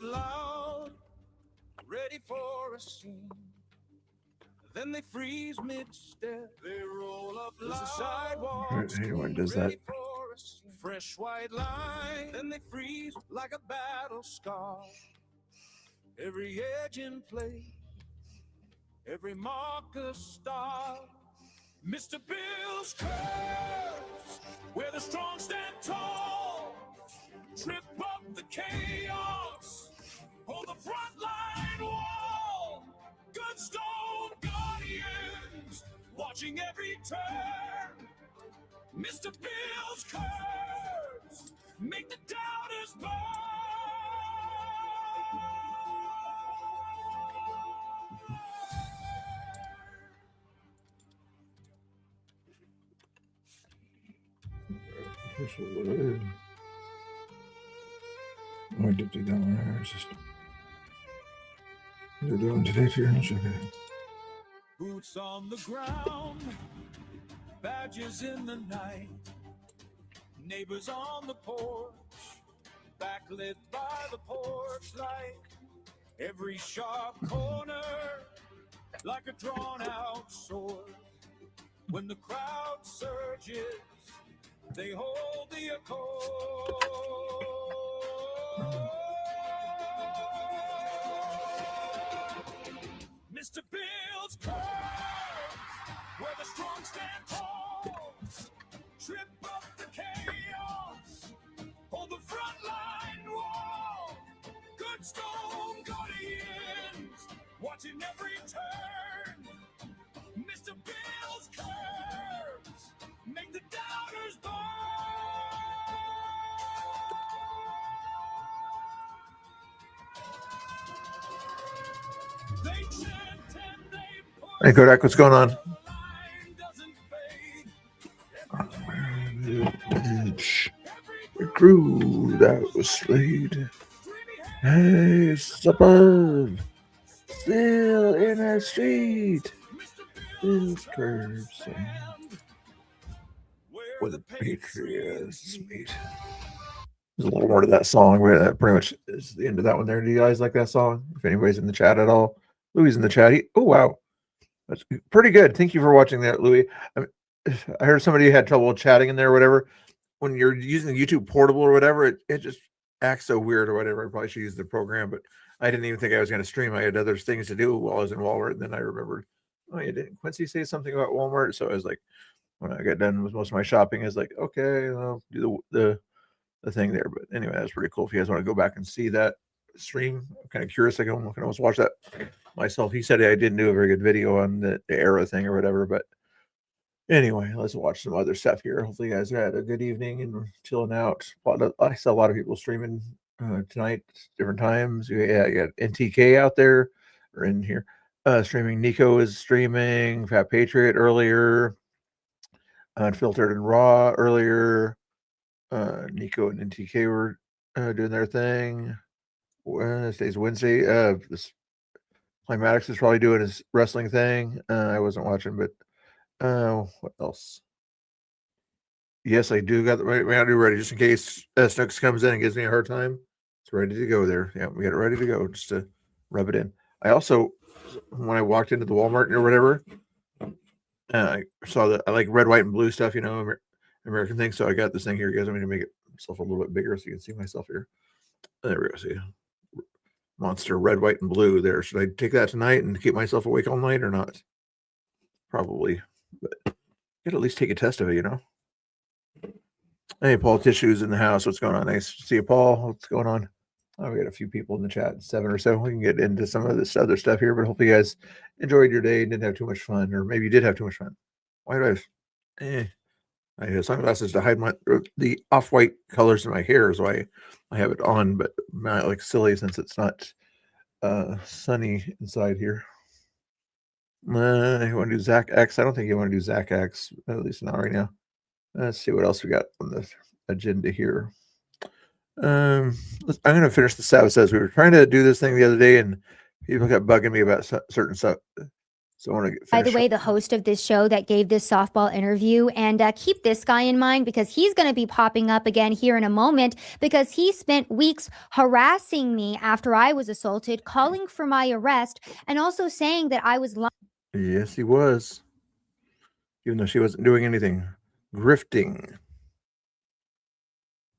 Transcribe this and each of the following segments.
loud, ready for a scene. Then they freeze mid-step. They roll up loud. The sidewalks Anyone does that? Fresh white line. Then they freeze like a battle scar. Every edge in place, every marker star. Mr. Bill's curves, where the strong stand tall. Trip up the chaos, hold the front line wall. Good stone guardians, watching every turn. Mr. Bill's curves, make the doubters burn. I did do that one. I was just they're doing today too. Boots on the ground, badges in the night, neighbors on the porch, backlit by the porch light. Every sharp corner like a drawn out sword. When the crowd surges, they hold the accord. Mr. Bill's curves, where the strong stand tall. Trip up the chaos, hold the front line wall. Good stone guardians, watching every turn. Mr. Bill's curves, make the doubters burn. They chant and they push. Hey Kodak, what's going on? The line doesn't fade. The crew that was slayed. Hey, suburb, still in the street. His curves with the Patriots meet. There's a little more to that song, but that pretty much is the end of that one there. Do you guys like that song? If anybody's in the chat at all, Louis in the chat. Oh wow, that's pretty good. Thank you for watching that, Louis. I heard somebody had trouble chatting in there or whatever. When you're using the YouTube portable or whatever, it just acts so weird or whatever. I probably should use the program, but I didn't even think I was going to stream. I had other things to do while I was in Walmart. And then I remembered, oh, yeah, didn't Quincy say something about Walmart? So I was like, when I got done with most of my shopping, I was like, okay, I'll do the thing there. But anyway, that's pretty cool. If you guys want to go back and see that stream, I'm kind of curious. I can almost watch that myself. He said I didn't do a very good video on the era thing or whatever, but anyway, let's watch some other stuff here. Hopefully, you guys had a good evening and chilling out. I saw a lot of people streaming tonight, different times. Yeah, you got NTK out there or in here streaming. Nico is streaming. Fat Patriot earlier. Unfiltered and Raw earlier. Nico and NTK were doing their thing. Today's Wednesday. This Climatics is probably doing his wrestling thing. I wasn't watching, but what else? Yes, I do got the right round ready just in case Snooks comes in and gives me a hard time. It's ready to go there. Yeah, we got it ready to go just to rub it in. I also, when I walked into the Walmart or whatever, I saw that I like red, white, and blue stuff, American thing. So I got this thing here, guys. I'm going to make it myself a little bit bigger so you can see myself here. There we go. See, Monster red, white, and blue there. Should I take that tonight and keep myself awake all night or not? Probably, but you could at least take a test of it, Hey, Paul Tissue's in the house. What's going on? Nice to see you, Paul. What's going on? Oh, we got a few people in the chat, 7 or so. We can get into some of this other stuff here, but hopefully you guys enjoyed your day and didn't have too much fun, or maybe you did have too much fun. Why do I have sunglasses to hide the off-white colors in my hair is why I have it on, but not like silly since it's not sunny inside here. You want to do Zach X? I don't think you want to do Zach X, at least not right now. Let's see what else we got on the agenda here. I'm going to finish the Sabbath Says. We were trying to do this thing the other day, and people kept bugging me about certain stuff. So I want to By the way, the host of this show that gave this softball interview, and keep this guy in mind because he's going to be popping up again here in a moment because he spent weeks harassing me after I was assaulted, calling for my arrest, and also saying that I was lying. Yes, he was. Even though she wasn't doing anything. Grifting.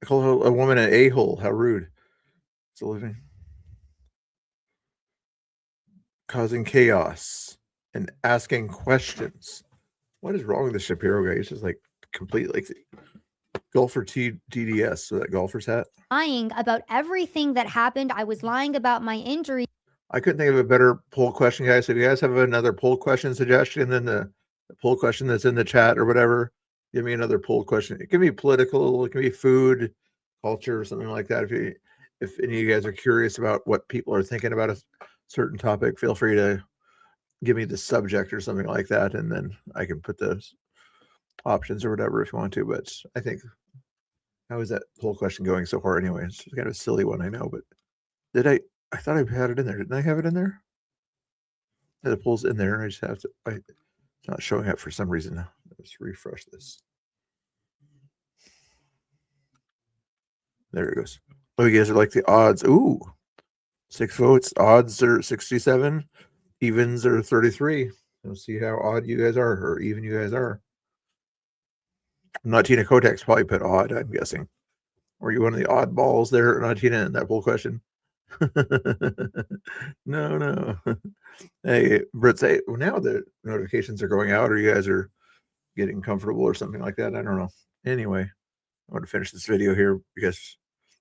I call a woman an a-hole. How rude. It's a living. Causing chaos and asking questions. What is wrong with the Shapiro guy? He's just like complete like golfer TDS, so that golfer's hat. Lying about everything that happened. I was lying about my injury. I couldn't think of a better poll question, guys. If you guys have another poll question suggestion, then the poll question that's in the chat or whatever, give me another poll question. It can be political, it can be food, culture, or something like that. If any of you guys are curious about what people are thinking about a certain topic, feel free to give me the subject or something like that, and then I can put those options or whatever if you want to. But I think, how is that poll question going so far anyway? It's kind of a silly one, I know, but I thought I had it in there. Didn't I have it in there? Yeah, the poll's in there. I just have to, it's not showing up for some reason. Let's refresh this. There it goes. Oh, you guys are like the odds. Ooh, 6 votes. Odds are 67. Evens are 33. Let's see how odd you guys are, or even you guys are. Not Tina Kotex probably put odd, I'm guessing. Were you one of the oddballs there, not Tina, in that poll question? No. Hey, Britt, say, well, now the notifications are going out, or you guys are getting comfortable or something like that. I don't know. Anyway, I want to finish this video here because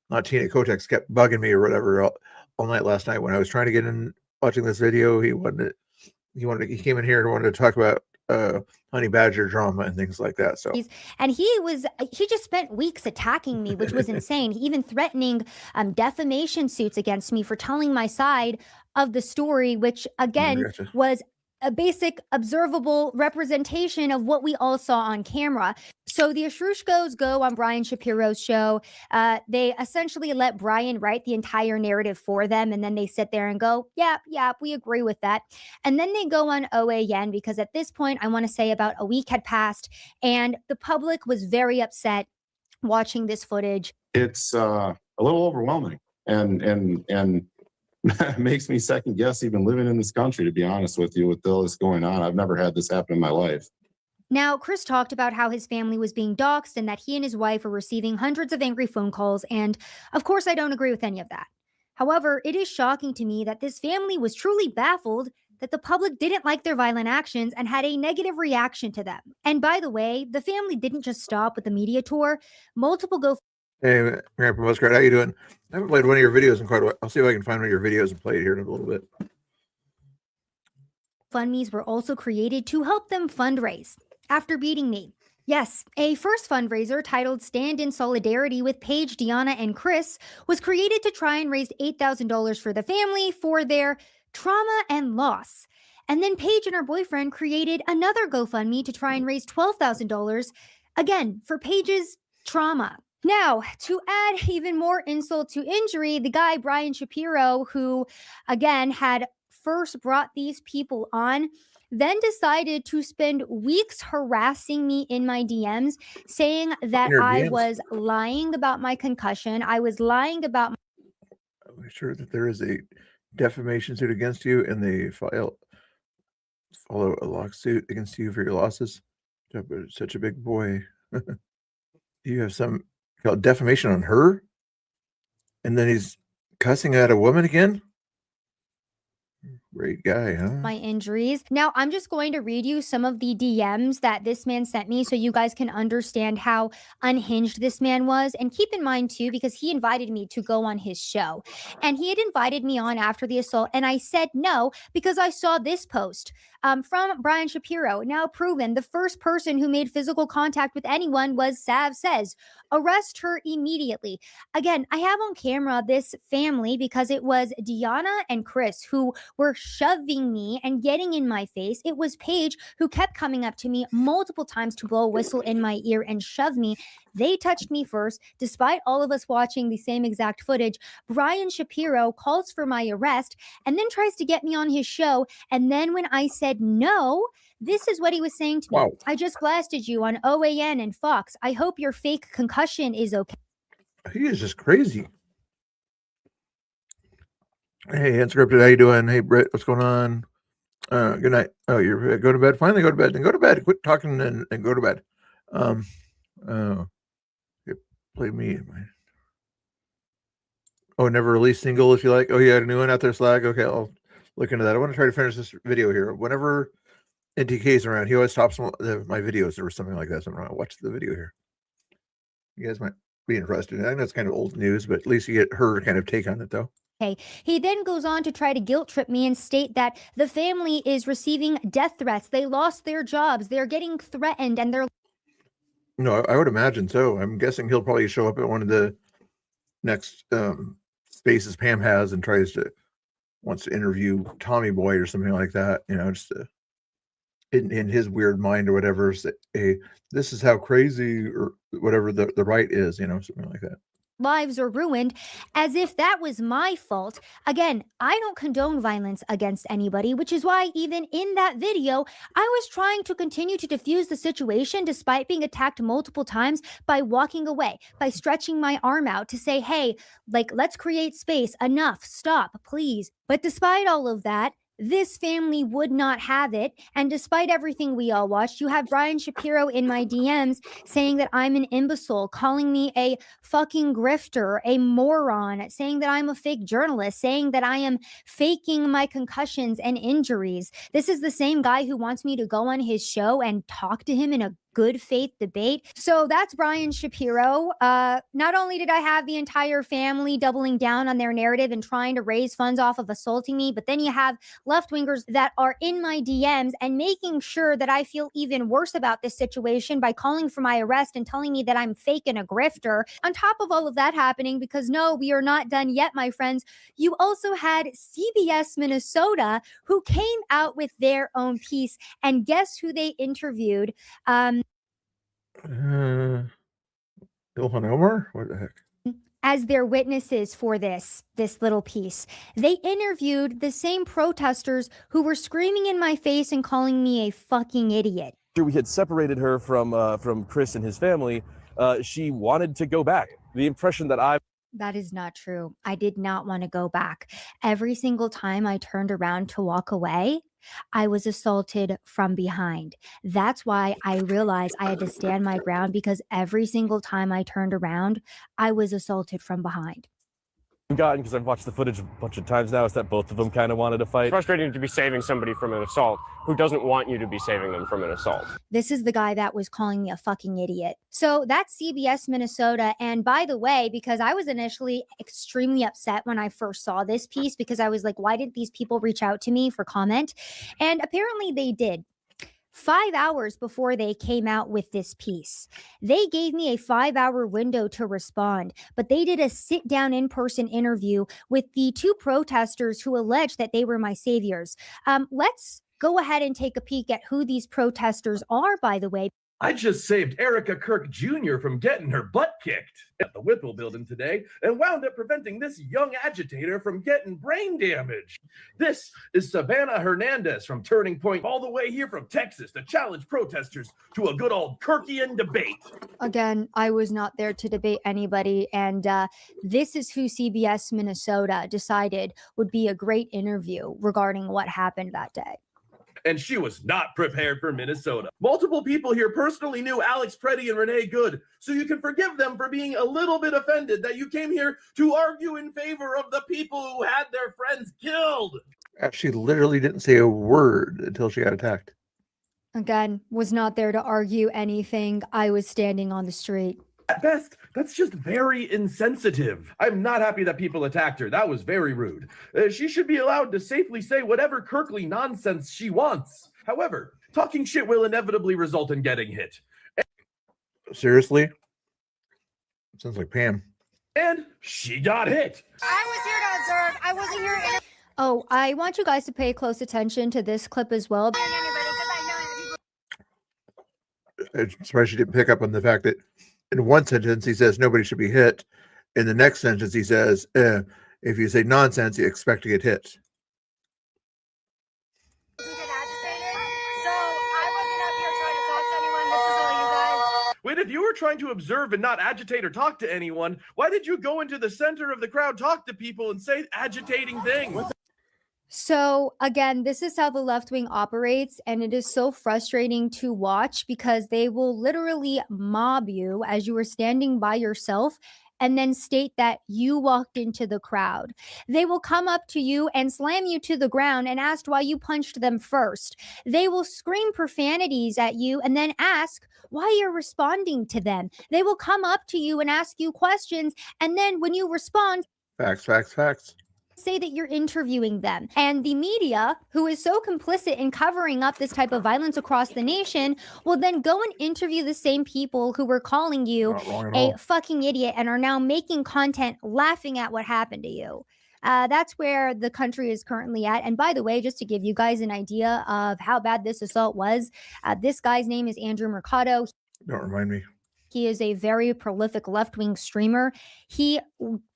not Tina Kotex kept bugging me or whatever all night last night when I was trying to get in watching this video. He came in here and wanted to talk about honey badger drama and things like that. So, and he just spent weeks attacking me, which was insane. Even threatening defamation suits against me for telling my side of the story, which again was a basic observable representation of what we all saw on camera. So the Ashrushkos go on Brian Shapiro's show. They essentially let Brian write the entire narrative for them. And then they sit there and go, yeah, we agree with that. And then they go on OAN because at this point, I want to say about a week had passed and the public was very upset watching this footage. It's a little overwhelming and makes me second guess even living in this country, to be honest with you, with all this going on. I've never had this happen in my life. Now, Chris talked about how his family was being doxxed and that he and his wife are receiving hundreds of angry phone calls. And of course, I don't agree with any of that. However, it is shocking to me that this family was truly baffled that the public didn't like their violent actions and had a negative reaction to them. And by the way, the family didn't just stop with the media tour. Multiple Hey, Grandpa Muskrat, how you doing? I haven't played one of your videos in quite a while. I'll see if I can find one of your videos and play it here in a little bit. GoFundMes were also created to help them fundraise after beating me. Yes, a first fundraiser titled Stand in Solidarity with Paige, Deanna, and Chris was created to try and raise $8,000 for the family for their trauma and loss. And then Paige and her boyfriend created another GoFundMe to try and raise $12,000, again, for Paige's trauma. Now, to add even more insult to injury, the guy, Brian Shapiro, who, again, had first brought these people on, then decided to spend weeks harassing me in my DMs, saying that I was lying about my concussion. I was lying about I'm sure that there is a defamation suit against you and they follow a lawsuit against you for your losses. Such a big boy. You have some called defamation on her, and then he's cussing at a woman again. Great guy, huh? My injuries. Now, I'm just going to read you some of the DMs that this man sent me so you guys can understand how unhinged this man was. And keep in mind, too, because he invited me to go on his show. And he had invited me on after the assault. And I said no because I saw this post from Brian Shapiro. Now proven, the first person who made physical contact with anyone was Sav Says. Arrest her immediately. Again, I have on camera this family because it was Deanna and Chris who were shoving me and getting in my face. It was Paige who kept coming up to me multiple times to blow a whistle in my ear and shove me. They touched me first. Despite all of us watching the same exact footage, Brian Shapiro calls for my arrest and then tries to get me on his show. And then when I said no, this is what he was saying to me. Wow. I just blasted you on OAN and Fox. I hope your fake concussion is okay. He is just crazy. Hey, Unscripted, how you doing? Hey, Britt, what's going on? Good night. Oh, you're go to bed. Finally, go to bed. Then go to bed. Quit talking and go to bed. Play me. Oh, never released single. If you like. Oh, yeah, a new one out there. Slag. Okay, I'll look into that. I want to try to finish this video here. Whenever NTK's around, he always stops my videos or something like that. So I'm gonna watch the video here. You guys might be interested. I think that's kind of old news, but at least you get her kind of take on it, though. He then goes on to try to guilt trip me and state that the family is receiving death threats. They lost their jobs. They're getting threatened and they're... No, I would imagine so. I'm guessing he'll probably show up at one of the next spaces Pam has and wants to interview Tommy Boy or something like that. You know, just in his weird mind or whatever, say, hey, this is how crazy or whatever the right is, you know, something like that. Lives are ruined, as if that was my fault. Again, I don't condone violence against anybody, which is why even in that video, I was trying to continue to diffuse the situation despite being attacked multiple times by walking away, by stretching my arm out to say, hey, like, let's create space, enough, stop, please. But despite all of that, this family would not have it. And despite everything we all watched, you have Brian Shapiro in my DMs saying that I'm an imbecile, calling me a fucking grifter, a moron, saying that I'm a fake journalist, saying that I am faking my concussions and injuries. This is the same guy who wants me to go on his show and talk to him in a good faith debate. So that's Brian Shapiro. Not only did I have the entire family doubling down on their narrative and trying to raise funds off of assaulting me, but then you have left-wingers that are in my DMs and making sure that I feel even worse about this situation by calling for my arrest and telling me that I'm fake and a grifter. On top of all of that happening, because no, we are not done yet, my friends, you also had CBS Minnesota who came out with their own piece, and guess who they interviewed? Ilhan Omar? What the heck? As their witnesses for this little piece. They interviewed the same protesters who were screaming in my face and calling me a fucking idiot. After we had separated her from Chris and his family, she wanted to go back. The impression that That is not true. I did not want to go back. Every single time I turned around to walk away, I was assaulted from behind. That's why I realized I had to stand my ground, because every single time I turned around, I was assaulted from behind. gotten, because I've watched the footage a bunch of times now, is that both of them kind of wanted to fight. It's frustrating to be saving somebody from an assault who doesn't want you to be saving them from an assault. This is the guy that was calling me a fucking idiot. So that's CBS Minnesota. And by the way, because I was initially extremely upset when I first saw this piece, because I was like, why didn't these people reach out to me for comment? And apparently they did. 5 hours before they came out with this piece, they gave me a 5-hour window to respond, but they did a sit-down in-person interview with the two protesters who alleged that they were my saviors. Let's go ahead and take a peek at who these protesters are, by the way. I just saved Erica Kirk Jr. from getting her butt kicked at the Whipple building today and wound up preventing this young agitator from getting brain damage. This is Savannah Hernandez from Turning Point, all the way here from Texas to challenge protesters to a good old Kirkian debate. Again, I was not there to debate anybody, and this is who CBS Minnesota decided would be a great interview regarding what happened that day. And she was not prepared for Minnesota. Multiple people here personally knew Alex Preddy and Renee Good, so you can forgive them for being a little bit offended that you came here to argue in favor of the people who had their friends killed. She literally didn't say a word until she got attacked. Again, was not there to argue anything. I was standing on the street. At best, that's just very insensitive. I'm not happy that people attacked her. That was very rude. She should be allowed to safely say whatever Kirkley nonsense she wants. However, talking shit will inevitably result in getting hit. Seriously? Sounds like Pam. And she got hit. I was here to observe. I wasn't here. Oh, I want you guys to pay close attention to this clip as well. I'm surprised you didn't pick up on the fact that in one sentence he says nobody should be hit. In the next sentence he says, if you say nonsense, you expect to get hit. Wait, if you were trying to observe and not agitate or talk to anyone, why did you go into the center of the crowd, talk to people, and say agitating things? So again, this is how the left wing operates, and it is so frustrating to watch because they will literally mob you as you are standing by yourself and then state that you walked into the crowd. They will come up to you and slam you to the ground and ask why you punched them first. They will scream profanities at you and then ask why you're responding to them. They will come up to you and ask you questions, and then when you respond, Facts. say that you're interviewing them. And the media, who is so complicit in covering up this type of violence across the nation, will then go and interview the same people who were calling you Not wrong at a all. fucking idiot and are now making content laughing at what happened to you. That's where the country is currently at. And by the way, just to give you guys an idea of how bad this assault was, this guy's name is Andrew Mercado. Don't remind me. He is a very prolific left-wing streamer. He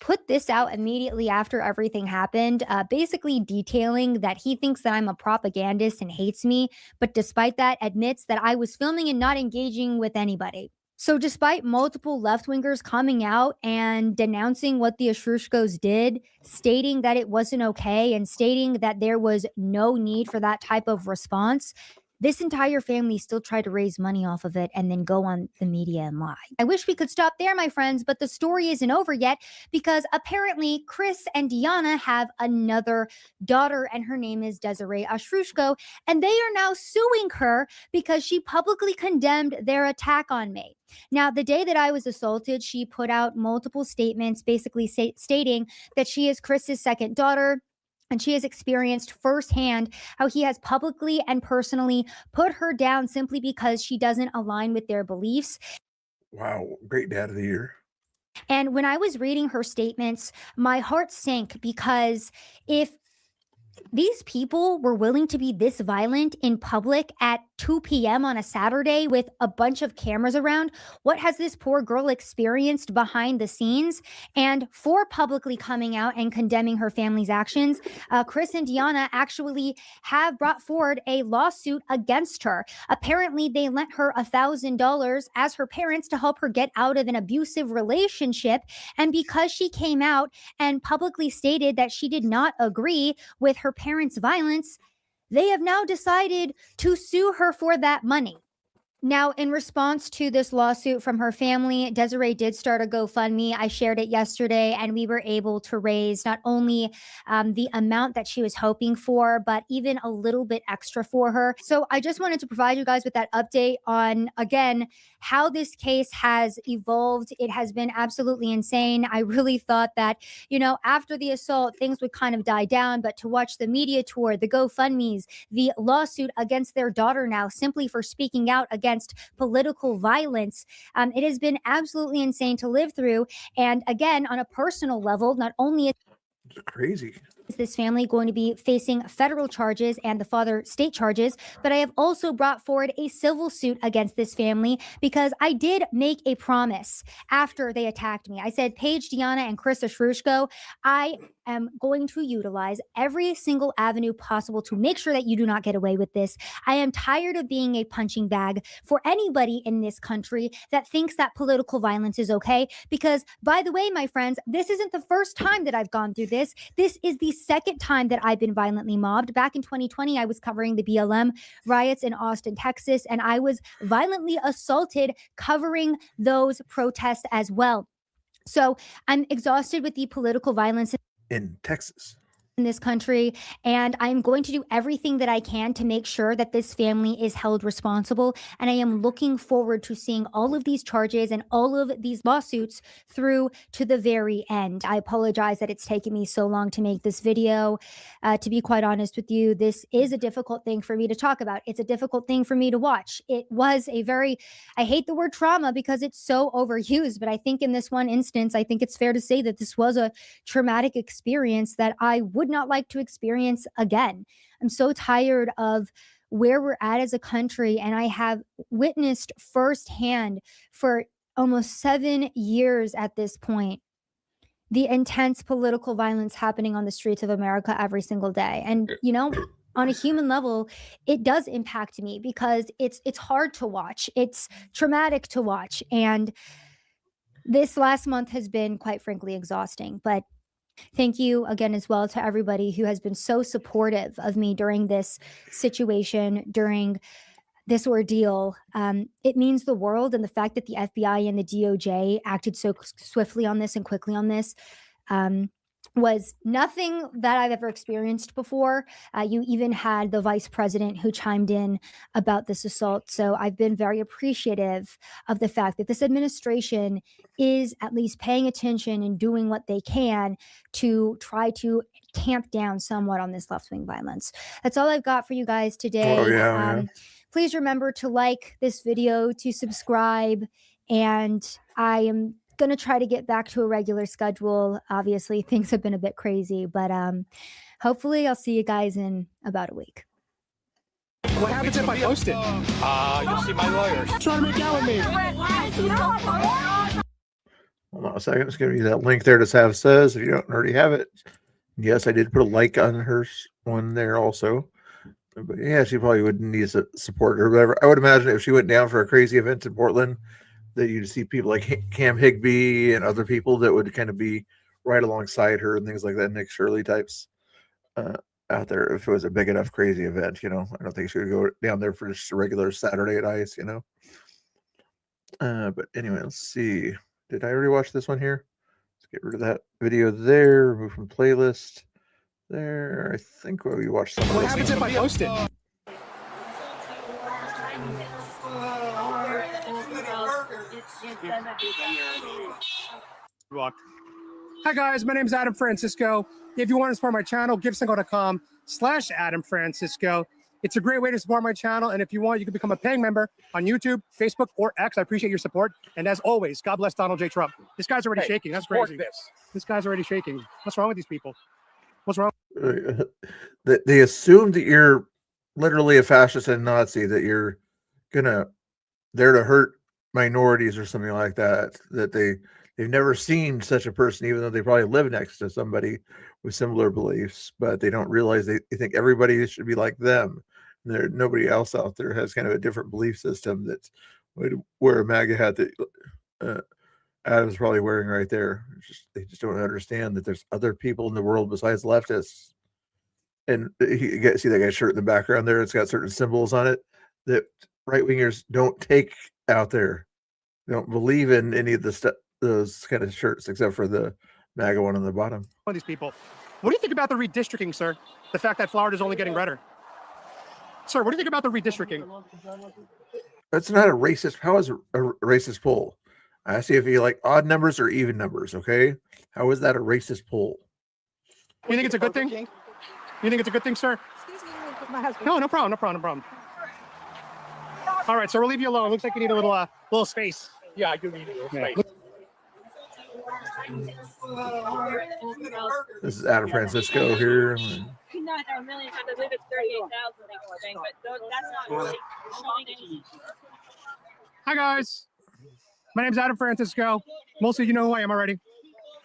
put this out immediately after everything happened, basically detailing that he thinks that I'm a propagandist and hates me, but despite that, admits that I was filming and not engaging with anybody. So despite multiple left-wingers coming out and denouncing what the Ashrushkos did, stating that it wasn't okay and stating that there was no need for that type of response, this entire family still tried to raise money off of it and then go on the media and lie. I wish we could stop there, my friends, but the story isn't over yet because apparently Chris and Diana have another daughter and her name is Desiree Ashrushko, and they are now suing her because she publicly condemned their attack on me. Now, the day that I was assaulted, she put out multiple statements basically stating that she is Chris's second daughter. And she has experienced firsthand how he has publicly and personally put her down simply because she doesn't align with their beliefs. Wow, great dad of the year. And when I was reading her statements, my heart sank because if these people were willing to be this violent in public at 2 p.m. on a Saturday with a bunch of cameras around, what has this poor girl experienced behind the scenes? And for publicly coming out and condemning her family's actions, Chris and Diana actually have brought forward a lawsuit against her. Apparently, they lent her $1,000 as her parents to help her get out of an abusive relationship. And because she came out and publicly stated that she did not agree with her parents' violence, they have now decided to sue her for that money. Now, in response to this lawsuit from her family, Desiree did start a GoFundMe. I shared it yesterday, and we were able to raise not only the amount that she was hoping for, but even a little bit extra for her. So I just wanted to provide you guys with that update on, again, how this case has evolved. It has been absolutely insane. I really thought that, after the assault, things would kind of die down, but to watch the media tour, the GoFundMes, the lawsuit against their daughter now simply for speaking out against political violence, it has been absolutely insane to live through. And again, on a personal level, not only It's crazy. is this family going to be facing federal charges and the father state charges, but I have also brought forward a civil suit against this family because I did make a promise after they attacked me. I said, Paige, Diana, and Chris Ashrushko, I am going to utilize every single avenue possible to make sure that you do not get away with this. I am tired of being a punching bag for anybody in this country that thinks that political violence is okay. Because, by the way, my friends, this isn't the first time that I've gone through this. This is the second time that I've been violently mobbed. Back in 2020, I was covering the BLM riots in Austin, Texas, and I was violently assaulted covering those protests as well. So I'm exhausted with the political violence In Texas. in this country, and I'm going to do everything that I can to make sure that this family is held responsible. And I am looking forward to seeing all of these charges and all of these lawsuits through to the very end. I apologize that it's taken me so long to make this video. To be quite honest with you, this is a difficult thing for me to talk about. It's a difficult thing for me to watch. It was I hate the word trauma because it's so overused, but I think in this one instance, I think it's fair to say that this was a traumatic experience that I would would not like to experience again. I'm so tired of where we're at as a country, and I have witnessed firsthand for almost 7 years at this point the intense political violence happening on the streets of America every single day. And on a human level, it does impact me because it's hard to watch. It's traumatic to watch. And this last month has been, quite frankly, exhausting. But thank you again as well to everybody who has been so supportive of me during this situation, during this ordeal. It means the world, and the fact that the FBI and the DOJ acted so swiftly on this and quickly on this was nothing that I've ever experienced before. You even had the vice president who chimed in about this assault. So I've been very appreciative of the fact that this administration is at least paying attention and doing what they can to try to tamp down somewhat on this left-wing violence. That's all I've got for you guys today. Oh, yeah. Please remember to like this video, to subscribe, and I am going to try to get back to a regular schedule. Obviously, things have been a bit crazy, but hopefully I'll see you guys in about a week. What happens if I post it? You'll see my lawyers. Trying to make out with me. Hold on a second. It's going to be that link there to Sav Says if you don't already have it. Yes, I did put a like on her one there also. But yeah, she probably would need support or whatever. I would imagine if she went down for a crazy event in Portland, that you'd see people like Cam Higbee and other people that would kind of be right alongside her and things like that, Nick Shirley types out there. If it was a big enough crazy event, I don't think she would go down there for just a regular Saturday at ICE, But anyway, let's see. Did I already watch this one here? Let's get rid of that video there. Remove from playlist. There, I think we watched some of this. What happens if I post it? Hi guys, my name is Adam Francisco. If you want to support my channel, GiveSingle.com/Adam Francisco. It's a great way to support my channel, and if you want, you can become a paying member on YouTube, Facebook, or X. I appreciate your support. And as always, God bless Donald J. Trump. This guy's already shaking. That's crazy. This guy's already shaking. What's wrong with these people? What's wrong? They assume that you're literally a fascist and Nazi, that you're there to hurt minorities or something like that. That they've never seen such a person, even though they probably live next to somebody with similar beliefs. But they don't realize they think everybody should be like them. Nobody else out there has kind of a different belief system that would wear a MAGA hat that Adam's probably wearing right there. They just don't understand that there's other people in the world besides leftists. And see that guy's shirt in the background there? It's got certain symbols on it that right-wingers don't take out there. They don't believe in any of those kind of shirts, except for the MAGA one on the bottom. These people. What do you think about the redistricting, sir? The fact that Florida's only getting redder. Sir, what do you think about the redistricting? That's not a racist. How is a racist poll? I asked you if you like odd numbers or even numbers, okay? How is that a racist poll? You think it's a good thing? You think it's a good thing, sir? Excuse me, my husband. No problem. All right, so we'll leave you alone. Looks like you need a little space. Yeah, I do need a little space. This is Adam Francisco here. Not a million times. I believe it's 38,000 but that's not really showing any. Hi guys, my name is Adam Francisco. Most of you know who I am already.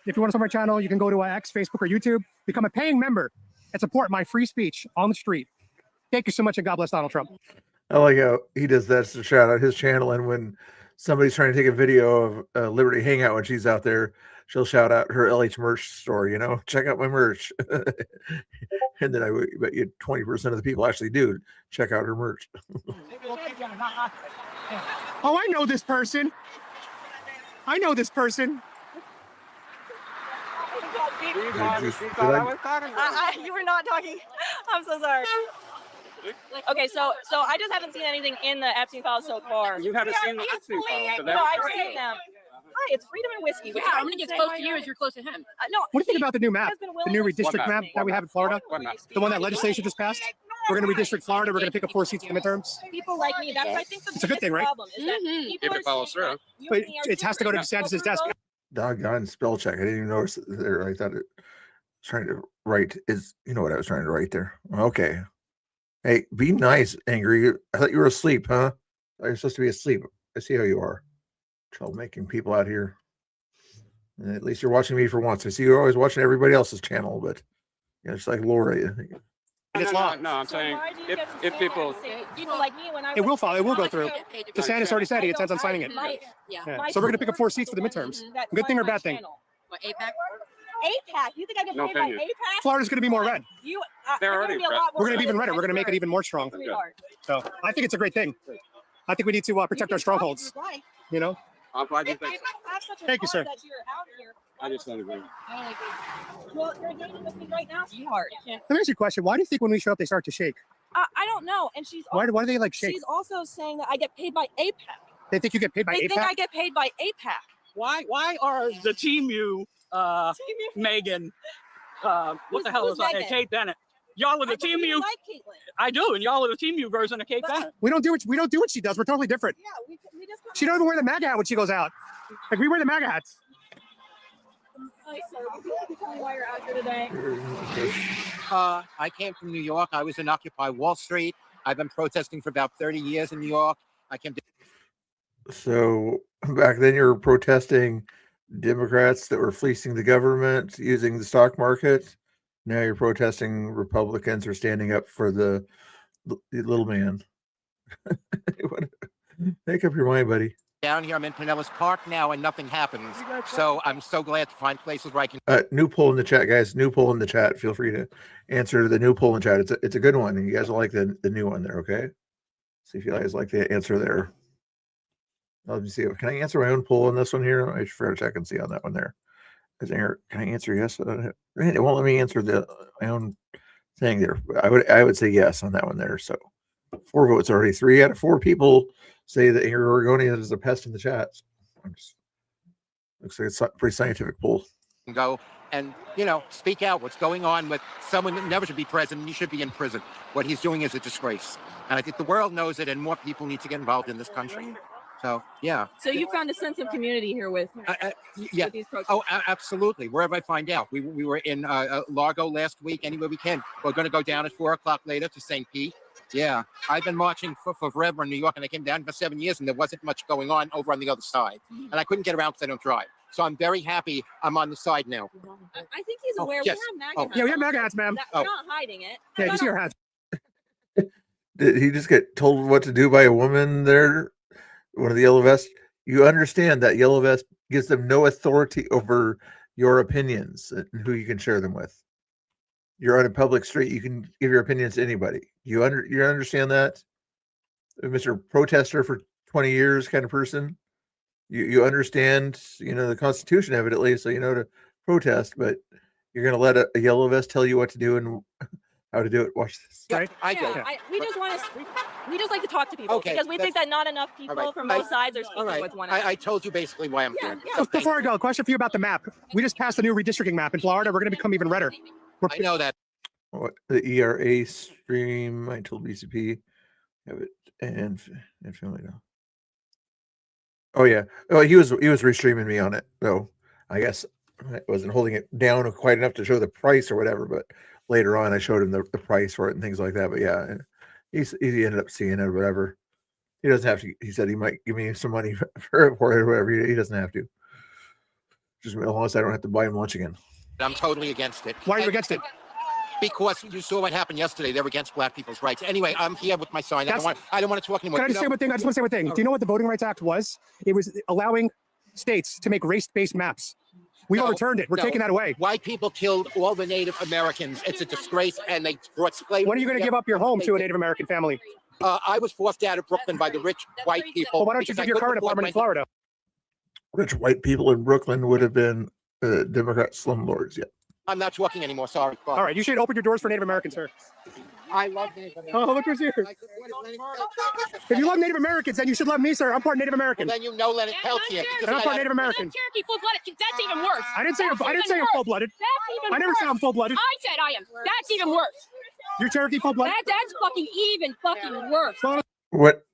If you want to support my channel, you can go to X, Facebook, or YouTube, become a paying member, and support my free speech on the street. Thank you so much, and God bless Donald Trump. I like how he does that to shout out his channel, and when somebody's trying to take a video of Liberty Hangout when she's out there, she'll shout out her LH merch store, check out my merch. And then I bet you 20% of the people actually do check out her merch. Oh, I know this person. You were not talking. I'm so sorry. Okay, so I just haven't seen anything in the Epstein files so far. You haven't seen the Epstein files? No, I've seen them. Hi, it's Freedom and Whiskey. Yeah, I'm gonna get close to you as you're close to him. No. What do you think about the new map, the new redistrict map that we have in Florida? The one that legislation just passed? We're going to redistrict Florida. We're going to pick up 4 seats for the midterms. People like me. That's I think it's a good thing, right? Problem is that if it follows through. But it has to go to DeSantis' desk. Doggone spell check. I didn't even notice it there. I thought Trying to write is, you know what I was trying to write there. Okay. Hey, be nice, Angry. I thought you were asleep, huh? You're supposed to be asleep. I see how you are. Troublemaking people out here. And at least you're watching me for once. I see you're always watching everybody else's channel, but you know, it's like Laura. No, I'm saying if people like me, when I It will follow. It will go through. Like DeSantis already said he intends on signing it. Yeah. Yeah. So we're going to pick up 4 seats for the midterms. Good thing or bad thing? What, APAC? APAC. You think I get No paid by opinion. APAC? Florida's going to be more red. You, They're I'm already gonna be a red. lot more We're going to be even red redder. than We're going to make it even more strong. Sweetheart. So I think it's a great thing. I think we need to protect our strongholds. You know? I'm glad you think. Thank you, sir. I just don't agree. Well, you're dating with me right now, sweetheart. Let me ask you a question. Why do you think when we show up they start to shake? I don't know. And she's Why do they like shake? she's also saying that I get paid by APAC. They think you get paid by They think APAC? I get paid by APAC. Why are the team you, Megan, what the hell Who's is that? Megan? Kate Bennett. Y'all are the team you. like Caitlyn. I do, and y'all are the team you version of Kate Bennett. We don't do what she does. We're totally different. Yeah, we just She don't even wear the MAGA hat when she goes out. Like we wear the MAGA hats. Hi, sir. Can you tell me why you're out here today? I came from New York. I was in Occupy Wall Street. I've been protesting for about 30 years in New York. I came to So back then you were protesting Democrats that were fleecing the government using the stock market. Now you're protesting Republicans are standing up for the little man. Make up your mind, buddy. down here. I'm in Pinellas Park now, and nothing happens. So I'm so glad to find places where I can. New poll in the chat, guys. New poll in the chat. Feel free to answer the new poll in chat. It's a good one, and you guys will like the new one there. Okay. See if you guys like the answer there. Let me see. Can I answer my own poll on this one here? I should forgot to check and see on that one there. Can I answer yes? It won't let me answer my own thing there. I would say yes on that one there. So 4 votes already. 3 out of 4 people say that Oregonian is a pest in the chat. Looks like it's a pretty scientific poll. Go and speak out what's going on with someone that never should be president. He should be in prison. What he's doing is a disgrace, and I think the world knows it, and more people need to get involved in this country. So yeah. So you found a sense of community here with yeah. with these protests. Oh, absolutely. Wherever I find out. We were in Largo last week. Anywhere we can. We're going to go down at 4 o'clock later to St. Pete. Yeah, I've been marching for forever in New York, and I came down for 7 years, and there wasn't much going on over on the other side, and I couldn't get around because I don't drive. So I'm very happy I'm on the side now. I think he's aware. Yes. We have MAGA hats. Yeah, we have MAGA hats, ma'am. We're not hiding it. Yeah, you see our hats. Did he just get told what to do by a woman there? One of the yellow vests? You understand that yellow vest gives them no authority over your opinions and who you can share them with. You're on a public street. You can give your opinions to anybody. You understand that, Mr. Protester for 20 years kind of person. You understand, the Constitution of it at least, so you know to protest. But you're going to let a yellow vest tell you what to do and how to do it. Watch this. Right? We just want to. We just like to talk to people because we think that not enough people from both sides are speaking with one another. I told you basically why I'm here. So before I go, a question for you about the map. We just passed a new redistricting map in Florida. We're going to become even redder. I know that. What the ERA stream? I told BCP have it and family now. Oh yeah. Oh, he was restreaming me on it though. I guess I wasn't holding it down quite enough to show the price or whatever. But later on, I showed him the price for it and things like that. But yeah, he ended up seeing it or whatever. He doesn't have to. He said he might give me some money for it or whatever. He doesn't have to. Just as long as I don't have to buy him lunch again. I'm totally against it. Why are you against it? Because you saw what happened yesterday. They were against black people's rights. Anyway, I'm here with my sign. I don't want to talk anymore. Can I just say one thing? I just want to say one thing. Do you know what the Voting Rights Act was? It was allowing states to make race-based maps. We overturned it. We're taking that away. White people killed all the Native Americans. It's a disgrace, and they brought slavery. When are you going to give up your home to a Native American family? I was forced out of Brooklyn by the rich white people. Well, why don't you give your current apartment in Florida? Rich white people in Brooklyn would have been Democrat slumlords. Yeah. I'm not talking anymore. Sorry. Bye. All right, you should open your doors for Native Americans, sir. I love Native Americans. Oh, look who's here. If you love Native Americans, then you should love me, sir. I'm part Native American. Well, then you know Leonard Peltier. And I'm part Native American. Cherokee full-blooded. That's even worse. I didn't say I'm full-blooded. That's even I never said I'm full-blooded. I said I am. That's even worse. You're Cherokee full-blooded? That's fucking worse. What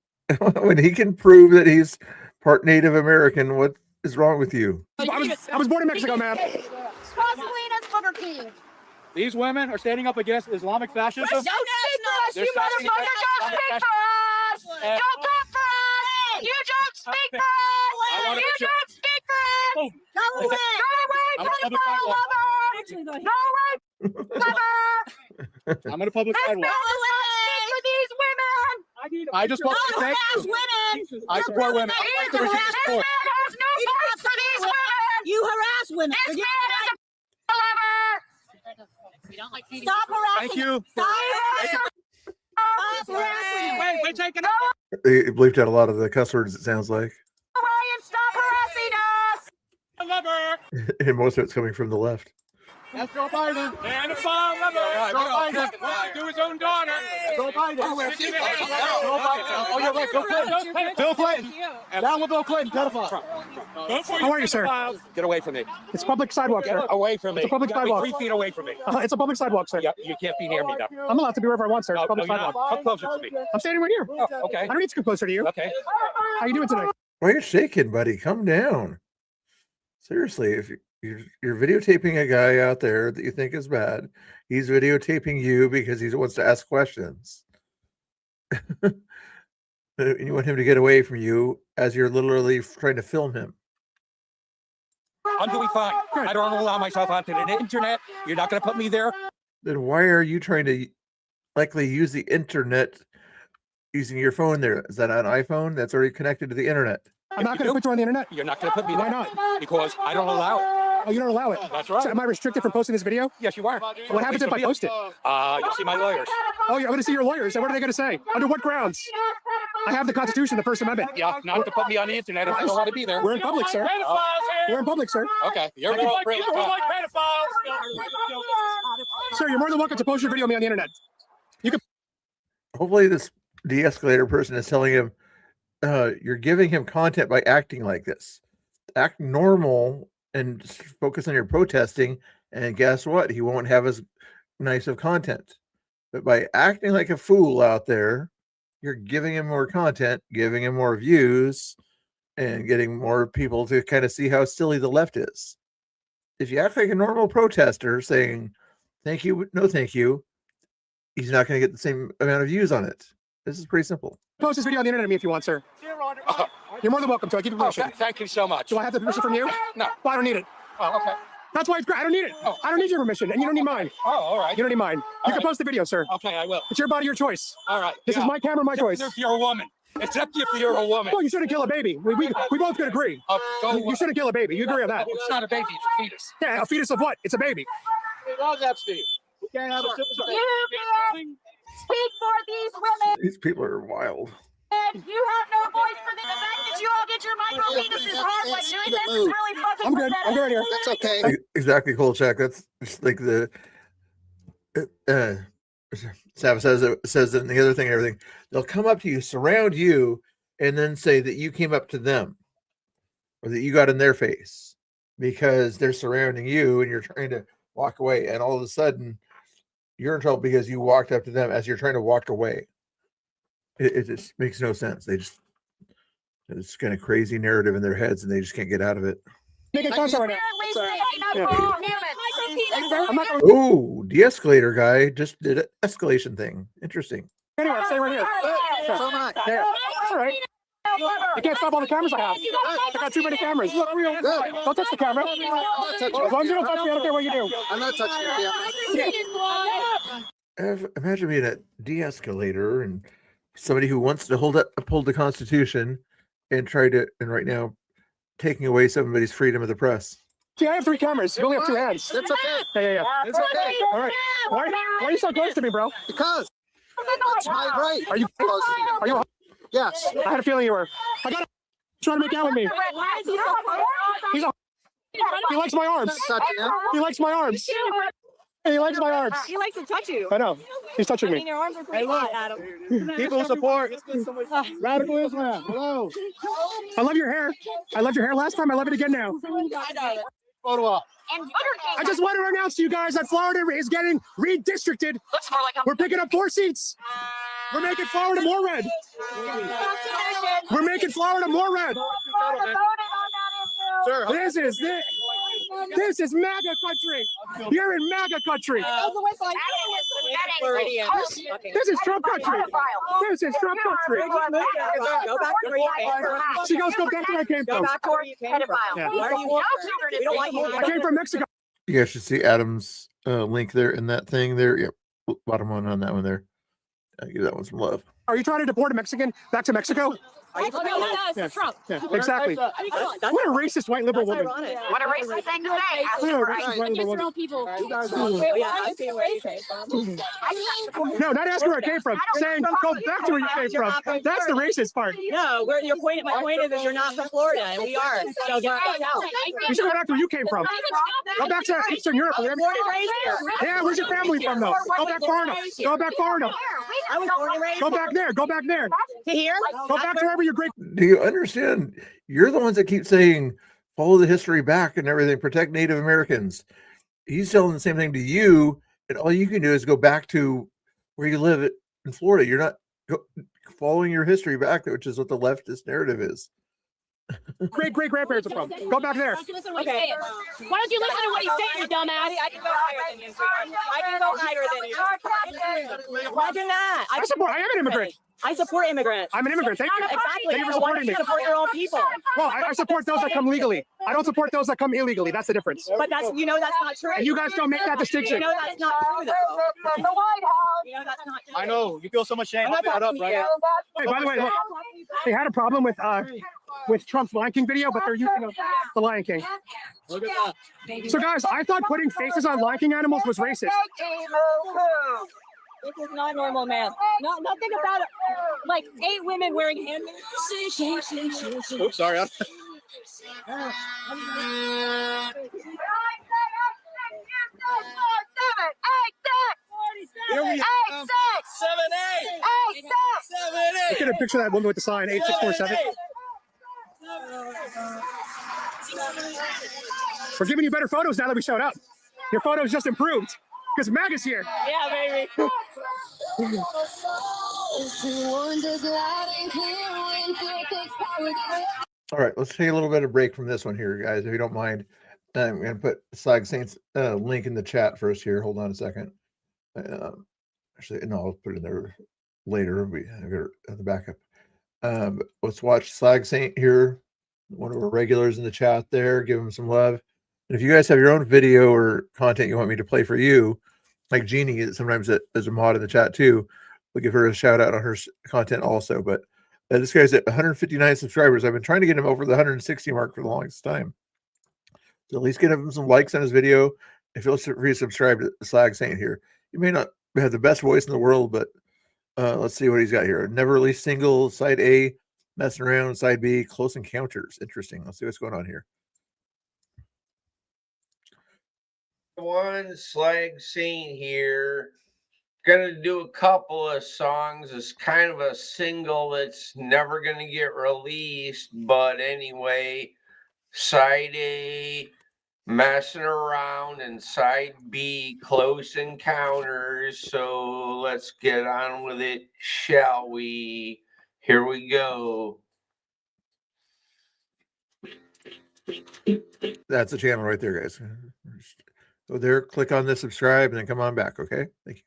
when he can prove that he's part Native American? What is wrong with you? I was born in Mexico, man. Gasolina's Burger King. These women are standing up against Islamic fascism. Don't speak for us, They're you standing motherfucker! against Don't Islamic speak for us! fascism. Don't talk for us! You don't speak for us! You don't speak for us! Go away! Go away, pedophile lover! Go away, lover! I'm in a public sidewalk. Speak for these women! I just want to say thank harass you. women! I support women. You There was harass support. women! There's no voice for these women! You harass women! This man is a lover! Stop harassing! Thank you. Stop harassing! Stop harassing! Wait, we're taking They bleeped out a lot of the cuss words, it sounds like. away and stop harassing us! a lover. And most of it's coming from the left. That's Joe Biden. And a file lover. Joe Biden. To his own daughter. Joe Biden. Oh, you're right. Bill Clinton. Bill Clinton. Down with Bill Clinton. Pedophile. How are you, sir? Get away from me. It's public sidewalk, Get sir. away from me. It's a public You gotta be sidewalk. 3 feet away from me. It's a public sidewalk, sir. Yeah, you can't be near me now. I'm allowed to be wherever I want, sir. It's a public No, you're not. sidewalk. Come closer to me. I'm standing right here. Oh, okay. I don't need to come closer to you. Okay. How you doing tonight? Why are you shaking, buddy? Come down. Seriously, if you're videotaping a guy out there that you think is bad, he's videotaping you because he wants to ask questions. And you want him to get away from you as you're literally trying to film him. I'm doing fine. I don't allow myself onto the internet. You're not going to put me there. Then why are you trying to likely use the internet using your phone there? Is that an iPhone that's already connected to the internet? I'm not going to put you on the internet. You're not going to put me there. Why not? Because I don't allow it. Oh, you don't allow it? That's right. So am I restricted from posting this video? Yes, you are. What happens if I post it? You'll see my lawyers. Oh, you're going to see your lawyers. And what are they going to say? Under what grounds? I have the Constitution, the First Amendment. Yeah, not to put me on the internet if I don't want to be there. We're in public, sir. We're in public, sir. Okay. You're People like pedophiles. Sir, you're more than welcome to post your video of me on the internet. You can. Hopefully this de-escalator person is telling him you're giving him content by acting like this. Act normal and just focus on your protesting, and guess what? He won't have as nice of content. But by acting like a fool out there, you're giving him more content, giving him more views, and getting more people to kind of see how silly the left is. If you act like a normal protester saying, thank you, no thank you, he's not going to get the same amount of views on it. This is pretty simple. Post this video on the internet to me if you want, sir. You're more than welcome to. I give you permission. Thank you so much. Do I have the permission from you? No. Well, I don't need it. Oh, okay. That's why it's great. I don't need it. Oh. I don't need your permission, and you don't need mine. Oh, all right. You don't need mine. You can right. post the video, sir. Okay, I will. It's your body, your choice. All right. This is my camera, my choice. If you're a woman. Except if you're a woman. Well, you shouldn't kill a baby. We both could agree. You shouldn't kill a baby. You agree on that? It's not a baby, it's a fetus. Yeah, a fetus of what? It's a baby. How's that, Steve? We can't have a Speak for these women! These people are wild. You have no voice for them. The fact that you all get your micro penises hard like doing this is really fucking I'm good. I'm good right here. That's okay. Exactly, Kolchak. That's just like the Sav says and the other thing and everything. They'll come up to you, surround you, and then say that you came up to them or that you got in their face because they're surrounding you and you're trying to walk away, and all of a sudden you're in trouble because you walked up to them as you're trying to walk away. It just makes no sense. It's kind of crazy narrative in their heads and they just can't get out of it. Make a concert right now. I'm not going. Oh, de-escalator guy just did an escalation thing. Interesting. Anyway, stay right here. There. All right. You can't stop all the cameras I have. I got too many cameras. Don't touch the camera. As long as you don't touch me, I don't care what you do. I'm not touching you. Imagine being a de-escalator and somebody who wants to uphold the Constitution and right now taking away somebody's freedom of the press. See, I have 3 cameras. You only have 2 hands. It's okay. Yeah. It's okay. All right. Why are you so close to me, bro? Because it's my right. Are you close to you? Are you? Yes. I had a feeling you were. I got trying to make out with me. He likes my arms. He likes my arms. He likes my arms. He likes to touch you. I know. He's touching me. Your arms are pretty hot, Adam. People support radical Islam. Hello. I love your hair. I loved your hair last time. I love it again now. Photo op. I just want to announce to you guys that Florida is getting redistricted. We're picking up 4 seats. We're making Florida more red. We're making Florida more red. Sir, This is MAGA country. You're in MAGA country. This is Trump country. This is Trump country. Go back to where you came from. She goes, go back to where I came Go from. back to where you came from. Yeah. Why are you? We don't want you. I came from Mexico. You guys should see Adam's link there in that thing there. Yep, bottom one on that one there. Give that one some love. Are you trying to deport a Mexican back to Mexico? That's Trump. Yeah, exactly. What a racist white liberal woman. What a racist thing to say. What a racist white liberal woman. People. No, not asking where I came from. Saying go back to where you came from. That's the racist part. No, your point. My point is that you're not from Florida, and we are. So get back out. You should go back to where you came from. Go back to Eastern Europe. Yeah, where's your family from though? Go back far enough. Go back far enough. I was born and raised. Go back there. Go back there. To here. Go back to wherever your great. Do you understand? You're the ones that keep saying follow the history back and everything, protect Native Americans. He's telling the same thing to you, and all you can do is go back to where you live in Florida. You're not following your history back, which is what the leftist narrative is. Great grandparents are from. Go back there. Okay. Why don't you listen to what he's saying, you dumbass? I can go higher than you. I can go higher than you. Why do not? I am an immigrant. I support immigrants. I'm an immigrant. Thank you. Exactly. Thank you for supporting me. You support your own people. Well, I support those that come legally. I don't support those that come illegally. That's the difference. But that's that's not true. And you guys don't make that distinction. You know that's not true, though. You know that's not true. I know. You feel so much shame. I'm not I'll talking right? to you. Hey, by the way, look, they had a problem with Trump's Lion King video, but they're using the Lion King. Look at that. So, guys, I thought putting faces on Lion King animals was racist. This is not normal, man. Nothing about it. Like 8 women wearing handmaids. Oops, sorry. Look at a picture of that woman with the sign 8647. We're giving you better photos now that we showed up. Your photos just improved because MAGA's here. Yeah, baby. All right, let's take a little bit of break from this one here, guys, if you don't mind. I'm going to put Slag Saints link in the chat first here. Hold on a second. Actually, no, I'll put it in there later. We got the backup. But let's watch Slag Saint here, one of our regulars in the chat there. Give him some love. And if you guys have your own video or content you want me to play for you, like Jeannie, sometimes as a mod in the chat too, we'll give her a shout out on her content also. But this guy's at 159 subscribers. I've been trying to get him over the 160 mark for the longest time. So at least get him some likes on his video. And feel free to subscribe to Slag Saint here. You may not have the best voice in the world, but let's see what he's got here. Never released single, side A, messing around, side B, close encounters. Interesting. Let's see what's going on here. One Slag Saint here. Gonna do a couple of songs. It's kind of a single that's never gonna get released, but anyway, side A, messing around, and side B, close encounters. So let's get on with it, shall we? Here we go. That's the channel right there, guys. Go there, click on the subscribe, and then come on back, okay? Thank you.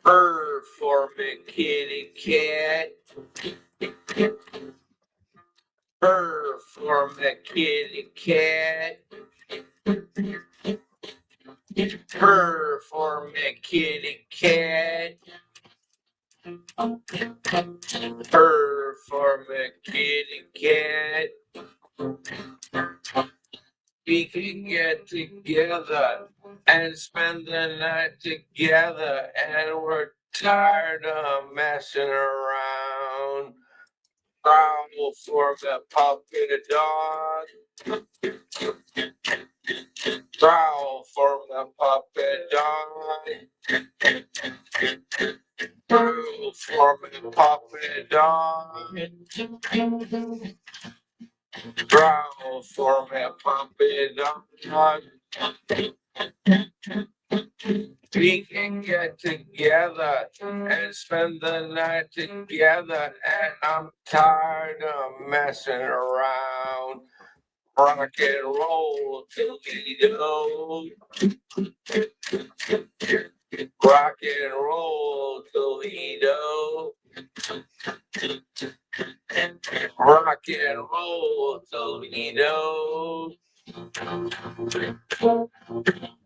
Purr for me, kitty cat. Purr for me, kitty cat. Purr for me, kitty cat. Purr for me, kitty cat. We can get together and spend the night together, and we're tired of messing around. Growl for the puppy dog. Growl for the puppy dog. Growl for the puppy dog. Growl for me, puppy dog. We can get together and spend the night together, and I'm tired of messing around. Rock and roll Toledo. Rock and roll Toledo. Rock and roll Toledo.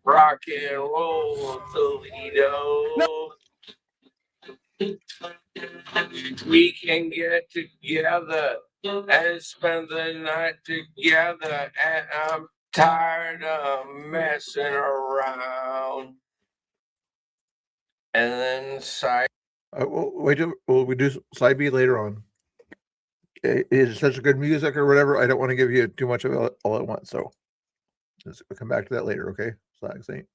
Rock and roll Toledo. We can get together and spend the night together, and I'm tired of messing around. And then side. Will we do side B later on? It is such good music or whatever. I don't want to give you too much of it all at once, so let's come back to that later, okay? Slag Saint.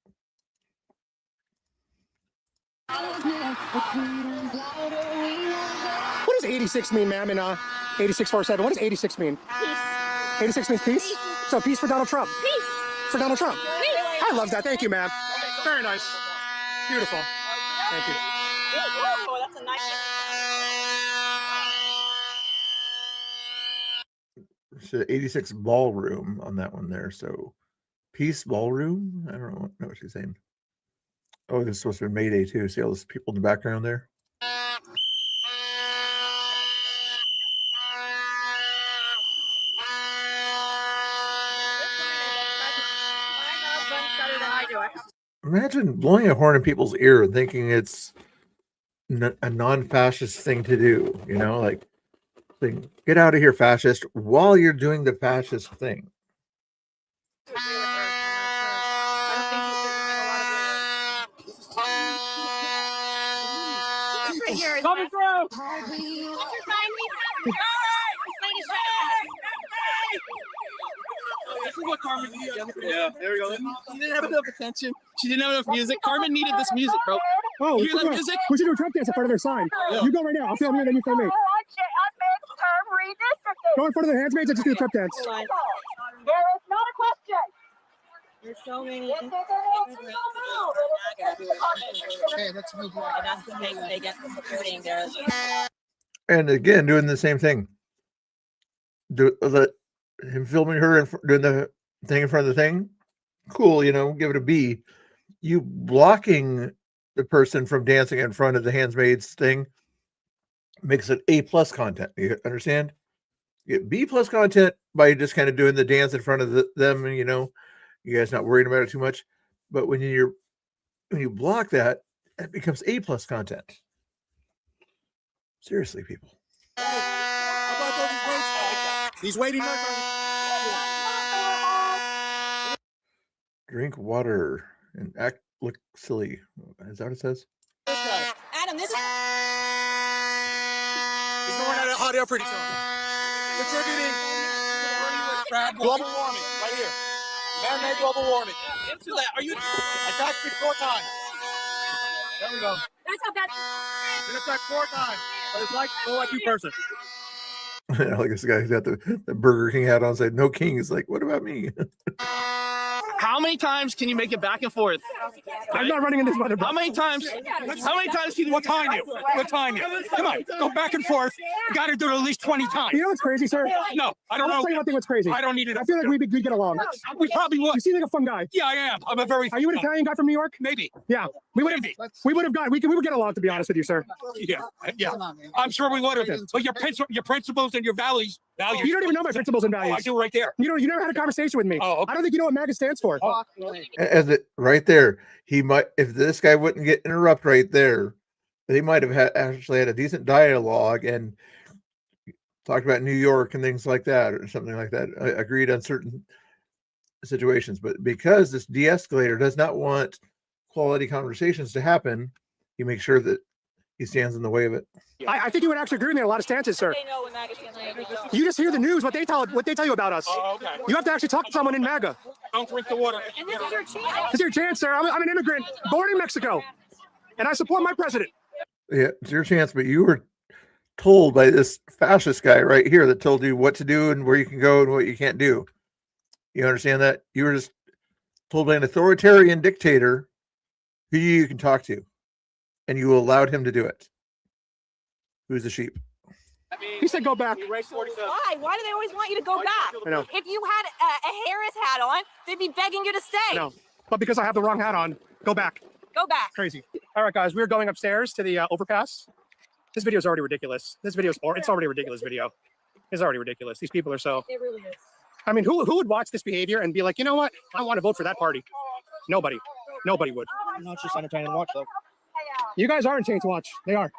What does 86 mean, ma'am, in 8647? What does 86 mean? Peace. 86 means peace? So peace for Donald Trump. Peace. For Donald Trump. Peace. I love that. Thank you, ma'am. Very nice. Beautiful. Thank you. Oh, that's a nice. It's 86 ballroom on that one there. So Peace Ballroom. I don't know what she's saying. Oh, this is supposed to be May Day too. See all those people in the background there? Imagine blowing a horn in people's ear and thinking it's a non-fascist thing to do, you know, like get out of here, fascist, while you're doing the fascist thing. Coming through! This is what Carmen needed. Yeah, there we go. She didn't have enough attention. She didn't have enough music. Carmen needed this music, bro. Oh, You hear that music? We should do a Trump dance in front of their sign. Yeah. You go right now. I'll film you, then you film me. Go in front of the handmaids and just do the Trump dance. There is not a question. There's so many. Okay, let's move on. And that's the thing they get for supporting their. And again, doing the same thing. Him filming her and doing the thing in front of the thing, cool, you know, give it a B. You blocking the person from dancing in front of the handmaids thing makes it A+ content. You understand? You get B+ content by just kind of doing the dance in front of them, and you know, you guys not worrying about it too much. But when you block that, it becomes A+ content. Seriously, people. He's waiting. Drink water and look silly. Is that what it says? Adam, this is. He's going out of hot air pretty soon. Contributing global warming right here. Man-made global warming. Into that. Are you? I attacked it 4 times. There we go. That's how bad. Been attacked 4 times. But it's like low IQ person. Like this guy's got the Burger King hat on, said no king. He's like, what about me? How many times can you make it back and forth? I'm not running in this weather. How many times? How many times can you? What time you? What time you? Come on, go back and forth. You got to do it at least 20 times. You know what's crazy, sir? No, I don't I'll know. tell you one thing what's crazy. I don't need it. I feel like we'd get along. We probably would. You seem like a fun guy. Yeah, I am. I'm a very. Are you an Italian guy from New York? Maybe. Yeah, we would have got. We would get along, to be honest with you, sir. Yeah, yeah. I'm sure we would have. But your principles and your values. You don't even know my principles and values. Oh, I do right there. You never had a conversation with me. Oh, okay. I don't think you know what MAGA stands for. Oh. As it right there, he might, if this guy wouldn't get interrupt right there, they might have actually had a decent dialogue and talked about New York and things like that, or something like that. Agreed on certain situations, but because this de-escalator does not want quality conversations to happen, he makes sure that he stands in the way of it. I think you would actually agree with me on a lot of stances, sir. They know when magazines are. You just hear the news, what they tell you about us. Oh, okay. You have to actually talk to someone in MAGA. Don't drink the water. And this is your chance. This is your chance, sir. I'm an immigrant born in Mexico, and I support my president. Yeah, it's your chance, but you were told by this fascist guy right here that told you what to do and where you can go and what you can't do. You understand that? You were just told by an authoritarian dictator who you can talk to, and you allowed him to do it. Who's the sheep? He's He said go back. Why? Why do they always want you to go back? I know. If you had a Harris hat on, they'd be begging you to stay. No, but because I have the wrong hat on, go back. Go back. Crazy. All right, guys, we're going upstairs to the overpass. This video is already ridiculous. It's already a ridiculous video. It's already ridiculous. These people are so. It really is. I mean, who would watch this behavior and be like, you know what? I want to vote for that party. Nobody. Nobody would. No, it's just entertaining to watch, though. You guys are entertaining to watch. They are.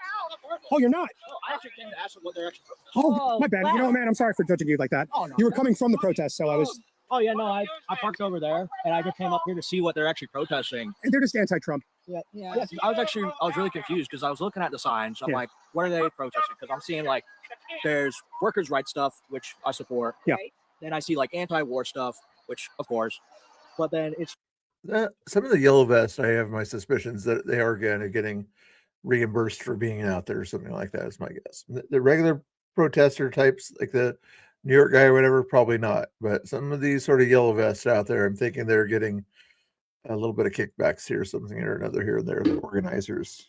Oh, you're not. No, I actually came to ask them what they're actually. Oh, my bad. You know what, man? I'm sorry for judging you like that. Oh, no. You were coming from the protest, so I was. Oh yeah, no, I parked over there and I just came up here to see what they're actually protesting. And they're just anti-Trump. Yeah. I was really confused because I was looking at the signs. I'm like, what are they protesting? Because I'm seeing like there's workers' rights stuff, which I support. Yeah. Then I see like anti-war stuff, which of course. But then it's some of the yellow vests. I have my suspicions that they are getting reimbursed for being out there or something like that. Is my guess. The regular protester types, like the New York guy or whatever, probably not. But some of these sort of yellow vests out there, I'm thinking they're getting a little bit of kickbacks here, something or another here and there. The organizers.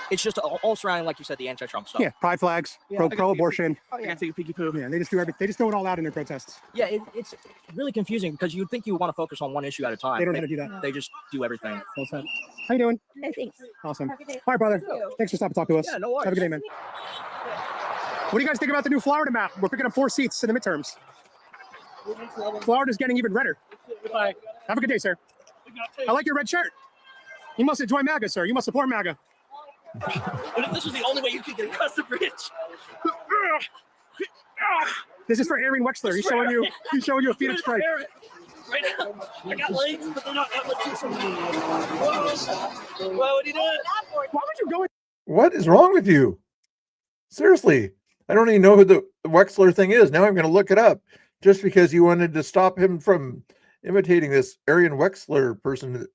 it's just all surrounding, like you said, the anti-Trump stuff. Yeah, pride flags, pro-abortion. Oh, yeah. Take a peeky poo. Yeah, they just do everything. They just throw it all out in their protests. Yeah, it's really confusing because you'd think you want to focus on one issue at a time. They don't know how to do that. They just do everything. Well said. How you doing? Hey, thanks. Awesome. All right, brother. Thanks for stopping to talk to us. Yeah, no worries. Have a good day, man. What do you guys think about the new Florida map? We're picking up 4 seats in the midterms. Florida's getting even redder. Goodbye. Have a good day, sir. I like your red shirt. You must enjoy MAGA, sir. You must support MAGA. What if this was the only way you could get across the bridge? This is for Aaron Wexler. He's showing you a Phoenix strike. Right now, I got legs, but they're not that much use of me. Whoa, what are you doing? Why would you go in? What is wrong with you? Seriously, I don't even know who the Wexler thing is. Now I'm going to look it up just because you wanted to stop him from imitating this Aaron Wexler person.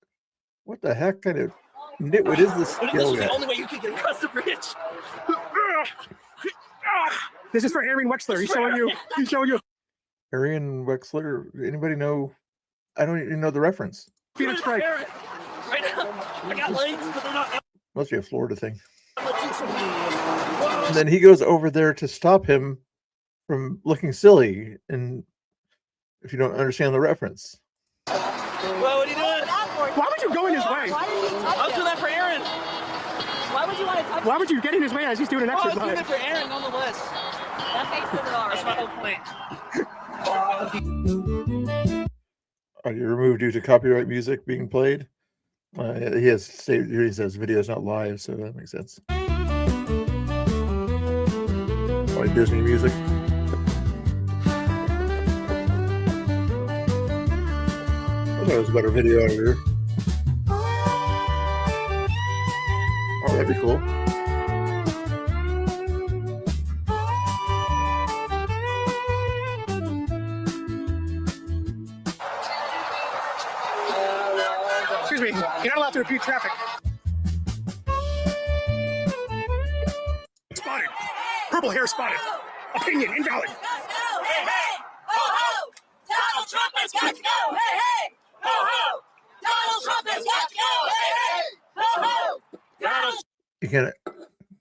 What the heck kind of nitwit is this? What if this was the only way you could get across the bridge? This is for Aaron Wexler. He's showing you. Aaron Wexler. Anybody know? I don't even know the reference. Phoenix strike. Right now, I got legs, but they're not that Must be a Florida thing. much use of me. And then he goes over there to stop him from looking silly. And if you don't understand the reference, Whoa, what are you doing? Why would you go in his way? I was doing that for Aaron. Why would you want to touch Why would you get in his way as he's doing an Oh, I was exercise? doing it for Aaron nonetheless. that face is all That's my right? whole point. audio removed due to copyright music being played. He has saved. He says video is not live, so that makes sense. Like Disney music. I thought it was a better video editor. Oh, that'd be cool. Excuse me. You're not allowed to impede traffic. Spotted. Purple hair spotted. Opinion invalid. Donald Trump has got to go! Hey, hey! Ho, ho! Donald Trump has got to go! Hey, hey! Ho, ho! Donald You can't.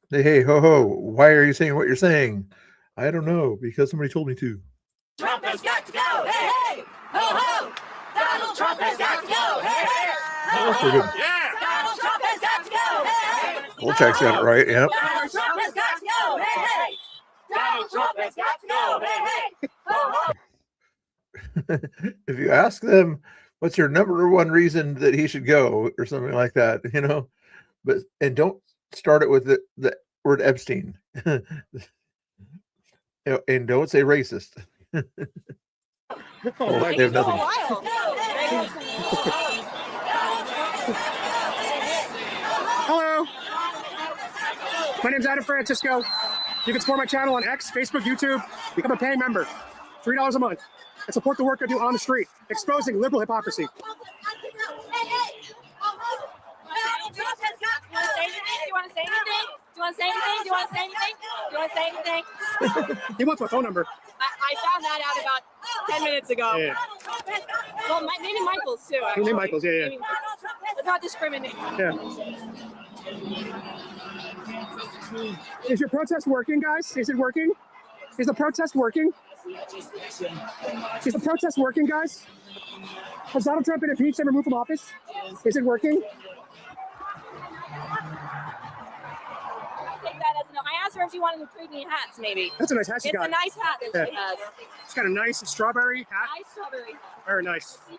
Hey, ho, ho! Why are you saying what you're saying? I don't know, because somebody told me to. Trump has got to go! Hey, hey! Ho, ho! Donald Trump has got to go! Hey, hey! Ho, That's pretty good. yeah! Donald Trump has got to go! Hey, hey! Kolchak's got it right. Yep. Donald Trump has got to go! Hey, hey! Donald Trump has got to go! Hey, hey! Ho, ho! If you ask them what's your number one reason that he should go or something like that, and don't start it with the word Epstein. And don't say racist. They have nothing. Hello. My name's Adam Francisco. You can support my channel on X, Facebook, YouTube. Become a paying member. $3 a month. And support the work I do on the street, exposing liberal hypocrisy. Do you want to say anything? Do you want to say anything? Do you want to say anything? Do you want to say anything? Do you want to say anything? He wants my phone number. I found that out about 10 minutes ago. Yeah. Well, maybe Michael's too. Your Actually. name Michael's, yeah. Let's not discriminate. Yeah. Is your protest working, guys? Is it working? Is the protest working? Is the protest working, guys? Has Donald Trump been impeached and removed from office? Is it working? Take that as a no. I asked her if she wanted to trade me hats, maybe. That's a nice hat she It's got. a nice hat that she has. It's got a nice strawberry hat. Nice strawberry. Very nice. She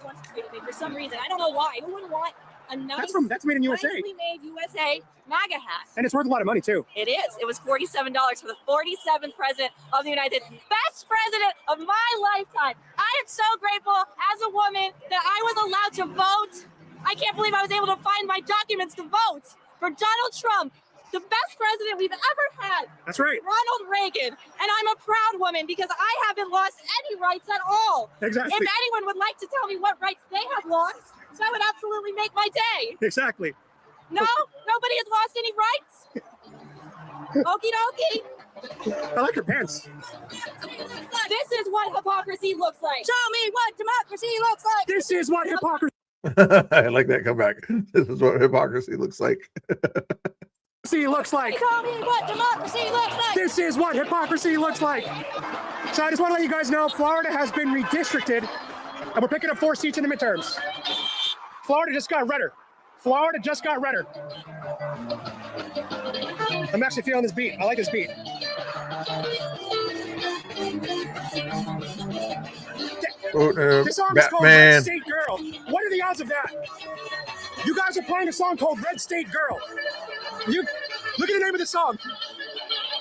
wants to trade me for some reason. I don't know why. Who would want a nice, That's made in USA. nicely made USA MAGA hat? And it's worth a lot of money too. It is. It was $47 for the 47th president of the United States. Best president of my lifetime. I am so grateful as a woman that I was allowed to vote. I can't believe I was able to find my documents to vote for Donald Trump, the best president we've ever had. That's right. Ronald Reagan. And I'm a proud woman because I haven't lost any rights at all. Exactly. If anyone would like to tell me what rights they have lost, that would absolutely make my day. Exactly. No, nobody has lost any rights. Okie dokie. I like your pants. This is what hypocrisy looks like. Show me what democracy looks like. This is what hypocrisy I like that comeback. This is what hypocrisy looks like. looks like. Show me what democracy looks like. This is what hypocrisy looks like. So I just want to let you guys know Florida has been redistricted and we're picking up 4 seats in the midterms. Florida just got redder. Florida just got redder. I'm actually feeling this beat. I like this beat. This song is called Red State Girl. What are the odds of that? You guys are playing a song called Red State Girl. You look at the name of the song.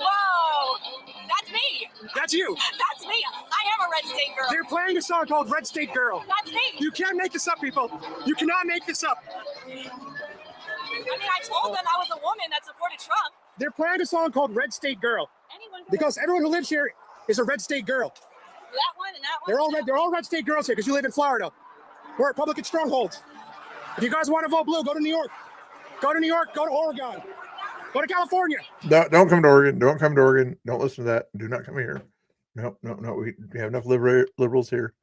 Whoa, that's me. That's you. That's me. I am a red state girl. They're playing a song called Red State Girl. That's me. You can't make this up, people. You cannot make this up. I mean, I told them I was a woman that supported Trump. They're playing a song called Red State Girl because everyone who lives here is a red state girl. That one and that one. They're all red. They're all red state girls here because you live in Florida. We're Republican strongholds. If you guys want to vote blue, go to New York. Go to New York. Go to Oregon. Go to California. Don't come to Oregon. Don't come to Oregon. Don't listen to that. Do not come here. No. We have enough liberals here.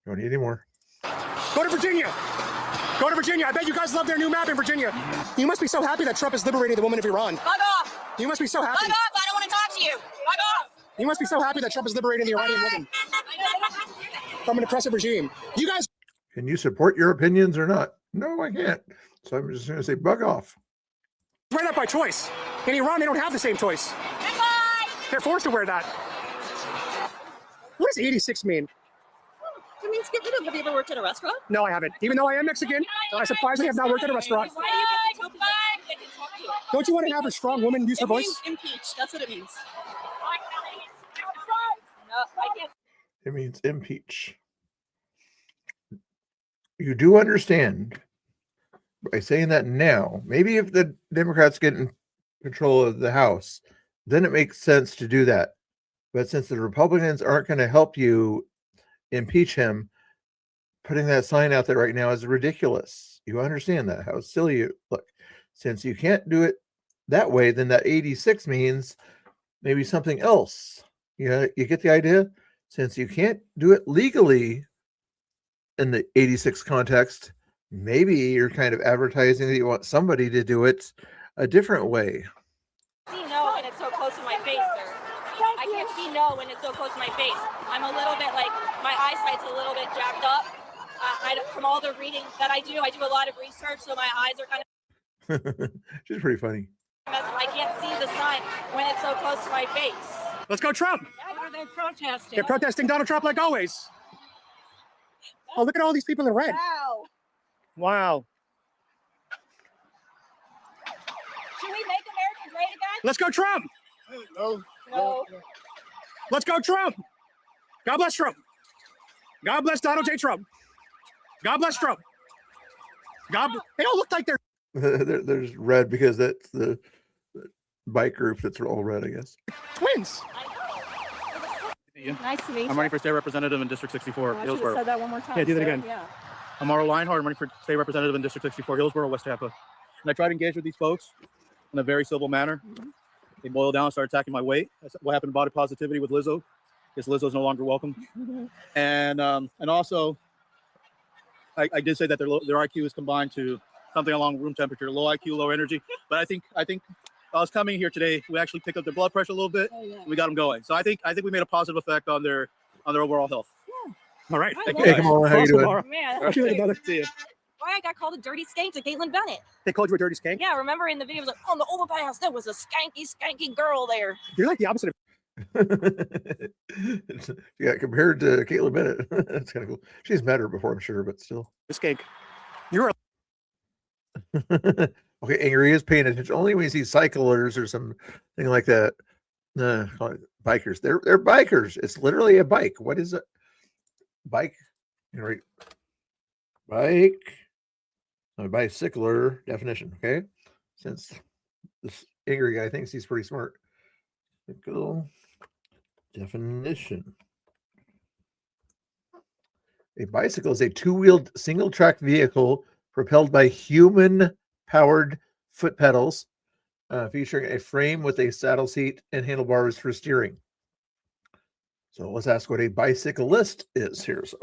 Don't need any more. Go to Virginia. Go to Virginia. I bet you guys love their new map in Virginia. You must be so happy that Trump is liberating the woman of Iran. Bug off. You must be so happy. Bug off. I don't want to talk to you. Bug off. You must be so happy that Trump is liberating the Iranian woman from an oppressive regime. You guys. Can you support your opinions or not? No, I can't. So I'm just going to say bug off. Wear that by choice. In Iran, they don't have the same choice. Goodbye. They're forced to wear that. What does 86 mean? It means get rid of. Have you ever worked at a restaurant? No, I haven't. Even though I am Mexican, I surprisingly have not worked at a restaurant. Why do you get to talk to you? Don't you want to have a strong woman use her It voice? means impeach. That's what it means. No, I can't. It means impeach. You do understand by saying that now, maybe if the Democrats get in control of the House, then it makes sense to do that. But since the Republicans aren't going to help you impeach him, putting that sign out there right now is ridiculous. You understand that, how silly you look. Since you can't do it that way, then that 86 means maybe something else. You know, you get the idea? Since you can't do it legally in the 86 context, maybe you're kind of advertising that you want somebody to do it a different way. See no when it's so close to my face, sir. I can't see no when it's so close to my face. I'm a little bit like, my eyesight's a little bit jacked up. From all the reading that I do a lot of research, so my eyes are kind of She's pretty funny. I can't see the sign when it's so close to my face. Let's go, Trump. What are they protesting? They're protesting Donald Trump like always. Oh, look at all these people in red. Wow. Wow. Should we make America great again? Let's go, Trump. No. Let's go, Trump. God bless Trump. God bless Donald J. Trump. God bless Trump. They all look like they're. There's red because that's the bike group that's all red, I guess. Twins. Nice to meet you. I'm running for state representative in District 64, I should have Hillsborough. said that one more time. Yeah, do that sir. again. Yeah. I'm Mauro Lionheart. I'm running for state representative in District 64, Hillsborough, West Tampa. And I try to engage with these folks in a very civil manner. They boil down and start attacking my weight. That's what happened to body positivity with Lizzo. Because Lizzo's no longer welcome. And also, I did say that their IQ is combined to something along room temperature, low IQ, low energy. But I think I was coming here today. We actually picked up their blood pressure a little bit. Oh, yeah. We got them going. So I think we made a positive effect on their overall health. Yeah. All right. Thank Hey, Kamala, how you doing? Man, All right, brother. See you. why I got called a dirty skank to Caitlin Bennett. They called you a dirty skank? Yeah, remember in the video, it was like, on the overpass, there was a skanky girl there. You're like the opposite of Yeah, compared to Caitlin Bennett. That's kind of cool. She's met her before, I'm sure, but still. skank. You're Okay, Angry is paying attention only when you see cyclers or something like that. Call it bikers. They're bikers. It's literally a bike. What is it? Bike. Right. Bike. A bicycler definition. Okay. Since this angry guy thinks he's pretty smart. Bicycle definition. A bicycle is a two-wheeled single-track vehicle propelled by human-powered foot pedals, featuring a frame with a saddle seat and handlebars for steering. So let's ask what a bicyclist is here. So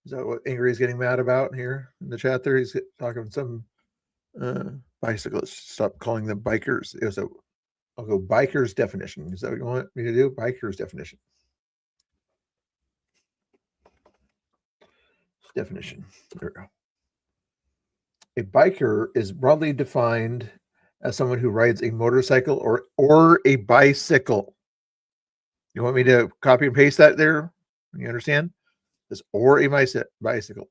is that what Angry is getting mad about here in the chat there? He's talking some bicyclists. Stop calling them bikers. It was a, I'll go biker's definition. Is that what you want me to do? Biker's definition. Definition. There we go. A biker is broadly defined as someone who rides a motorcycle or a bicycle. You want me to copy and paste that there? You understand? This or a bicycle.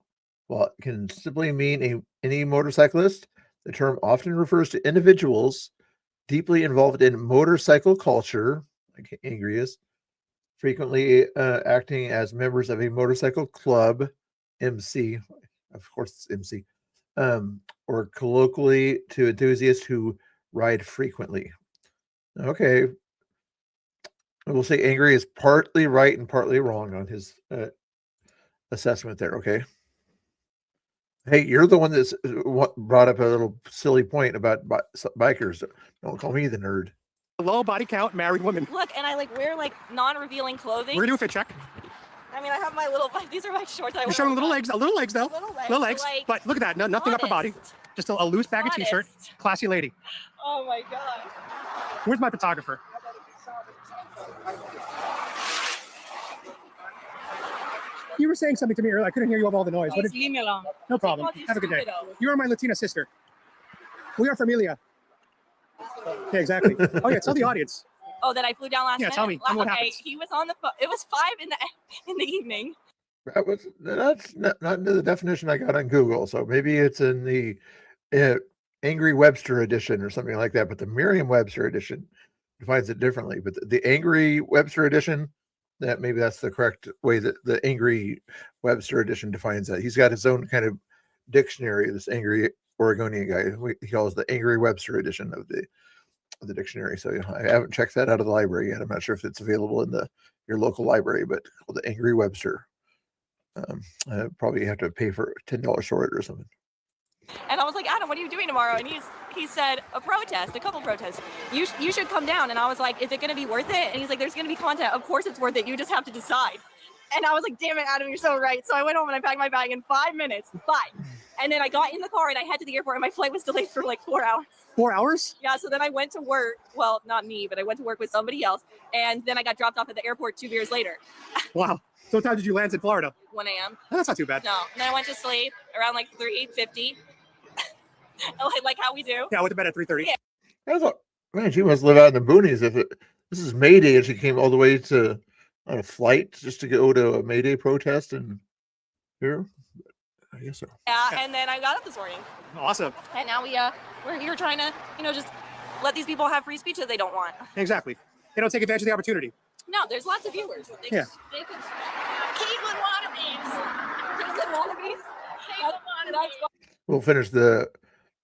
Well, it can simply mean any motorcyclist. The term often refers to individuals deeply involved in motorcycle culture, like Angry is, frequently acting as members of a motorcycle club, MC, of course it's MC, or colloquially to enthusiasts who ride frequently. Okay. We'll say Angry is partly right and partly wrong on his assessment there, okay? Hey, you're the one that's brought up a little silly point about bikers. Don't call me the nerd. low body count married women. Look, and I like wear like non-revealing clothing. We're gonna do a fit check. I mean, I have my little, these are my shorts. You're showing little legs though. Little legs, Little legs, like, but look at that. No, nothing upper body. Just a loose bag of t-shirt. Classy lady. Oh my God. Where's my photographer? You were saying something to me earlier. I couldn't hear you over all the noise. What did... Leave me alone. No problem. Have a good day. You are my Latina sister. We are familia. Yeah, exactly. Oh yeah, tell the audience. Oh, that I flew down last night? Yeah, tell me what happens. He was on the phone. It was 5 in the evening. That's not the definition I got on Google. So maybe it's in the Angry Webster edition or something like that. But the Merriam-Webster edition defines it differently. But the Angry Webster edition, that maybe that's the correct way that the Angry Webster edition defines that. He's got his own kind of dictionary. This Angry Oregonian guy, he calls the Angry Webster edition of the dictionary. So I haven't checked that out of the library yet. I'm not sure if it's available in your local library, but called the Angry Webster. Probably have to pay for $10 for it or something. And I was like, Adam, what are you doing tomorrow? And he said, a couple protests. You should come down. And I was like, is it going to be worth it? And he's like, there's going to be content. Of course it's worth it. You just have to decide. And I was like, damn it, Adam, you're so right. So I went home and I packed my bag in 5 minutes. 5. And then I got in the car and I head to the airport and my flight was delayed for like 4 hours. 4 hours? Yeah, so then I went to work. Well, not me, but I went to work with somebody else. And then I got dropped off at the airport 2 beers later. Wow. So what time did you land in Florida? 1 a.m. Oh, that's not too bad. No. And then I went to sleep around like 3:50. like how we do. Yeah, I went to bed at 3:30. Yeah. I thought, man, she must live out in the boonies. This is May Day and she came all the way on a flight just to go to a May Day protest and here. I guess so. Yeah, and then I got up this morning. Awesome. And now we're here trying to, just let these people have free speech that they don't want. Exactly. They don't take advantage of the opportunity. No, there's lots of viewers. They could Caitlin wannabes. We'll finish the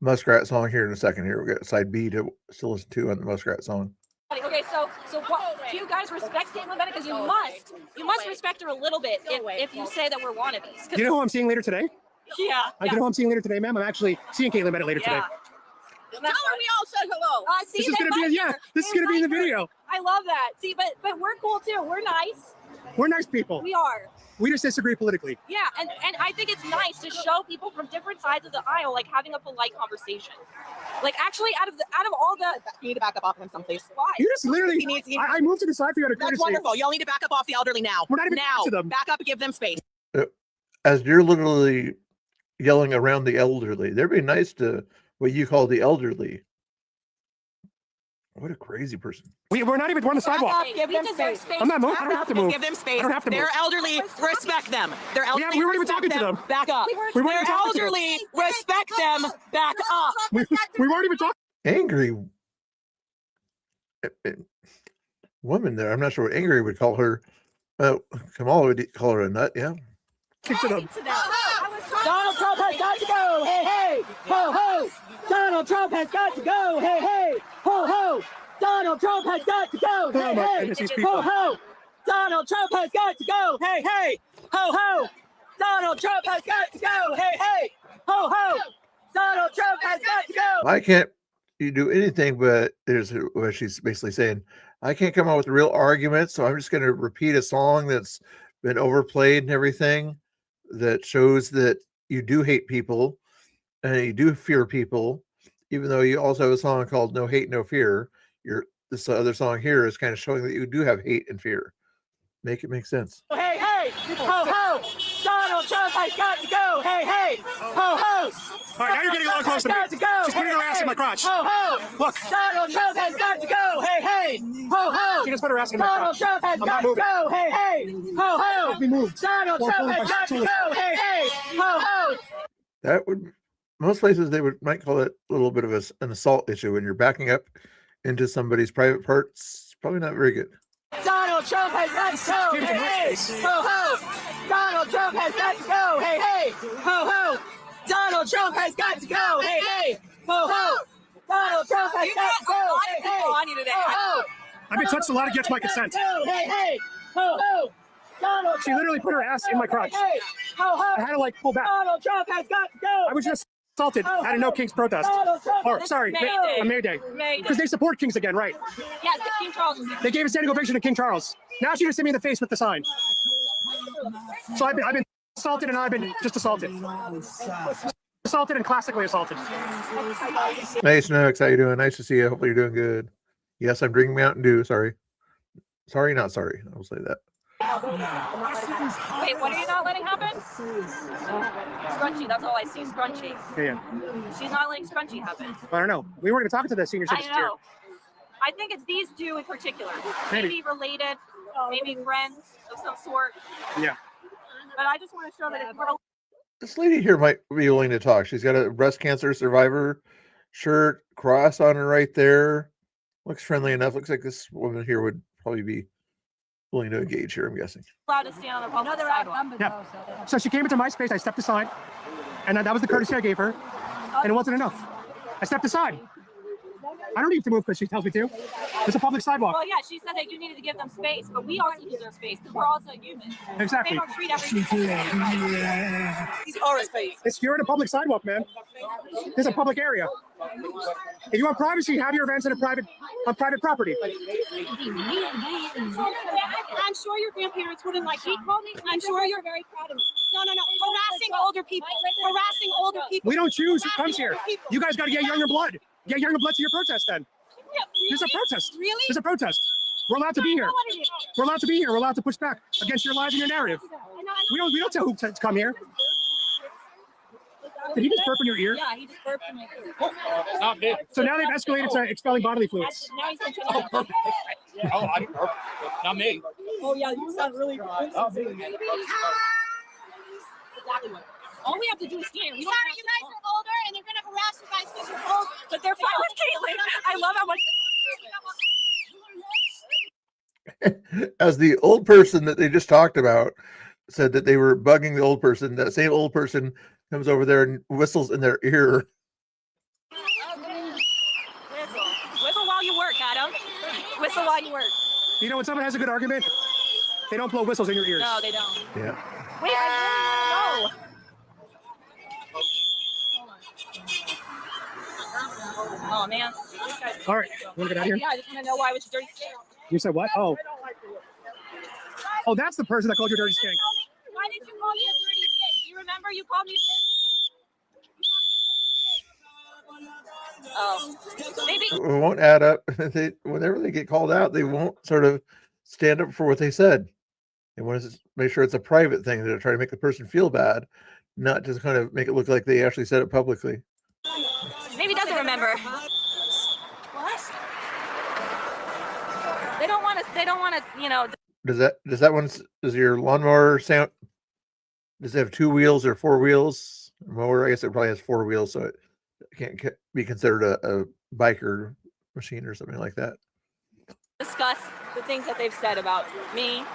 Muskrat song here in a second. Here we got side B to still listen to on the Muskrat song. Okay, so what, do you guys respect Caitlin Bennett? Because you must respect her a little bit if you say that we're wannabes. Do you know who I'm seeing later today? Yeah. Do you know who I'm seeing later today, ma'am? I'm actually seeing Caitlin Bennett later today. Tell her we all said hello. This is gonna be this is gonna be in the video. I love that. See, but we're cool too. We're nice. We're nice people. We are. We just disagree politically. Yeah, and I think it's nice to show people from different sides of the aisle, like having a polite conversation. Like actually, out of all the, you need to back up off him someplace. Why? You just literally. I moved to the side for you out of That's courtesy. wonderful. Y'all need to back up off the elderly now. We're not even now. to them. Back up and give them space. As you're literally yelling around the elderly, they're being nice to what you call the elderly. What a crazy person. We're not even on the sidewalk. Back up, give them space. I'm not moving. I don't have to move. Give them space. I don't have to move. They're elderly. Respect them. They're elderly. we weren't even talking to them. Back up. We weren't They're even talking to them. elderly. Respect them. Back up. We weren't even talking. Angry woman there. I'm not sure what angry would call her. Kamala would call her a nut. Yeah. To them. Donald Trump has got to go. Hey, hey, ho, ho. Donald Trump has got to go. Hey, hey, ho, ho. Donald Trump has got to go. Hey, hey, ho, ho. Donald Trump has got to go. Hey, hey, ho, ho. Donald Trump has got to go. Hey, hey, ho, ho. Donald Trump has got to go. Why can't you do anything? But there's what she's basically saying. I can't come up with real arguments, so I'm just going to repeat a song that's been overplayed and everything that shows that you do hate people and you do fear people, even though you also have a song called "No Hate, No Fear." This other song here is kind of showing that you do have hate and fear. Make it make sense. Hey, hey, ho, ho. Donald Trump has got to go. Hey, hey, ho, ho. All right, now you're getting a little close to me. She's putting her ass in my crotch. Ho, ho. Look. Donald Trump has got to go. Hey, hey, ho, ho. She just put her ass in my Donald crotch. Trump has got to go. Hey, hey, ho, ho. Let me move. Donald Trump has got to go. Hey, hey, ho, ho. That would, most places they might call it a little bit of an assault issue when you're backing up into somebody's private parts. Probably not very good. Donald Trump has got to go. Hey, hey, ho, ho. Donald Trump has got to go. Hey, hey, ho, ho. Donald Trump has got to go. Hey, hey, ho, ho. Donald Trump has got to go. Hey, hey, ho, ho. I've been touched a lot against my consent. Hey, hey, ho, ho. Donald She literally put her ass in my crotch. Hey, ho, ho. I had to pull back. Donald Trump has got to go. I was just assaulted at a No Kings protest. Or sorry, a May Day. Because they support Kings again, right? Yes, but King Charles is They gave a standing ovation to King Charles. Now she's gonna hit me in the face with the sign. So I've been assaulted and I've been just assaulted. Assaulted and classically assaulted. Hey Snooks, how you doing? Nice to see you. Hopefully you're doing good. Yes, I'm drinking Mountain Dew. Sorry, not sorry. I will say that. Wait, what are you not letting happen? Scrunchy, that's all I see, Scrunchy. Yeah. She's not letting Scrunchy happen. I don't know. We weren't even talking to the senior I citizens here. know. I think it's these two in particular. Maybe. Maybe related, maybe friends of some sort. Yeah. But I just want to show that it's This lady here might be willing to talk. She's got a breast cancer survivor shirt, cross on her right there. Looks friendly enough. Looks like this woman here would probably be willing to engage here, I'm guessing. allowed to stand on the public sidewalk. Yeah. So she came into my space. I stepped aside, and that was the courtesy I gave her, and it wasn't enough. I stepped aside. I don't need to move because she tells me to. It's a public sidewalk. Well, yeah, she said that you needed to give them space, but we also deserve space because we're also human. Exactly. They don't treat everything. He's our space. It's you're in a public sidewalk, man. It's a public area. If you want privacy, have your events on private property. I'm sure your grandparents wouldn't like that. I'm sure you're very proud of me. No. Harassing older people. Harassing older people. We don't choose who comes here. You guys got to get younger blood. Get younger blood to your protest then. Yeah, really? There's a protest. Really? There's a protest. We're allowed to be here. We're allowed to be here. We're allowed to push back against your lies and your narrative. We don't tell who to come here. Did he just burp in your ear? Yeah, he just burped in my ear. Not me. So now they've escalated to expelling bodily fluids. Now he's continuing. Not me. Oh, yeah, you sound really Exactly what. All we have to do is stand. We don't have you guys are older and they're going to harass you guys because you're old. But they're fine with Caitlyn. I love how much. As the old person that they just talked about said that they were bugging the old person, that same old person comes over there and whistles in their ear. Whistle while you work, Adam. Whistle while you work. You know, when someone has a good argument, they don't blow whistles in your ears. No, they don't. Yeah. Wait, I really want to know. Oh, man. All right. You want to get out of here? Yeah, I just want to know why it was a dirty skank. You said what? Oh, that's the person that called you a dirty skank. When did you call me a dirty shit? Do you remember you called me a dirty shit? Oh, maybe. It won't add up. Whenever they get called out, they won't sort of stand up for what they said. They want to make sure it's a private thing. They're trying to make the person feel bad, not just kind of make it look like they actually said it publicly. Maybe doesn't remember. What? They don't want to. They don't want to. You know. Does your lawnmower sound? Does it have 2 wheels or 4 wheels? Mower, I guess it probably has 4 wheels, so it can't be considered a biker machine or something like that. Discuss the things that they've said about me.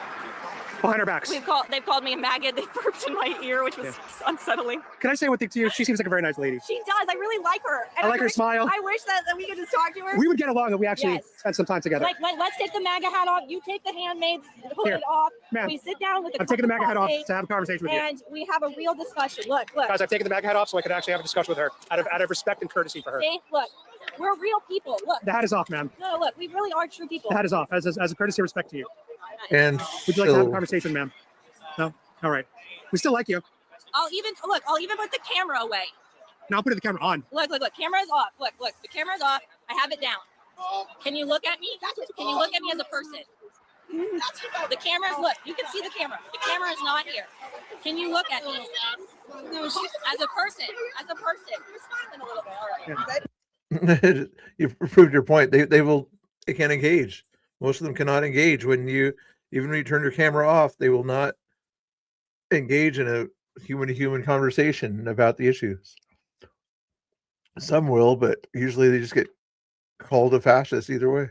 Behind our backs. They've called me a maggot. They burped in my ear, which was unsettling. Can I say one thing to you? She seems like a very nice lady. She does. I really like her. And I like her smile. I wish that we could just talk to her. We would get along if we actually spent some time together. Like, let's take the MAGA hat off. You take the handmaid's hood off. Ma'am, we sit down with the I'm taking the MAGA hat off to have a conversation with you. And we have a real discussion. Look. Guys, I've taken the MAGA hat off so I could actually have a discussion with her out of respect and courtesy for her. See? Look, we're real people. Look. The hat is off, ma'am. No, look, we really are true people. The hat is off as a courtesy and respect to you. And would you like to have a conversation, ma'am? No? All right. We still like you. I'll even put the camera away. Now I'll put the camera on. Look, camera's off. Look, the camera's off. I have it down. Can you look at me? Can you look at me as a person? The camera's, look, you can see the camera. The camera is not here. Can you look at me? As a person. You're smiling a little bit. All right. You've proved your point. They can't engage. Most of them cannot engage even when you turn your camera off. They will not engage in a human-to-human conversation about the issues. Some will, but usually they just get called a fascist either way.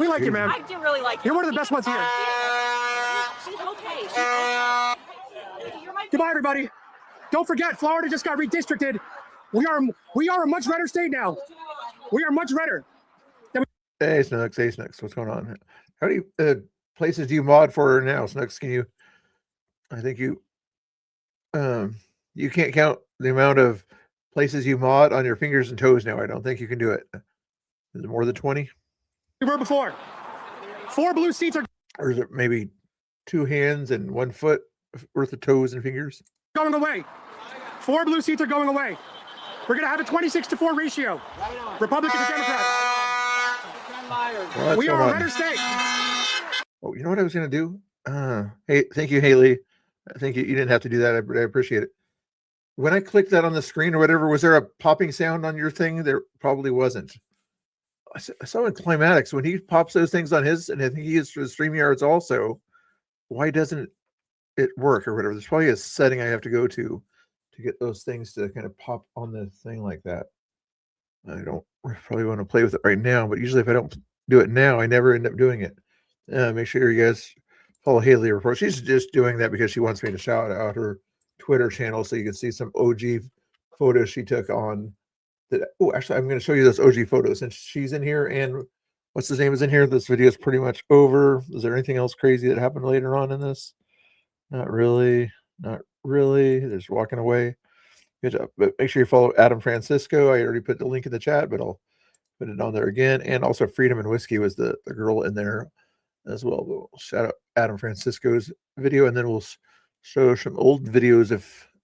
We like you, man. I do really like you. You're one of the best ones here. She's okay. Goodbye, everybody. Don't forget, Florida just got redistricted. We are a much redder state now. We are much redder. Hey, Snooks. What's going on? How do you places do you mod for now, Snooks? I think you can't count the amount of places you mod on your fingers and toes now. I don't think you can do it. Is it more than 20? We were before. 4 blue seats are. Or is it maybe 2 hands and 1 foot worth of toes and fingers? Going away. 4 blue seats are going away. We're going to have a 26-4 ratio. Republicans and Democrats. We are a redder state. Oh, you know what I was going to do? Hey, thank you, Haley. I think you didn't have to do that. I appreciate it. When I clicked that on the screen or whatever, was there a popping sound on your thing? There probably wasn't. I saw in Climatics when he pops those things on his, and I think he is for the StreamYards also. Why doesn't it work or whatever? There's probably a setting I have to go to get those things to kind of pop on the thing like that. I don't probably want to play with it right now, but usually if I don't do it now, I never end up doing it. Make sure you guys follow Haley Report. She's just doing that because she wants me to shout out her Twitter channel so you can see some OG photos she took on. Oh, actually, I'm going to show you those OG photos since she's in here and what's his name is in here. This video is pretty much over. Is there anything else crazy that happened later on in this? Not really. They're just walking away. Good job. But make sure you follow Adam Francisco. I already put the link in the chat, but I'll put it on there again. And also Freedom and Whiskey was the girl in there as well. We'll shout out Adam Francisco's video, and then we'll show some old videos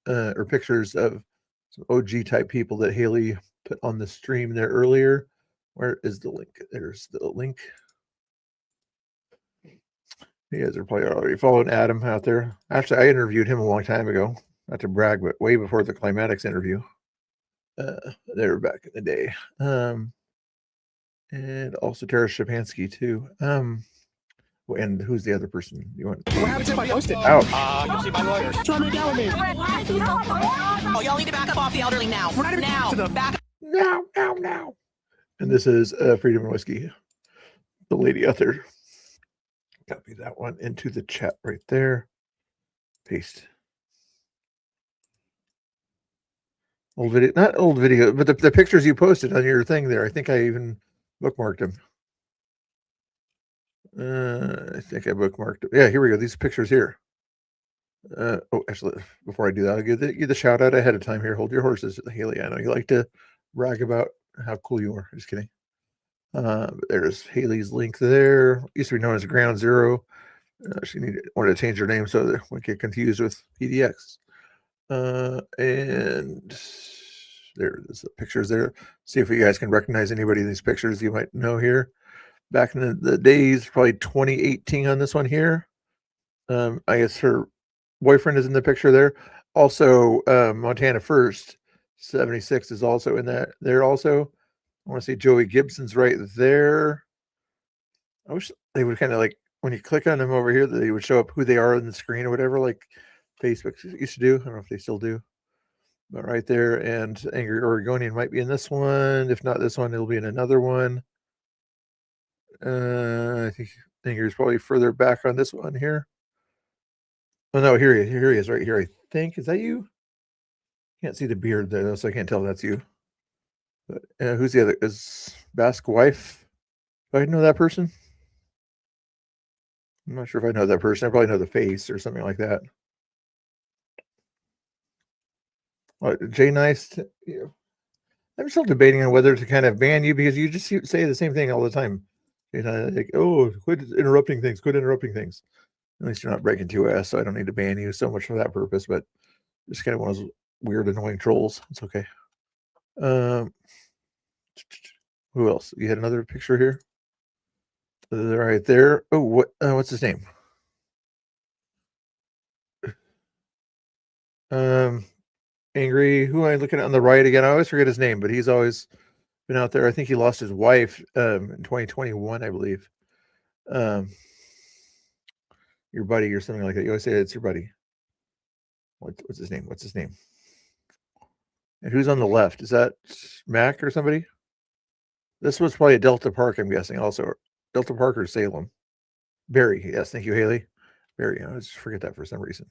or pictures of some OG type people that Haley put on the stream there earlier. Where is the link? There's the link. You guys are probably already following Adam out there. Actually, I interviewed him a long time ago. Not to brag, but way before the Climatics interview. They were back in the day. And also Tara Shapansky too. And who's the other person you want? What happens if I post it? Out. You'll see my lawyer. Trying to make out with me. Oh, y'all need to back up off the elderly now. Now. Back Now. And this is Freedom and Whiskey. The lady out there. Copy that one into the chat right there. Paste. Old video, not old video, but the pictures you posted on your thing there. I think I even bookmarked them. I think I bookmarked them. Yeah, here we go. These pictures here. Oh, actually, before I do that, I'll give you the shout out ahead of time here. Hold your horses, Haley. I know you like to brag about how cool you are. Just kidding. There's Haley's link there. Used to be known as Ground Zero. She wanted to change her name so that we get confused with PDX. And there's the pictures there. See if you guys can recognize anybody in these pictures you might know here. Back in the days, probably 2018 on this one here. I guess her boyfriend is in the picture there. Also, Montana First 76 is also in that there also. I want to say Joey Gibson's right there. I wish they would kind of like, when you click on them over here, they would show up who they are on the screen or whatever, like Facebook used to do. I don't know if they still do. But right there, and Angry Oregonian might be in this one. If not this one, it'll be in another one. I think Angry's probably further back on this one here. Oh no, here he is right here. I think, is that you? Can't see the beard there, so I can't tell if that's you. But who's the other? Is Basque Wife? Do I know that person? I'm not sure if I know that person. I probably know the face or something like that. Jay Nice, I'm still debating on whether to kind of ban you because you just say the same thing all the time. Like, oh, quit interrupting things. At least you're not breaking 2S, so I don't need to ban you so much for that purpose. But just kind of one of those weird, annoying trolls. It's okay. Who else? You had another picture here. Right there. Oh, what's his name? Angry. Who am I looking at on the right again? I always forget his name, but he's always been out there. I think he lost his wife in 2021, I believe. Your buddy or something like that. You always say it's your buddy. What's his name? And who's on the left? Is that Mac or somebody? This was probably a Delta Park, I'm guessing. Also, Delta Park or Salem. Barry. Yes, thank you, Haley. Barry. I always forget that for some reason.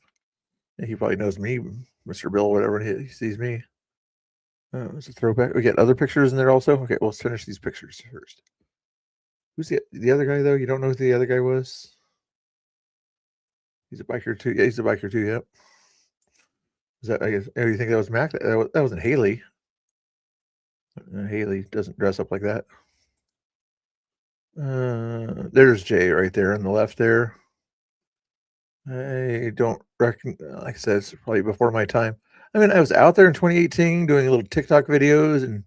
And he probably knows me, Mr. Bill, whatever, when he sees me. It's a throwback. We get other pictures in there also. Okay, well, let's finish these pictures first. Who's the other guy, though? You don't know who the other guy was? He's a biker, too. Yeah, he's a biker, too, yep. Is that, I guess, you think that was Mac? That wasn't Haley. Haley doesn't dress up like that. There's Jay right there on the left there. I don't reckon, like I said, it's probably before my time. I mean, I was out there in 2018 doing little TikTok videos and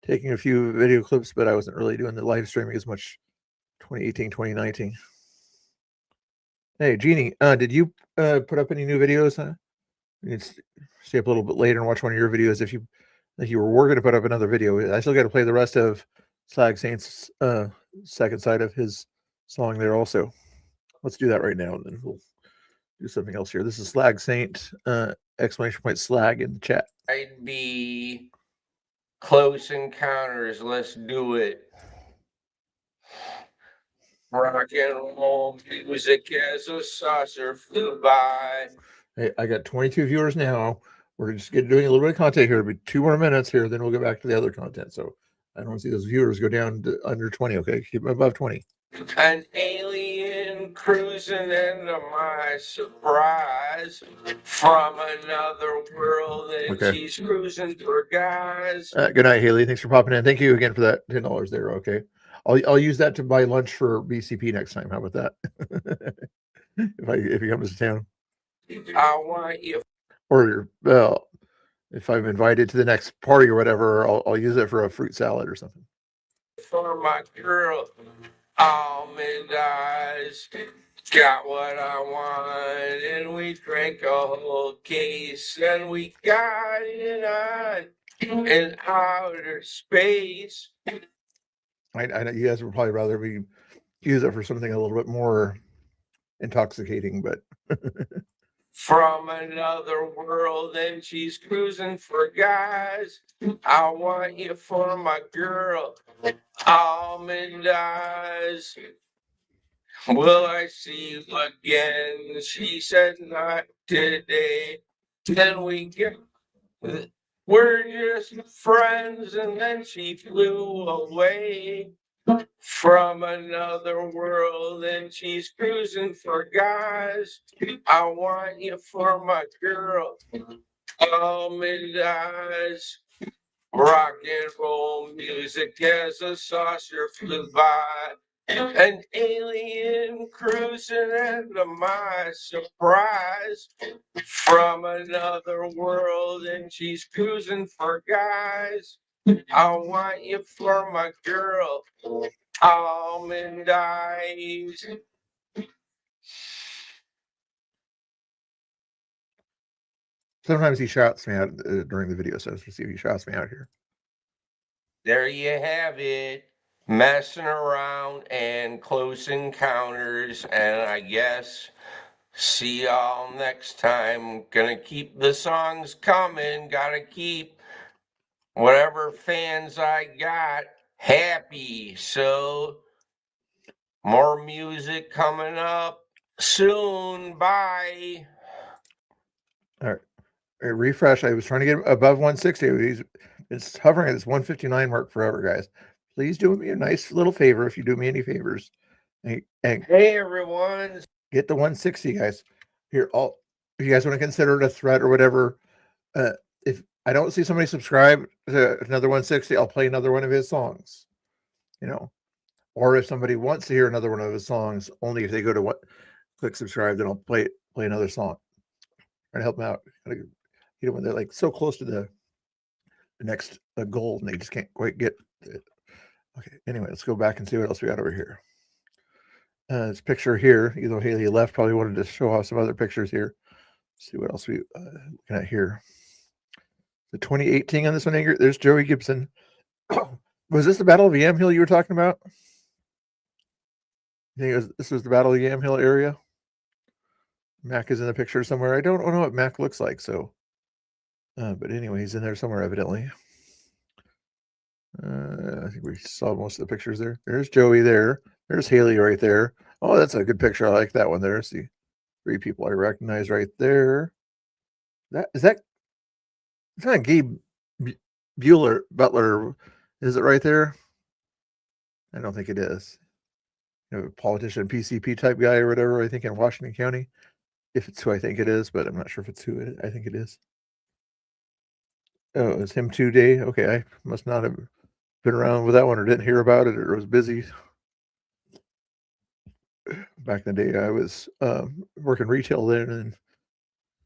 taking a few video clips, but I wasn't really doing the live streaming as much 2018, 2019. Hey, Jeannie, did you put up any new videos? You can stay up a little bit later and watch one of your videos if you were working to put up another video. I still got to play the rest of Slag Saint's second side of his song there also. Let's do that right now, and then we'll do something else here. This is Slag Saint, exclamation point Slag in the chat. I'd be Close Encounters. Let's do it. Rock and roll music as a saucer flew by. Hey, I got 22 viewers now. We're just doing a little bit of content here. It'll be 2 more minutes here, then we'll get back to the other content. So I don't want to see those viewers go down to under 20. Okay, keep them above 20. An alien cruising into my surprise from another world, and Okay. she's cruising for guys. Good night, Haley. Thanks for popping in. Thank you again for that $10 there. Okay, I'll use that to buy lunch for BCP next time. How about that? if he comes to town, I want you. or if I'm invited to the next party or whatever, I'll use it for a fruit salad or something. For my girl, almond eyes, got what I want, and we drank a whole case, and we got it on in outer space. I know you guys would probably rather use it for something a little bit more intoxicating, but From another world, and she's cruising for guys. I want you for my girl, almond eyes. Will I see you again? She said not today. Then we're just friends, and then she flew away from another world, and she's cruising for guys. I want you for my girl, almond eyes. Rock and roll music as a saucer flew by. An alien cruising into my surprise from another world, and she's cruising for guys. I want you for my girl, almond eyes. Sometimes he shouts me out during the video, so let's see if he shouts me out here. There you have it. Messing around and close encounters, and I guess see y'all next time. Gonna keep the songs coming. Gotta keep whatever fans I got happy. So more music coming up soon. Bye. All right. Refresh. I was trying to get above 160. It's hovering at this 159 mark forever, guys. Please do me a nice little favor if you do me any favors. And hey, everyone. Get the 160, guys. Here, if you guys want to consider it a threat or whatever, if I don't see somebody subscribe to another 160, I'll play another one of his songs. You know, or if somebody wants to hear another one of his songs, only if they go to click subscribe, then I'll play another song. Try to help them out. You know, when they're like so close to the next goal and they just can't quite get it. Okay, anyway, let's go back and see what else we got over here. This picture here, even though Haley left, probably wanted to show off some other pictures here. Let's see what else we looking at here. The 2018 on this one, Ingrid. There's Joey Gibson. Was this the Battle of Yamhill you were talking about? I think this was the Battle of Yamhill area. Mac is in the picture somewhere. I don't know what Mac looks like, so. But anyway, he's in there somewhere, evidently. I think we saw most of the pictures there. There's Joey there. There's Haley right there. Oh, that's a good picture. I like that one there. See, 3 people I recognize right there. Is that Gabe Butler? Is it right there? I don't think it is. You know, a politician, PCP type guy or whatever, I think in Washington County. If it's who I think it is, but I'm not sure if it's who I think it is. Oh, it's him today. Okay, I must not have been around with that one or didn't hear about it or was busy. Back in the day, I was working retail then, and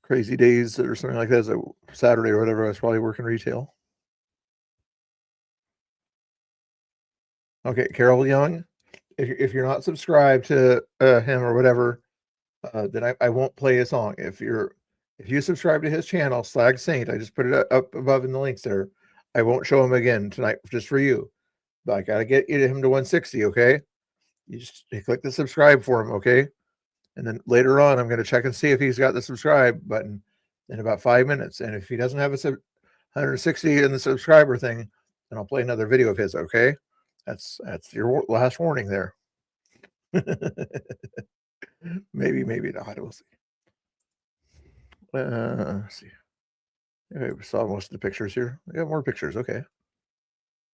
crazy days or something like that. As a Saturday or whatever, I was probably working retail. Okay, Carol Young, if you're not subscribed to him or whatever, then I won't play a song. If you subscribe to his channel, Slag Saint, I just put it up above in the links there. I won't show him again tonight just for you. But I gotta get him to 160, okay? You just click the subscribe for him, okay? And then later on, I'm gonna check and see if he's got the subscribe button in about 5 minutes. And if he doesn't have a 160 in the subscriber thing, then I'll play another video of his, okay? That's your last warning there. maybe not. We'll see. Let's see. Okay, we saw most of the pictures here. We got more pictures. Okay.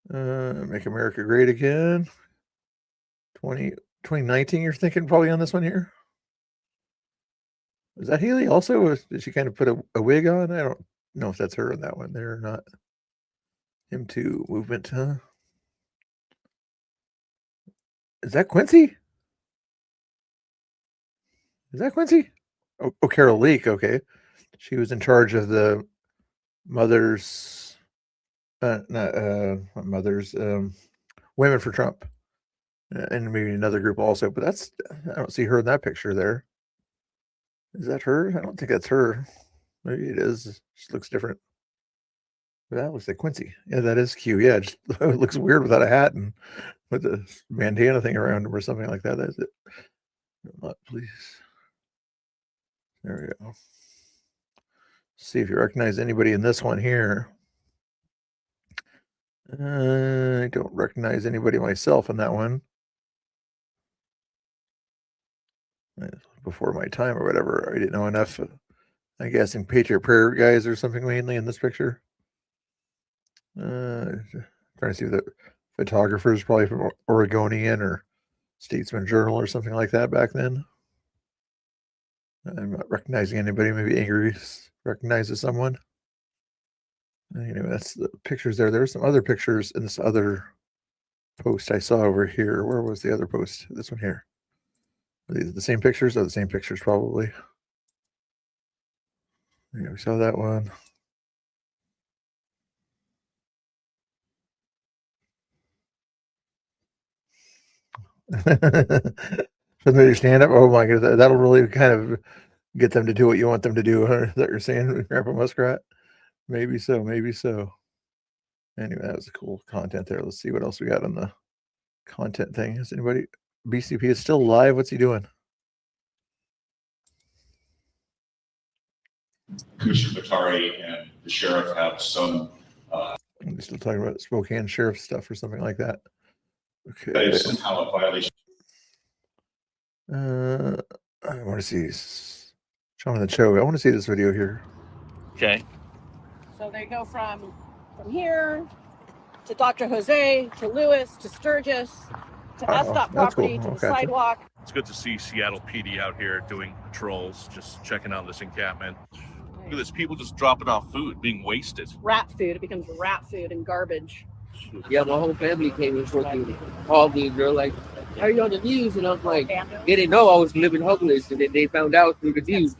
Make America Great Again. 2019, you're thinking probably on this one here? Was that Haley also? Did she kind of put a wig on? I don't know if that's her in that one there or not. Him too. Movement, huh? Is that Quincy? Is that Quincy? Oh, Carol Leak. Okay. She was in charge of the Women for Trump, and maybe another group also. But I don't see her in that picture there. Is that her? I don't think that's her. Maybe it is. She looks different. But that looks like Quincy. Yeah, that is cute. Yeah, it looks weird without a hat and with the bandana thing around him or something like that. That's it. Please. There we go. See if you recognize anybody in this one here. I don't recognize anybody myself in that one. Before my time or whatever. I didn't know enough. I guess in Patriot Prayer guys or something mainly in this picture. Trying to see if the photographer is probably from Oregonian or Statesman Journal or something like that back then. I'm not recognizing anybody. Maybe Angry recognizes someone. Anyway, that's the pictures there. There's some other pictures in this other post I saw over here. Where was the other post? This one here. Are these the same pictures? Oh, the same pictures probably. Yeah, we saw that one. Familiar stand up. Oh my god, that'll really kind of get them to do what you want them to do. Huh? That you're saying, Grandpa Muskrat? Maybe so. Maybe so. Anyway, that was cool content there. Let's see what else we got on the content thing. Is anybody? BCP is still live. What's he doing? Commissioner Batari and the sheriff have some. I'm still talking about Spokane sheriff stuff or something like that. Okay. That is somehow a violation. I want to see Jonathan Cho. I want to see this video here. Okay. So they go from here to Dr. Jose to Lewis to Sturgis to SDOT property to the sidewalk. It's good to see Seattle PD out here doing patrols, just checking out this encampment. Look at this, people just dropping off food, being wasted. Rat food. It becomes rat food and garbage. Yeah, my whole family came and called me and they're like, "Are you on the news?" And I was like, they didn't know I was living homeless, and then they found out through the news.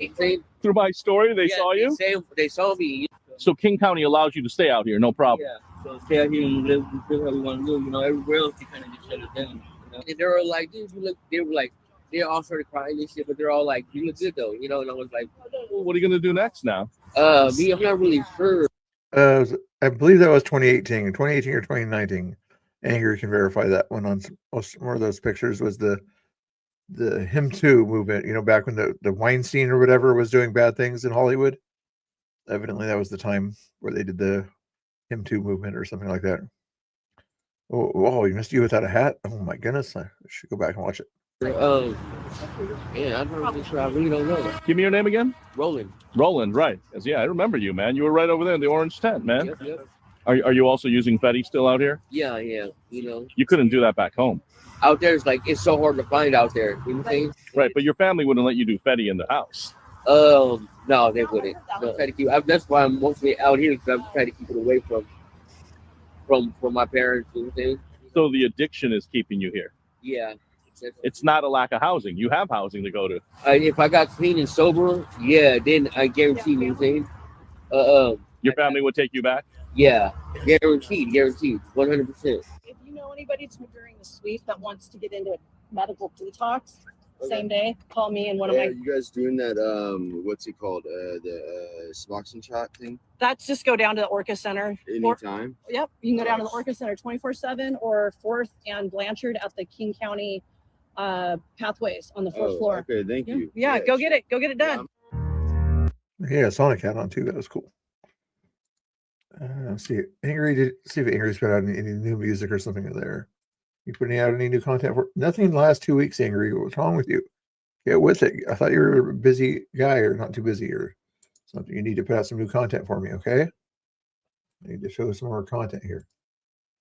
Through my story, they saw you? They saw me. So King County allows you to stay out here, no problem. Yeah, so stay out here and live how we want to live. You know, everywhere else, they kind of just shut it down. You know? And they were like, "Dude, you look," they were like, they all started crying and shit, but they're all like, "You look good though," you know. And I was like, well, what are you gonna do next now? Me, I'm not really sure. I believe that was 2018 or 2019. Angry can verify that one on more of those pictures was the Him Too movement, you know, back when the Weinstein or whatever was doing bad things in Hollywood. Evidently that was the time where they did the Him Too movement or something like that. Oh, you missed you without a hat? Oh my goodness. I should go back and watch it. Yeah, I'm not really sure. I really don't know. Give me your name again? Roland. Roland, right. Yeah, I remember you, man. You were right over there in the orange tent, man. Yep. Are you also using Fetty still out here? Yeah, you know. You couldn't do that back home. Out there, it's so hard to find out there. You know what I'm saying? Right, but your family wouldn't let you do Fetty in the house. No, they wouldn't. No, try to keep. That's why I'm mostly out here, because I'm trying to keep it away from my parents. You know what I'm saying? So the addiction is keeping you here. Yeah. It's not a lack of housing. You have housing to go to. If I got clean and sober, yeah, then I guarantee you. What I'm saying? Your family would take you back. Yeah, guaranteed, 100%. If you know anybody during the sweep that wants to get into medical detox, same day, call me and one of my. You guys doing that? What's it called? The Smocks and Shot thing. That's just go down to the Orca Center. Anytime. Yep, you can go down to the Orca Center 24/7 or 4th and Blanchard at the King County pathways on the 4th floor. Okay, thank you. Yeah, go get it. Go get it done. Yeah, Sonic had on too. That was cool. See if Angry's put out any new music or something there. You putting out any new content for nothing in the last 2 weeks, Angry? What's wrong with you? Get with it. I thought you were a busy guy or not too busy or something. You need to put out some new content for me, okay? I need to show some more content here.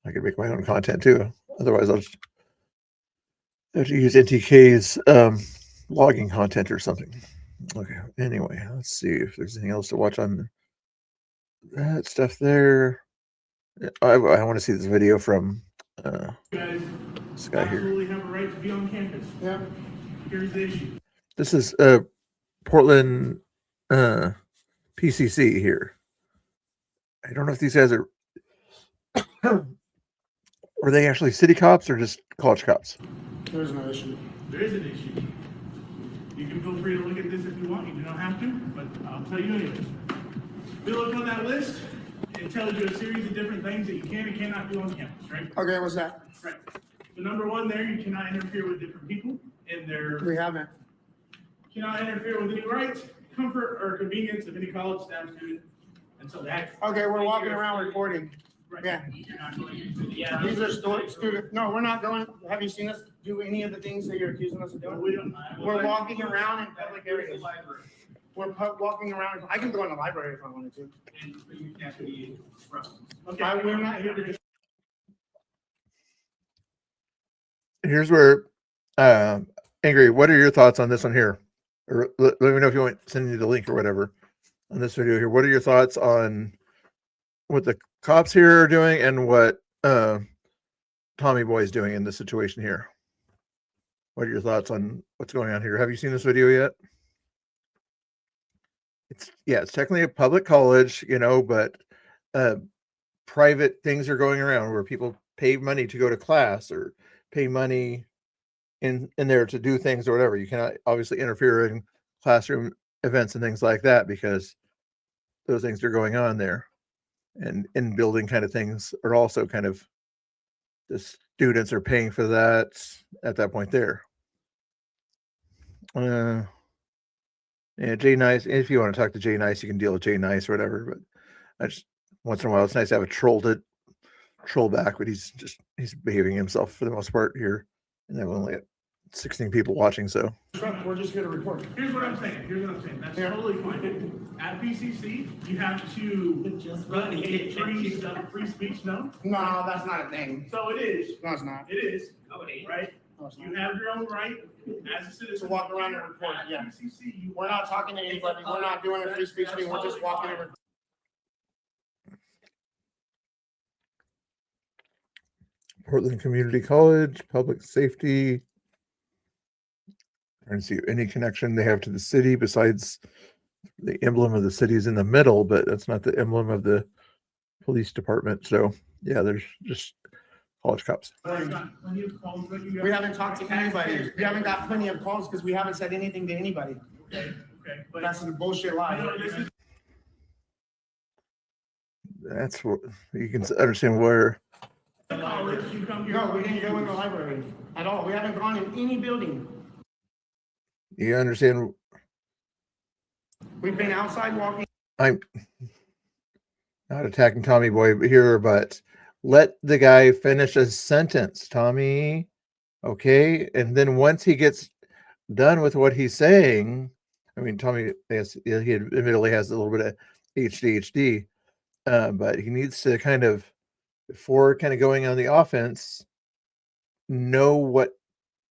I can make my own content too. Otherwise, I'll just have to use NTK's logging content or something. Okay. Anyway, let's see if there's anything else to watch on that stuff there. I want to see this video from this guy here. Absolutely have a right to be on campus. Yeah. Here's the issue. This is Portland PCC here. I don't know if these guys are are they actually city cops or just college cops? There's no issue. There is an issue. You can feel free to look at this if you want. You do not have to, but I'll tell you anyways. If you look on that list, it tells you a series of different things that you can and cannot do on campus, right? Okay, what's that? Right. So number one there, you cannot interfere with different people in their... We haven't. Cannot interfere with any rights, comfort, or convenience of any college staff, student. And so that's... Okay, we're walking around recording. Right. Yeah. Yeah. These are students. No, we're not going. Have you seen us do any of the things that you're accusing us of doing? We don't. We're walking around in public areas. We're walking around. I can go in the library if I wanted to. Okay. We're not here to just. Here's where Angry, what are your thoughts on this one here? Or let me know if you want to send me the link or whatever on this video here. What are your thoughts on what the cops here are doing and what Tommy Boy is doing in this situation here. What are your thoughts on what's going on here? Have you seen this video yet? It's technically a public college, but private things are going around where people pay money to go to class or pay money in there to do things or whatever. You cannot obviously interfere in classroom events and things like that because those things are going on there. And in building kind of things are also kind of, the students are paying for that at that point there. Yeah, Jay Nice. If you want to talk to Jay Nice, you can deal with Jay Nice or whatever. But I just once in a while, it's nice to have a troll back, but he's behaving himself for the most part here, and then we only have 16 people watching. So We're just here to report. Here's what I'm saying. That's totally fine. At PCC, you have to just run a free speech. No, that's not a thing. So it is. No, it's not. It is. No, it ain't. Right. You have your own right as a citizen to walk around and report. Yeah. PCC, we're not talking to anybody. We're not doing a free speech thing. We're just walking and recording. Portland Community College, public safety. Trying to see any connection they have to the city besides the emblem of the city's in the middle, but that's not the emblem of the police department. So yeah, there's just college cops. We haven't talked to anybody. We haven't got plenty of calls because we haven't said anything to anybody. Okay. But that's a bullshit lie. That's what you can understand where. No, we didn't go in the library at all. We haven't gone in any building. You understand? We've been outside walking. I'm not attacking Tommy Boy here, but let the guy finish a sentence, Tommy. Okay. And then once he gets done with what he's saying, I mean, Tommy, he admittedly has a little bit of ADHD, but he needs to kind of, before kind of going on the offense, know what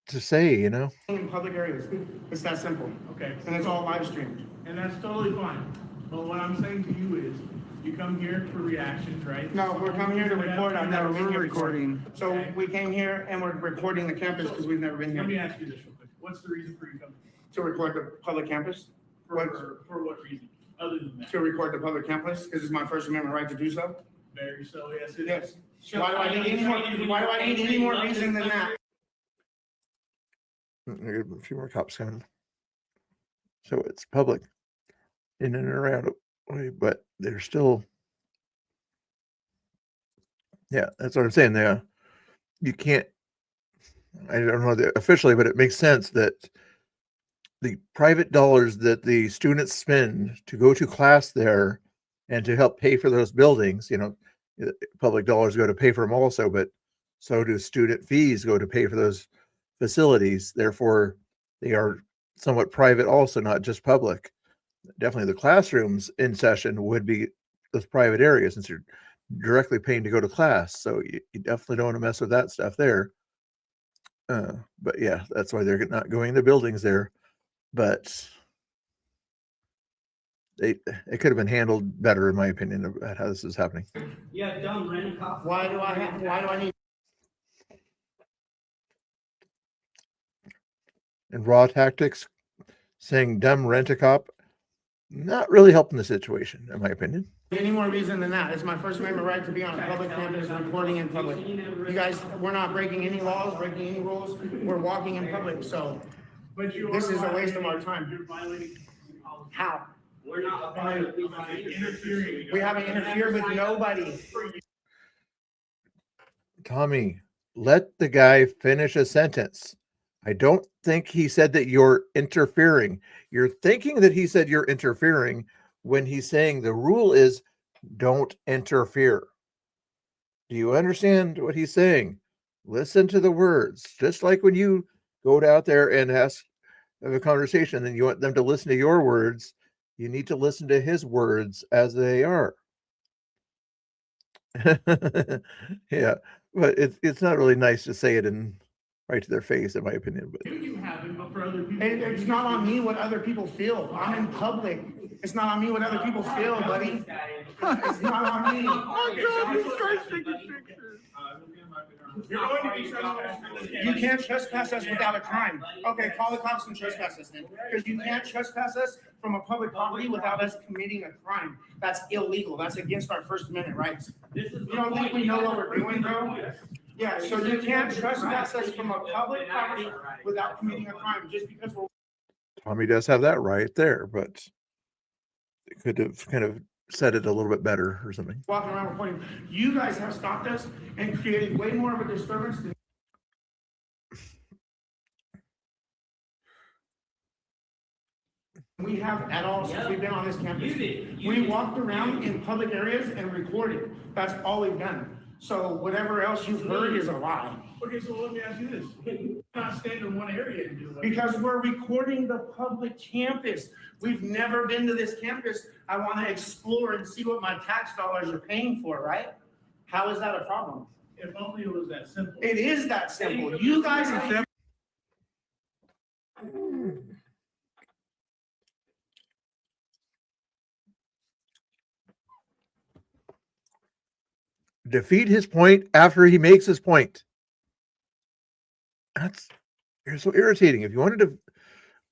to say, in public areas. It's that simple. Okay. And it's all live streamed. And that's totally fine. But what I'm saying to you is, you come here for reactions, right? No, we're coming here to record. I've never been here recording. So we came here and we're recording the campus because we've never been here. Let me ask you this real quick. What's the reason for you coming? To record the public campus. For what reason? Other than that? To record the public campus because it's my First Amendment right to do so. Very so, yes, it Yes. is. Why do I need any more reason than that? A few more cops coming. So it's public in and around it, but they're still. Yeah, that's what I'm saying. You can't. I don't know officially, but it makes sense that the private dollars that the students spend to go to class there and to help pay for those buildings, public dollars go to pay for them also, but so do student fees go to pay for those facilities. Therefore, they are somewhat private also, not just public. Definitely the classrooms in session would be those private areas since you're directly paying to go to class. So you definitely don't want to mess with that stuff there. But yeah, that's why they're not going to buildings there. But it could have been handled better, in my opinion, about how this is happening. Yeah, dumb random cop. Why do I need? And raw tactics, saying dumb rent-a-cop, not really helping the situation, in my opinion. Any more reason than that? It's my First Amendment right to be on a public campus recording in public. You guys, we're not breaking any laws, breaking any rules. We're walking in public, so this is a waste of our time. You're violating policy. How? We're not interfering. We haven't interfered with nobody. Tommy, let the guy finish a sentence. I don't think he said that you're interfering. You're thinking that he said you're interfering when he's saying the rule is don't interfere. Do you understand what he's saying? Listen to the words. Just like when you go out there and have a conversation and you want them to listen to your words, you need to listen to his words as they are. Yeah, but it's not really nice to say it right to their face, in my opinion. But it's not on me what other people feel. I'm in public. It's not on me what other people feel, buddy. It's not on me. Oh God, this guy's taking pictures. You're going to be trespassing. You can't trespass us without a crime. Okay, call the cops and trespass us then. Because you can't trespass us from a public property without us committing a crime. That's illegal. That's against our First Amendment rights. You don't think we know what we're doing, bro? Yeah, so you can't trespass us from a public property without committing a crime just because we're. Tommy does have that right there, but it could have kind of said it a little bit better or something. Walking around recording. You guys have stopped us and created way more of a disturbance than we have at all since we've been on this campus. We walked around in public areas and recorded. That's all we've done. So whatever else you've heard is a lie. Okay, so let me ask you this. Why not stand in one area and do that? Because we're recording the public campus. We've never been to this campus. I want to explore and see what my tax dollars are paying for, right? How is that a problem? If only it was that simple. It is that simple. You guys have. Defeat his point after he makes his point. You're so irritating. If you wanted to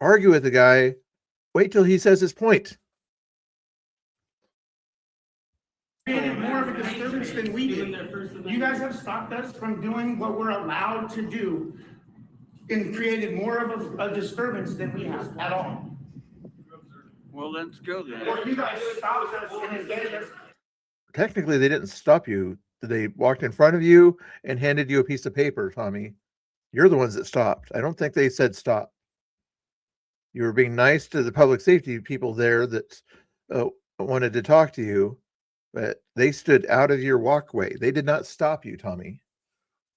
argue with the guy, wait till he says his point. Created more of a disturbance than we did. You guys have stopped us from doing what we're allowed to do and created more of a disturbance than we have at all. Well, let's go then. Or you guys stopped us and invaded us. Technically, they didn't stop you. They walked in front of you and handed you a piece of paper, Tommy. You're the ones that stopped. I don't think they said stop. You were being nice to the public safety people there that wanted to talk to you, but they stood out of your walkway. They did not stop you, Tommy.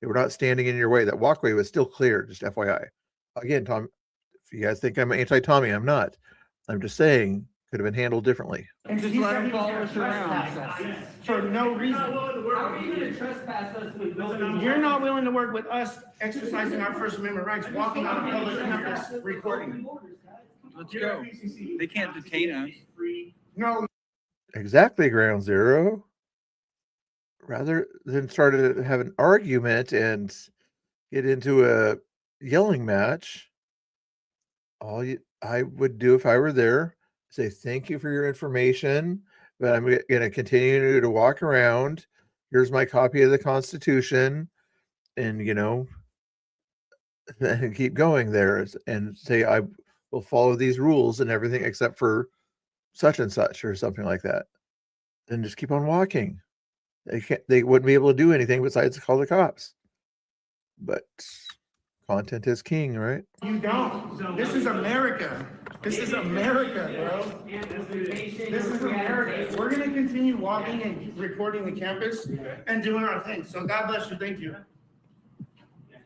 They were not standing in your way. That walkway was still clear, just FYI. Again, Tom, if you guys think I'm anti-Tommy, I'm not. I'm just saying could have been handled differently. And just let him follow us around for no reason. How are you going to trespass us with building? You're not willing to work with us exercising our First Amendment rights, walking on a public campus, recording. Let's go. They can't detain us. No. Exactly, Ground Zero. Rather than start to have an argument get into a yelling match, I would do if I were there, say thank you for your information, but I'm going to continue to walk around. Here's my copy of the Constitution, and and keep going there and say I will follow these rules and everything except for such and such or something like that. And just keep on walking. They wouldn't be able to do anything besides call the cops. But content is king, right? You don't. This is America. This is America, bro. This is America. We're going to continue walking and recording the campus and doing our thing. So God bless you. Thank you.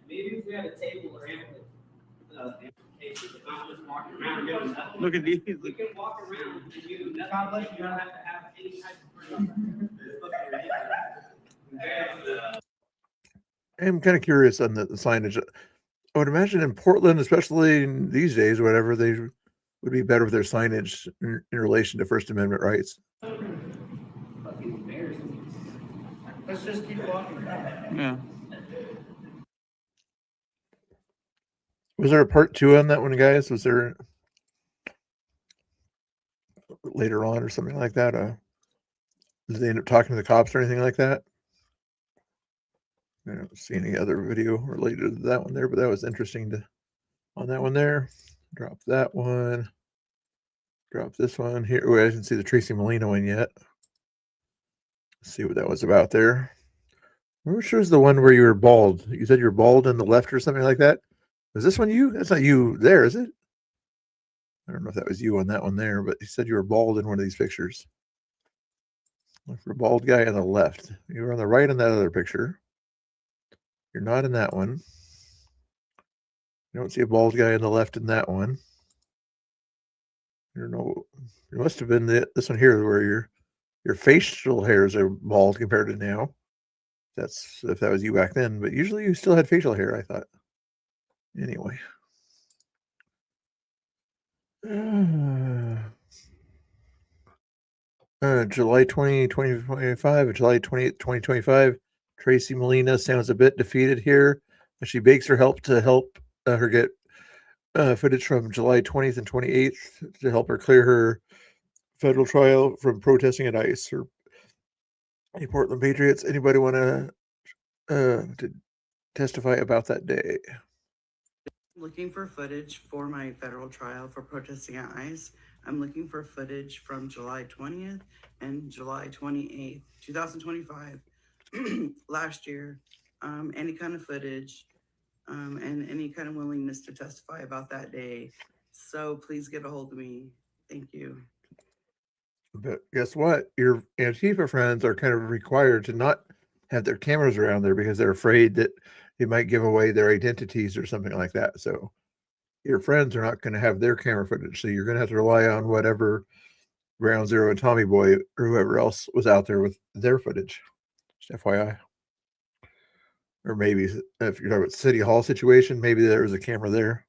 Maybe if we had a table or amplification, not just walking around doing nothing. Look at these. We can walk around and do nothing. God bless you. You don't have to have any type of. I'm kind of curious on the signage. I would imagine in Portland, especially in these days, whatever, they would be better with their signage in relation to First Amendment rights. Let's just keep walking. Yeah. Was there a part 2 on that one, guys? Was there later on or something like that? Did they end up talking to the cops or anything like that? I don't see any other video related to that one there, but that was interesting on that one there. Drop that one. Drop this one here. Oh, I didn't see the Tracy Molina one yet. Let's see what that was about there. Which was the one where you were bald? You said you're bald on the left or something like that. Is this one you? That's not you there, is it? I don't know if that was you on that one there, but you said you were bald in one of these pictures. Look for a bald guy on the left. You were on the right in that other picture. You're not in that one. You don't see a bald guy on the left in that one. I don't know. It must have been this one here where your facial hairs are bald compared to now. That's if that was you back then, but usually you still had facial hair, I thought. Anyway. July 20, 2025, July 28, 2025, Tracy Molina sounds a bit defeated here. She begs her help to help her get footage from July 20th and 28th to help her clear her federal trial from protesting at ICE. Or any Portland Patriots, anybody want to testify about that day? Looking for footage for my federal trial for protesting at ICE. I'm looking for footage from July 20th and July 28th, 2025, last year. Any kind of footage and any kind of willingness to testify about that day. So please get a hold of me. Thank you. But guess what? Your Antifa friends are kind of required to not have their cameras around there because they're afraid that it might give away their identities or something like that. So your friends are not going to have their camera footage. So you're going to have to rely on whatever Ground Zero and Tommy Boy or whoever else was out there with their footage. Just FYI. Or maybe if you're talking about City Hall situation, maybe there was a camera there.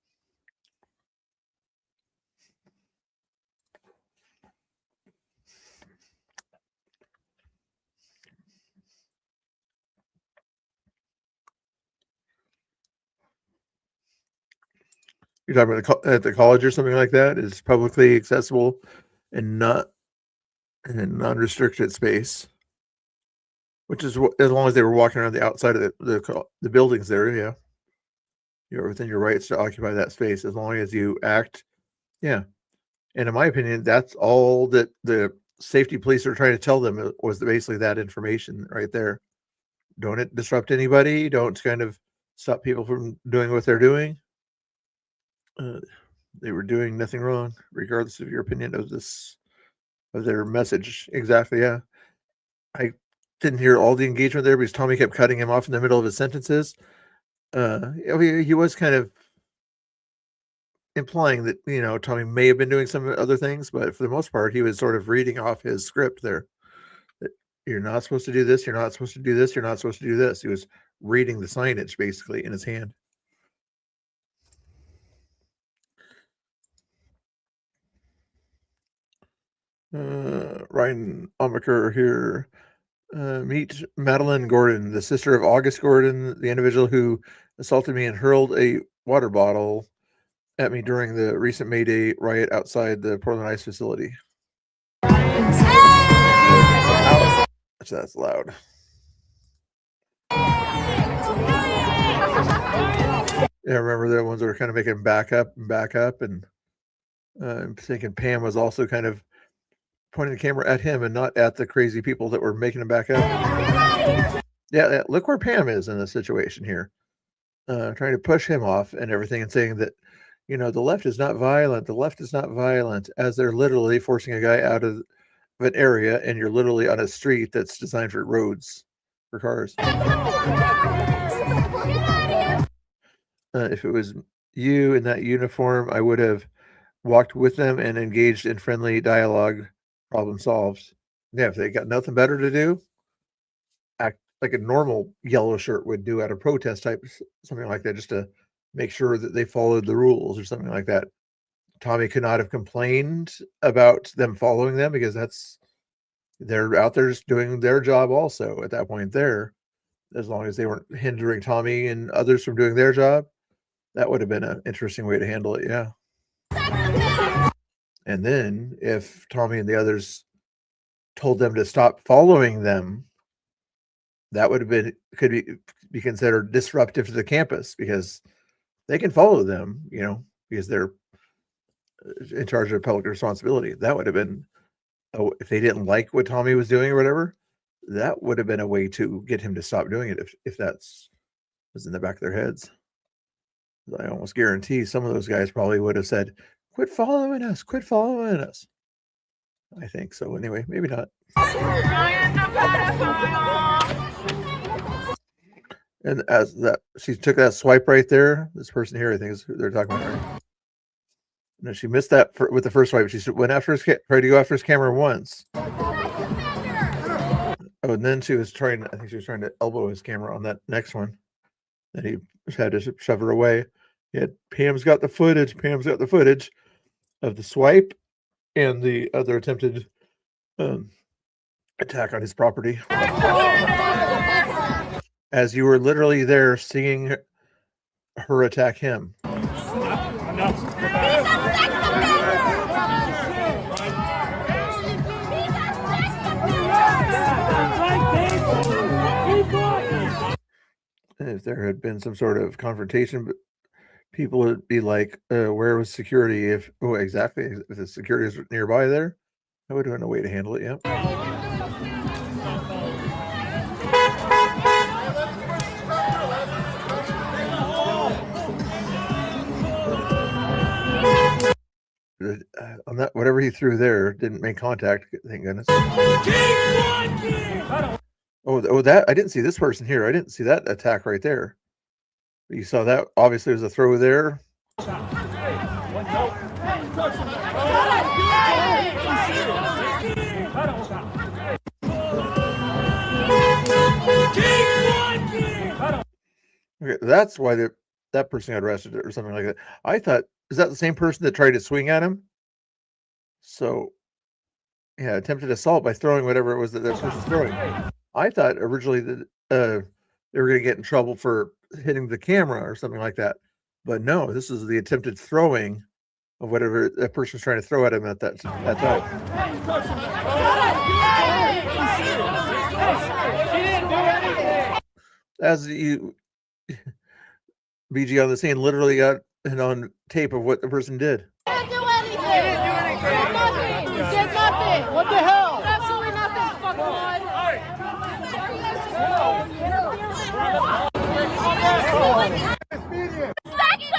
You're talking about at the college or something like that? It's publicly accessible and not in a non-restricted space, which is as long as they were walking around the outside of the buildings there. Yeah, you're within your rights to occupy that space as long as you act. Yeah, and in my opinion, that's all that the safety police are trying to tell them was basically that information right there. Don't disrupt anybody. Don't kind of stop people from doing what they're doing. They were doing nothing wrong, regardless of your opinion of their message. Exactly. Yeah. I didn't hear all the engagement there because Tommy kept cutting him off in the middle of his sentences. He was kind of implying that, Tommy may have been doing some other things, but for the most part, he was sort of reading off his script there. That you're not supposed to do this. You're not supposed to do this. You're not supposed to do this. He was reading the signage basically in his hand. Ryan Omaker here. Meet Madeline Gordon, the sister of August Gordon, the individual who assaulted me and hurled a water bottle at me during the recent May Day riot outside the Portland ICE facility. That's loud. Yeah, remember the ones that were kind of making back up, and I'm thinking Pam was also kind of pointing the camera at him and not at the crazy people that were making him back up. Yeah, look where Pam is in this situation here. Trying to push him off and everything and saying that, the left is not violent. The left is not violent, as they're literally forcing a guy out of an area and you're literally on a street that's designed for roads for cars. If it was you in that uniform, I would have walked with them and engaged in friendly dialogue. Problem solved. Yeah, if they got nothing better to do, act like a normal yellow shirt would do at a protest type, something like that, just to make sure that they followed the rules or something like that. Tommy could not have complained about them following them because they're out there just doing their job also at that point there. As long as they weren't hindering Tommy and others from doing their job, that would have been an interesting way to handle it. Yeah. And then if Tommy and the others told them to stop following them, that could be considered disruptive to the campus because they can follow them, because they're in charge of public responsibility. That would have been, if they didn't like what Tommy was doing or whatever, that would have been a way to get him to stop doing it if that's was in the back of their heads. I almost guarantee some of those guys probably would have said, quit following us. Quit following us. I think so. Anyway, maybe not. And as that, she took that swipe right there. This person here, I think, is who they're talking about. Right? No, she missed that with the first swipe. She went after tried to go after his camera once. Oh, and then she was trying to elbow his camera on that next one. Then he had to shove her away. Pam's got the footage. Pam's got the footage of the swipe and the other attempted attack on his property. as you were literally there seeing her attack him. If there had been some sort of confrontation, but people would be like, where was security? Exactly. If the security is nearby there, I would have known a way to handle it. Yeah. On that, whatever he threw there didn't make contact. Thank goodness. Oh, that I didn't see this person here. I didn't see that attack right there. You saw that. Obviously, there's a throw there. Okay, that's why that person got arrested or something like that. I thought, is that the same person that tried to swing at him? So, yeah, attempted assault by throwing whatever it was that person's throwing. I thought originally that they were going to get in trouble for hitting the camera or something like that. But no, this is the attempted throwing of whatever that person was trying to throw at him at that time. As you, BG on the scene, literally got on tape of what the person did. Didn't do anything. Nothing. You did nothing. What the hell? Absolutely nothing. Fuckwad. Second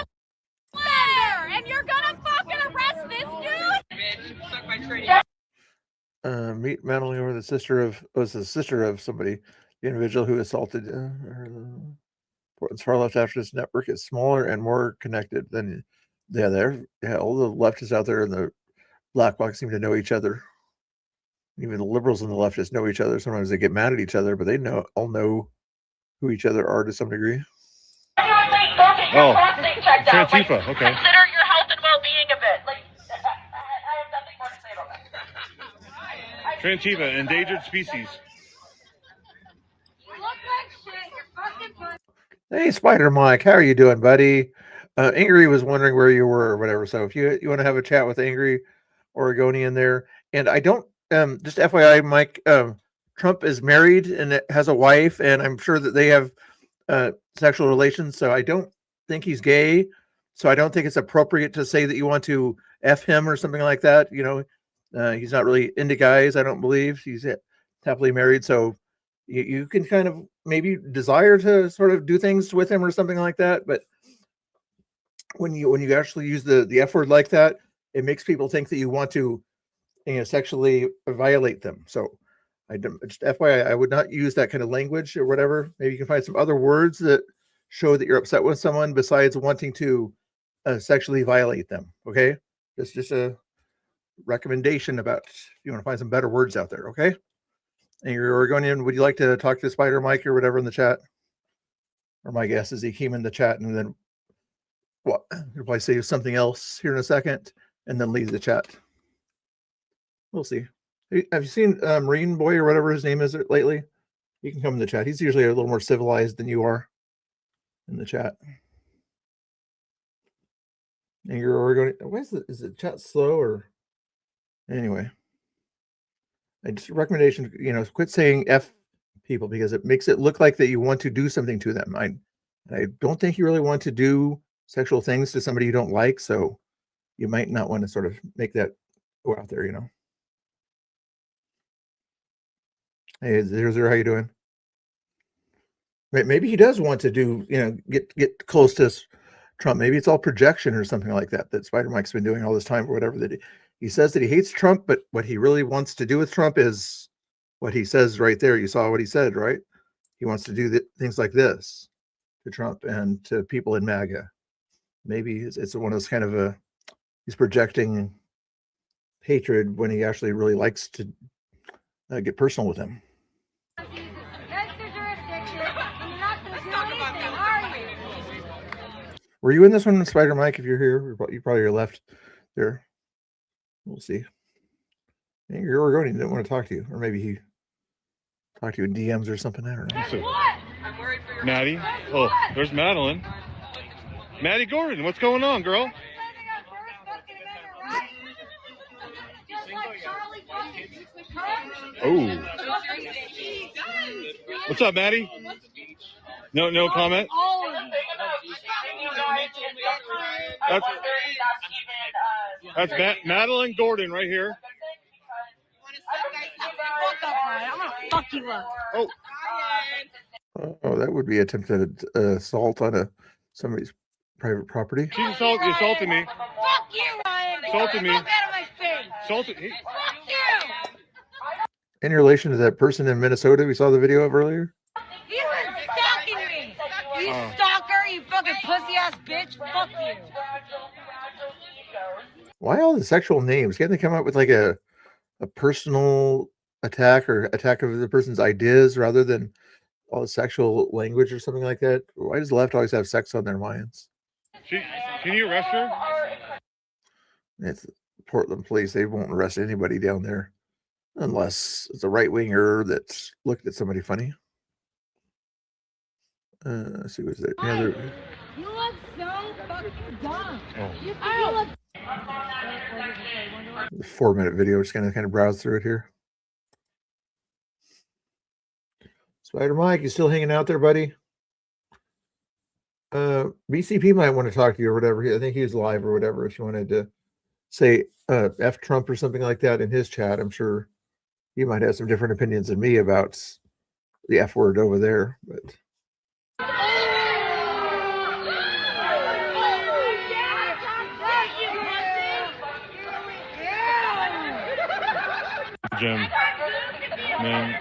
offender, and you're gonna fucking arrest this dude? Meet Manley or the sister of somebody, the individual who assaulted Portland's far left activist network is smaller and more connected than all the leftists out there in the black box seem to know each other. Even the liberals and the leftists know each other. Sometimes they get mad at each other, but they all know who each other are to some degree. Oh, Antifa, okay. Consider your health and well-being a bit. Like, I have nothing more to say about that. Antifa, endangered species. You look like shit. You're fucking. Hey, Spider Mike, how are you doing, buddy? Angry was wondering where you were or whatever. So if you want to have a chat with Angry Oregonian there, and I don't just FYI, Mike, Trump is married and has a wife, and I'm sure that they have sexual relations. So I don't think he's gay. So I don't think it's appropriate to say that you want to F him or something like that. You know, he's not really into guys, I don't believe. He's happily married. So you can kind of maybe desire to sort of do things with him or something like that. But when you actually use the F word like that, it makes people think that you want to, sexually violate them. So just FYI, I would not use that kind of language or whatever. Maybe you can find some other words that show that you're upset with someone besides wanting to sexually violate them. Okay, it's just a recommendation about if you want to find some better words out there. Okay, and you're Oregonian, would you like to talk to Spider Mike or whatever in the chat? Or my guess is he came in the chat and then he'll probably say something else here in a second and then leave the chat. We'll see. Have you seen Marine Boy or whatever his name is lately? You can come in the chat. He's usually a little more civilized than you are in the chat. And you're Oregonian. Is the chat slow or anyway? Just a recommendation, quit saying F people because it makes it look like that you want to do something to them. I don't think you really want to do sexual things to somebody you don't like, so you might not want to sort of make that go out there, Hey, 00, how you doing? Maybe he does want to do, get close to Trump. Maybe it's all projection or something like that Spider Mike's been doing all this time or whatever. That he says that he hates Trump, but what he really wants to do with Trump is what he says right there. You saw what he said, right? He wants to do things like this to Trump and to people in MAGA. Maybe it's one of those kind of he's projecting hatred when he actually really likes to get personal with him. Were you in this one, Spider Mike? If you're here, you probably are left there. We'll see. You're Oregonian. He didn't want to talk to you, or maybe he talked to you in DMs or something. I don't know. What? I'm worried Maddie. Oh, there's Madeline. Maddie Gordon, what's going on, girl? Oh. What's up, Maddie? No comment? That's Madeline Gordon right here. I'm gonna fuck you up. Oh. Oh, that would be attempted assault on somebody's private property. She assaulted me. Fuck you, Ryan. Assaulted me. Fuck out of my face. Assaulted me. Fuck you. In relation to that person in Minnesota we saw the video of earlier? He's been stalking me. You stalker, you fucking pussy ass bitch. Fuck you. Why all the sexual names? Can't they come up with like a personal attack or attack of the person's ideas rather than all the sexual language or something like that? Why does the left always have sex on their minds? Can you arrest her? It's Portland police. They won't arrest anybody down there unless it's a right winger that's looked at somebody funny. Let's see, was there any other? You look so fucking dumb. Oh. You look. The 4-minute video, just gonna kind of browse through it here. Spider Mike, you still hanging out there, buddy? BCP might want to talk to you or whatever. I think he's live or whatever. If you wanted to say F Trump or something like that in his chat, I'm sure he might have some different opinions than me about the F word over there. But Jim, man.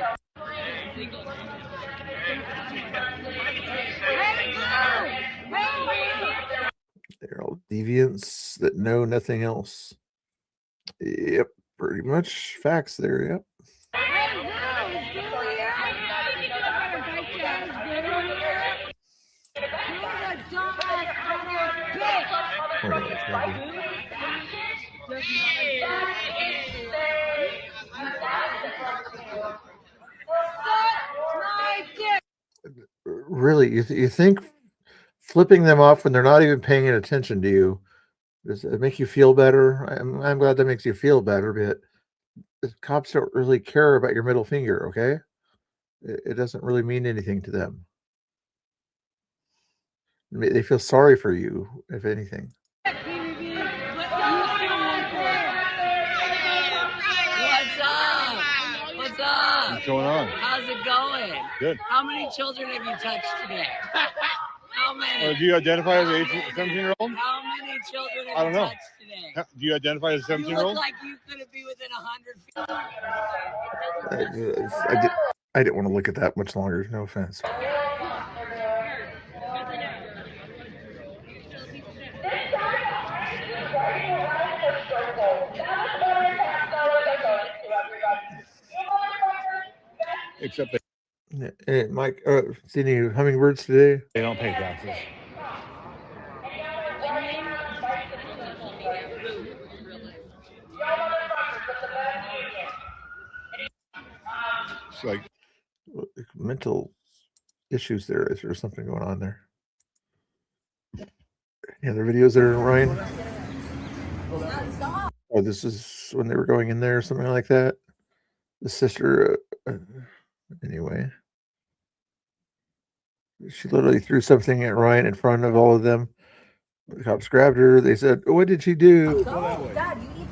they're all deviants that know nothing else. Yep, pretty much facts there. Yep. Really, you think flipping them off when they're not even paying attention to you, does it make you feel better? I'm glad that makes you feel better, but the cops don't really care about your middle finger, okay? It doesn't really mean anything to them. They feel sorry for you, if anything. What's up? What's up? What's going on? How's it going? Good. How many children have you touched today? How many? Do you identify as a 17-year-old? How many children have I don't you know. touched today? Do you identify as a You 17-year-old? look like you couldn't be within 100 feet. I didn't want to look at that much longer. No offense. Except Hey, Mike, see any hummingbirds today? they don't pay taxes. It's like mental issues there. Is there something going on there? Any other videos there, Ryan? Oh, this is when they were going in there or something like that. The sister, anyway. She literally threw something at Ryan in front of all of them. The cops grabbed her. They said, "What did she do?" Dad, you need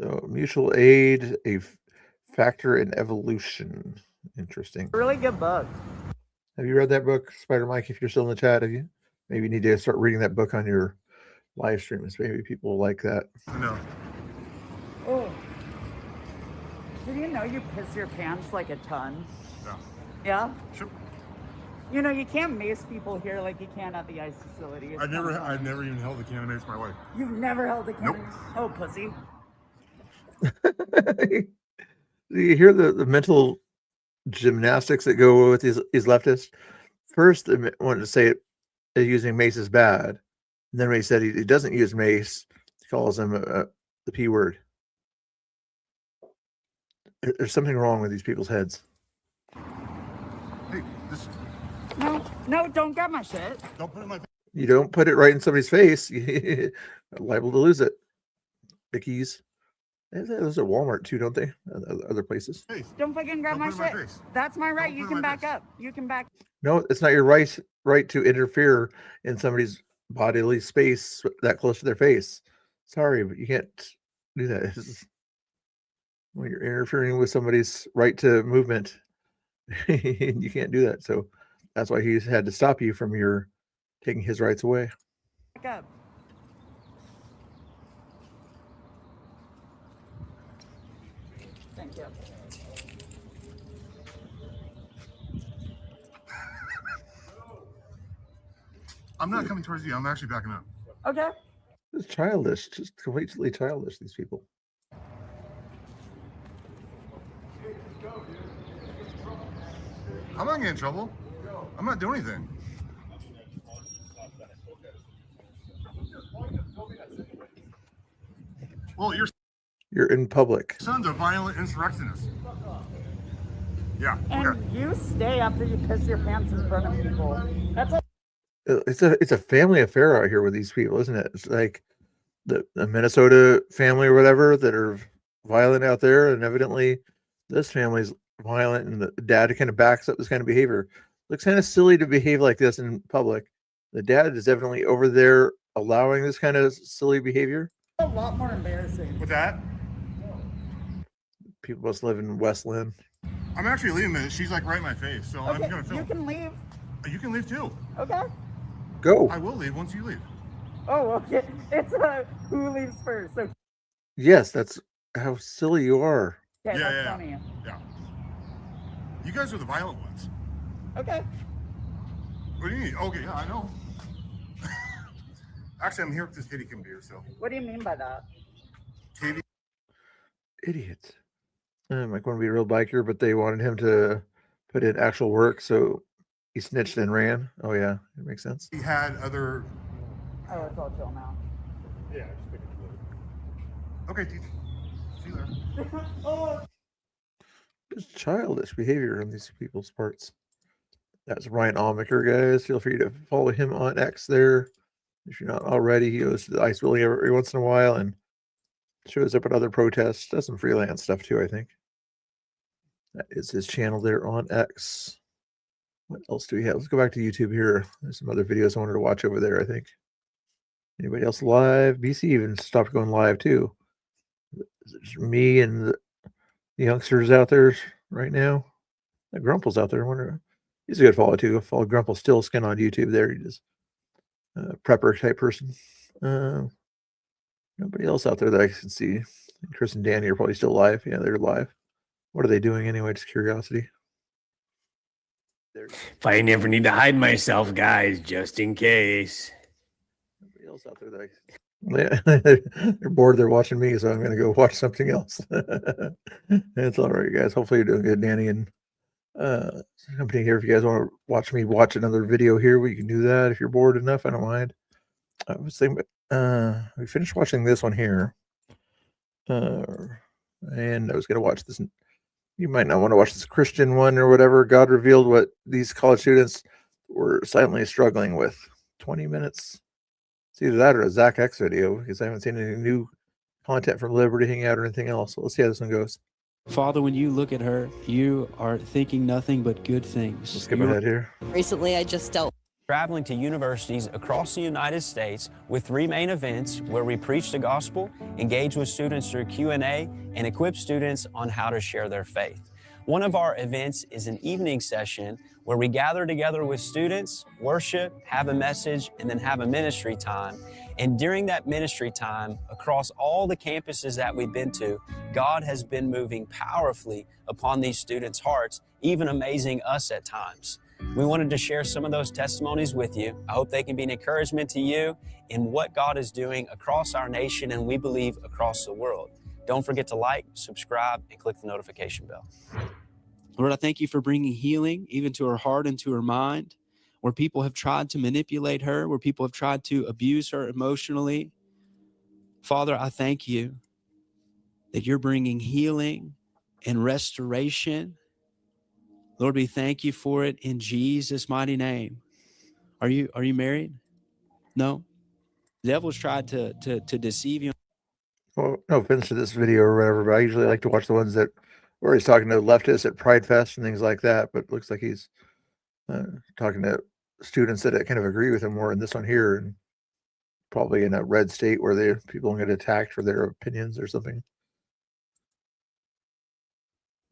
to Mutual aid, a factor in evolution. Interesting. Really good book. Have you read that book, Spider Mike? If you're still in the chat, have you? Maybe you need to start reading that book on your live streams. Maybe people like that. No. Oh. Did you know you piss your pants like a ton? No. Yeah? Sure. You know, you can't mace people here like you can at the ICE facility. It's I've never kinda- even held a can of mace in my life. You've never held a can? Nope. Oh, pussy. Do you hear the mental gymnastics that go with these leftists? First, they wanted to say using mace is bad. And then when he said he doesn't use mace, he calls him the P word. There's something wrong with these people's heads. Hey, this. No, don't grab my shit. Don't put it in my. You don't put it right in somebody's face, you're liable to lose it. Dickies. Those are Walmart too, don't they? Other places. Don't fucking grab my shit. That's my right. You can back up. You can back. No, it's not your right to interfere in somebody's bodily space that close to their face. Sorry, but you can't do that. When you're interfering with somebody's right to movement, you can't do that. So that's why he's had to stop you from your taking his rights away. Back up. Thank you. I'm not coming towards you. I'm actually backing up. Okay. It's childish, just completely childish, these people. I'm not getting in trouble. I'm not doing anything. Well, You're in public. son's a violent insurrectionist. Yeah. And Okay. you stay after you piss your pants in front of people. That's a It's a family affair out here with these people, isn't it? It's like the Minnesota family or whatever that are violent out there, and evidently this family's violent, and the dad kind of backs up this kind of behavior. Looks kind of silly to behave like this in public. The dad is evidently over there allowing this kind of silly behavior. a lot more embarrassing. With that, People must live in Westland. I'm actually leaving this. She's like right in my face, so I'm Okay, gonna film. you can leave. You can leave too. Okay. Go. I will leave once you leave. Oh, okay. It's who leaves first. So Yes, that's how silly you are. okay, Yeah, that's yeah, funny. Yeah. You guys are the violent ones. Okay. What do you mean? Okay, yeah, I know. Actually, I'm here with this Katie Kim beer, so. What do you mean by that? Katie. Idiots. Mike wanted to be a real biker, but they wanted him to put in actual work, so he snitched and ran. Oh yeah, it makes sense. He had other. Oh, it's all chill now. Yeah, just pick it. Okay, Titi. See you there. Oh. Just childish behavior on these people's parts. That's Ryan Almaker, guys. Feel free to follow him on X there. If you're not already, he goes to the ice building every once in a while and shows up at other protests. Does some freelance stuff too, I think. That is his channel there on X. What else do we have? Let's go back to YouTube here. There's some other videos I wanted to watch over there, I think. Anybody else live? BC even stopped going live too. Is it just me and the youngsters out there right now? Grumple's out there. I wonder. He's a good follow too. Follow Grumple Still Skin on YouTube there. He just prepper type person. Nobody else out there that I can see. Chris and Danny are probably still live. Yeah, they're live. What are they doing anyway? Just curiosity. If I never need to hide myself, guys, just in case. Nobody else out there that they're bored. They're watching me, so I'm going to go watch something else. That's all right, guys. Hopefully you're doing good, Danny and company here. If you guys want to watch me watch another video here, we can do that. If you're bored enough, I don't mind. I was thinking, we finished watching this one here, and I was going to watch this. You might not want to watch this Christian one or whatever. God revealed what these college students were silently struggling with. 20 minutes. It's either that or a Zach X video, because I haven't seen any new content from Liberty Hangout or anything else. So let's see how this one goes. Father, when you look at her, you are thinking nothing but good things. Let's skip ahead here. Recently, I just dealt traveling to universities across the United States with 3 main events where we preach the gospel, engage with students through Q&A, and equip students on how to share their faith. One of our events is an evening session where we gather together with students, worship, have a message, and then have a ministry time. And during that ministry time, across all the campuses that we've been to, God has been moving powerfully upon these students' hearts, even amazing us at times. We wanted to share some of those testimonies with you. I hope they can be an encouragement to you in what God is doing across our nation and we believe across the world. Don't forget to like, subscribe, and click the notification bell. Lord, I thank you for bringing healing even to her heart and to her mind, where people have tried to manipulate her, where people have tried to abuse her emotionally. Father, I thank you that you're bringing healing and restoration. Lord, we thank you for it in Jesus' mighty name. Are you married? No? The devil's tried to deceive you. Well, no offense to this video or whatever, but I usually like to watch the ones that where he's talking to leftists at Pride Fest and things like that. But it looks like he's talking to students that kind of agree with him more in this one here, and probably in a red state where people don't get attacked for their opinions or something.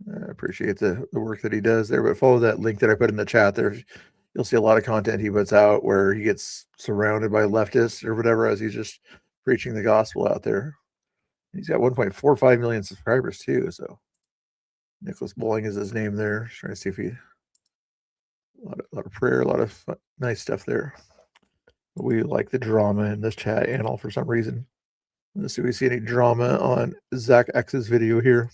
I appreciate the work that he does there, but follow that link that I put in the chat there. You'll see a lot of content he puts out where he gets surrounded by leftists or whatever as he's just preaching the gospel out there. He's got 1.45 million subscribers too. So Nicholas Bowling is his name there. Just trying to see if he a lot of prayer, a lot of nice stuff there. But we like the drama in this chat channel for some reason. Let's see if we see any drama on Zach X's video here.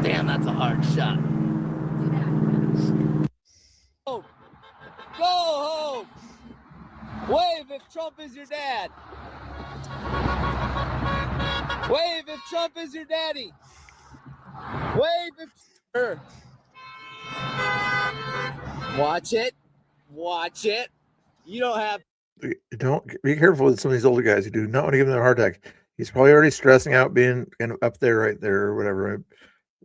Damn, that's a hard shot. Go home. Wave if Trump is your dad. Wave if Trump is your daddy. Wave if... Watch it. Watch it. You don't have... Don't be careful with some of these older guys who do not want to give him a heart attack. He's probably already stressing out being kind of up there, right there, or whatever.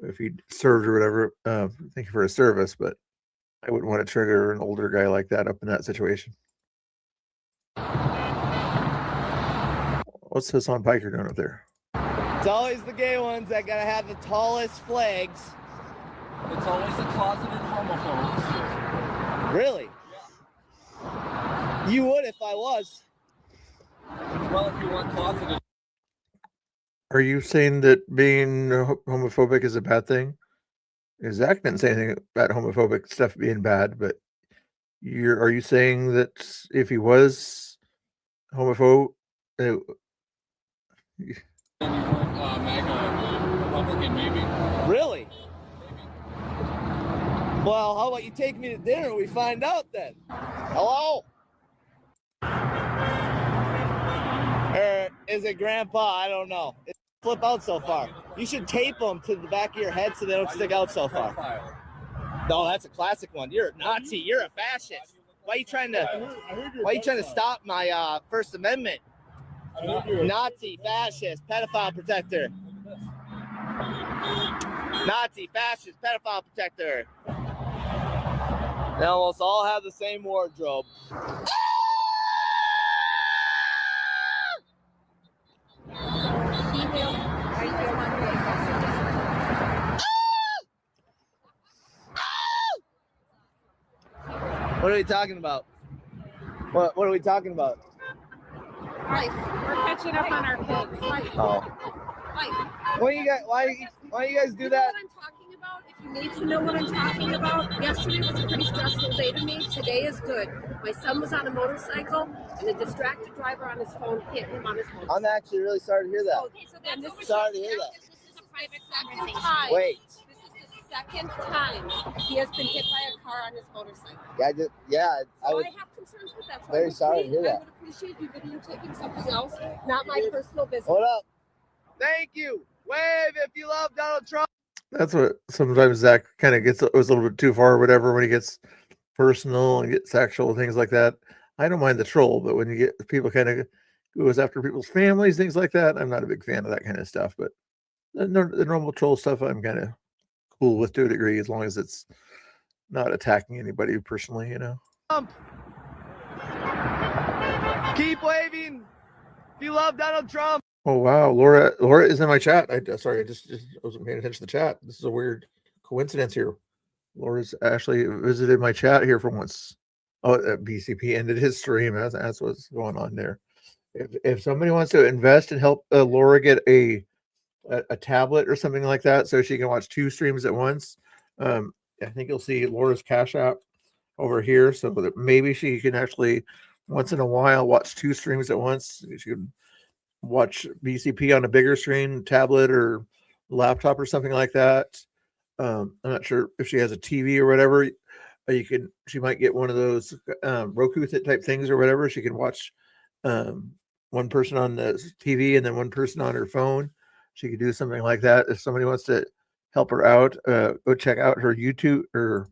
If he served or whatever, thank you for his service, but I wouldn't want to trigger an older guy like that up in that situation. What's Hassan Piker doing up there? It's always the gay ones that gotta have the tallest flags. It's always the closeted homophobes. Really? You would if I was. Well, if you weren't closeted. Are you saying that being homophobic is a bad thing? Zach didn't say anything about homophobic stuff being bad, but are you saying that if he was homophobe, MAGA Republican, maybe. Really? Well, how about you take me to dinner and we find out then? Hello? Or is it Grandpa? I don't know. It's flip out so far. You should tape them to the back of your head so they don't stick out so far. No, that's a classic one. You're a Nazi. You're a fascist. Why are you trying to stop my First Amendment? Nazi, fascist, pedophile protector. Nazi, fascist, pedophile protector. They almost all have the same wardrobe. What are we talking about? What are we talking about? Life. We're catching up on our kids. Life. Oh. Life. Why you guys do that? What I'm talking about, if you need to know what I'm talking about, yesterday was a pretty stressful day to me. Today is good. My son was on a motorcycle and a distracted driver on his phone hit him on his motorcycle. I'm actually really sorry to hear that. So then this is Sorry to hear that. This is the second time. Wait. This is the second time he has been hit by a car on his motorcycle. I So would. I have concerns with that. So Very sorry to hear that. I would appreciate you videotaping something else, not my personal business. Hold up. Thank you. Wave if you love Donald Trump. that's what sometimes Zach kind of gets, goes a little bit too far or whatever when he gets personal and gets sexual and things like that. I don't mind the troll, but when you get people kind of goes after people's families, things like that, I'm not a big fan of that kind of stuff. But the normal troll stuff, I'm kind of cool with to a degree, as long as it's not attacking anybody personally, you know. Keep waving if you love Donald Trump. Oh wow, Laura is in my chat. I just wasn't paying attention to the chat. This is a weird coincidence here. Laura's actually visited my chat here for once. Oh, BCP ended his stream. That's what's going on there. If somebody wants to invest and help Laura get a tablet or something like that, so she can watch 2 streams at once, I think you'll see Laura's Cash App over here, so that maybe she can actually once in a while watch 2 streams at once. She can watch BCP on a bigger screen, tablet or laptop or something like that. I'm not sure if she has a TV or whatever. She might get one of those Roku type things or whatever. She can watch one person on the TV and then one person on her phone. She could do something like that. If somebody wants to help her out, go check out her YouTube or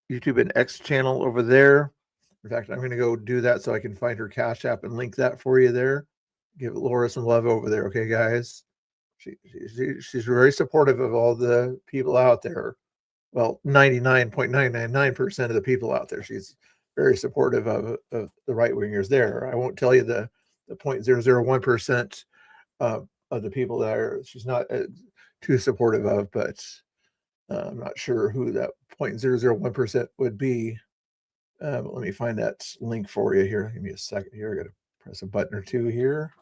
YouTube and X channel over there. In fact, I'm going to go do that so I can find her Cash App and link that for you there. Give Laura some love over there, okay, guys? She's very supportive of all the people out there. Well, 99.999% of the people out there. She's very supportive of the right wingers there. I won't tell you the 0.001% of the people that she's not too supportive of, but I'm not sure who that 0.001% would be. But let me find that link for you here. Give me a second here. I got to press a button or two here.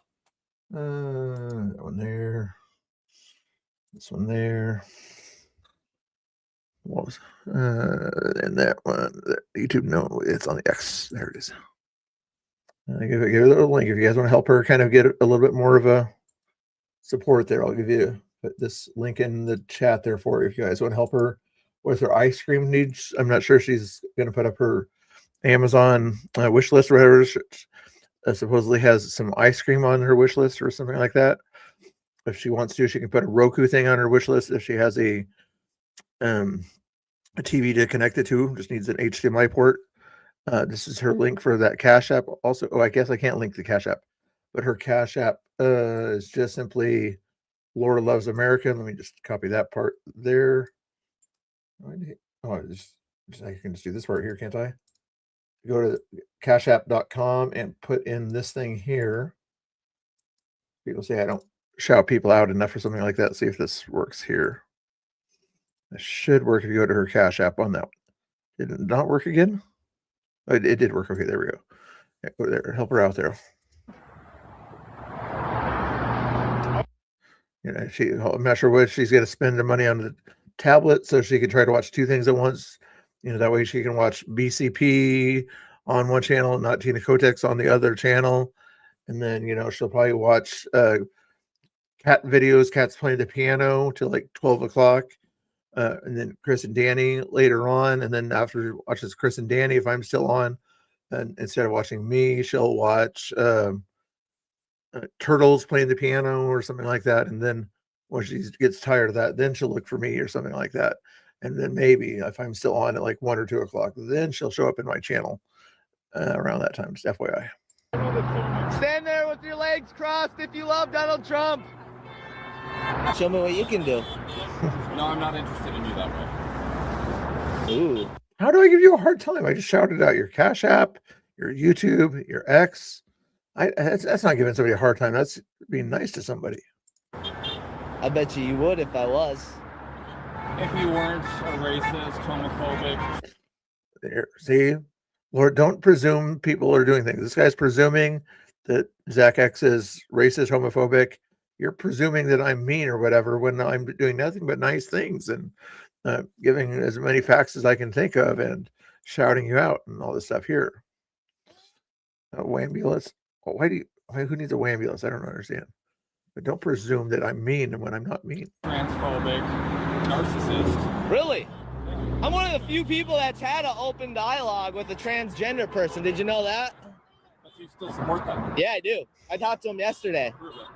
That one there. This one there. What was and that one? YouTube? No, it's on the X. There it is. I give a little link if you guys want to help her kind of get a little bit more of a support there. I'll give you this link in the chat there for you if you guys want to help her with her ice cream needs. I'm not sure she's going to put up her Amazon wish list or whatever. She supposedly has some ice cream on her wish list or something like that. If she wants to, she can put a Roku thing on her wish list. If she has a TV to connect it to, just needs an HDMI port. This is her link for that Cash App. Also, I guess I can't link the Cash App, but her Cash App is just simply Laura Loves America. Let me just copy that part there. Oh, I can just do this part here, can't I? Go to cashapp.com and put in this thing here. People say I don't shout people out enough or something like that. See if this works here. It should work if you go to her Cash App on that one. Did it not work again? Oh, it did work. Okay, there we go. Yeah, go there. Help her out there. You know, I'm not sure what she's going to spend the money on the tablet so she can try to watch two things at once. You know, that way she can watch BCP on one channel and not Tina Kotex on the other channel. And then, you know, she'll probably watch cat videos, cats playing the piano till like 12 o'clock. And then Chris and Danny later on. And then after she watches Chris and Danny, if I'm still on, and instead of watching me, she'll watch Turtles playing the piano or something like that. And then when she gets tired of that, then she'll look for me or something like that. And then maybe if I'm still on at like 1 or 2 o'clock, then she'll show up in my channel around that time. Just FYI. Stand there with your legs crossed if you love Donald Trump. Show me what you can do. No, I'm not interested in you that way. Ooh. How do I give you a hard time? I just shouted out your Cash App, your YouTube, your X. That's not giving somebody a hard time. That's being nice to somebody. I bet you would if I was. If you weren't a racist, homophobic. There, see? Lord, don't presume people are doing things. This guy's presuming that Zach X is racist, homophobic. You're presuming that I'm mean or whatever when I'm doing nothing but nice things and giving as many facts as I can think of and shouting you out and all this stuff here. Wambulance. Who needs a wambulance? I don't understand. But don't presume that I'm mean when I'm not mean. Transphobic, narcissist. Really? I'm one of the few people that's had an open dialogue with a transgender person. Did you know that? But you still support them. Yeah, I do. I talked to him yesterday.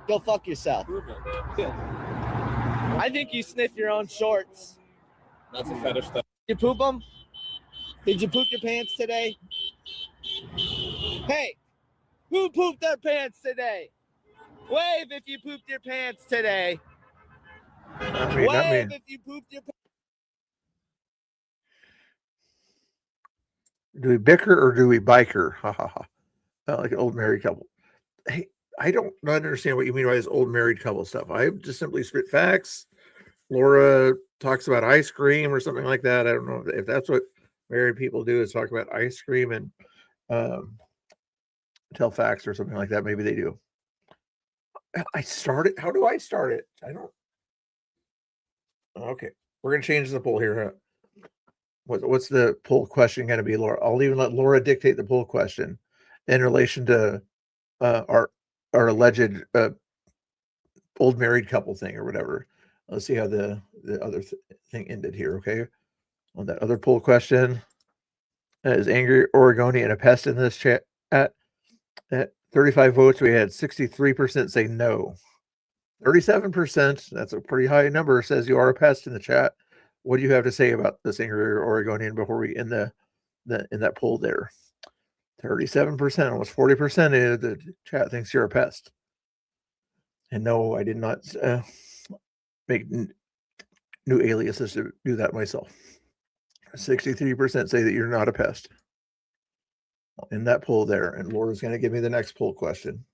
Go fuck yourself. I think you sniff your own shorts. That's a fetish thing. You poop them? Did you poop your pants today? Hey, who pooped their pants today? Wave if you pooped your pants today. Wave if you pooped your pants. Do we bicker or do we biker? Ha ha ha. Like an old married couple. Hey, I don't understand what you mean by this old married couple stuff. I just simply spit facts. Laura talks about ice cream or something like that. I don't know if that's what married people do, is talk about ice cream and tell facts or something like that. Maybe they do. I started. How do I start it? I don't. Okay, we're gonna change the poll here. Huh? What's the poll question going to be, Laura? I'll even let Laura dictate the poll question in relation to our alleged old married couple thing or whatever. Let's see how the other thing ended here. Okay, on that other poll question, is angry Oregonian a pest in this chat? 35 votes. We had 63% say no. 37%, that's a pretty high number, says you are a pest in the chat. What do you have to say about this angry Oregonian before we end in that poll there? 37%, almost 40% of the chat thinks you're a pest. And no, I did not make new aliases to do that myself. 63% say that you're not a pest in that poll there. And Laura's going to give me the next poll question.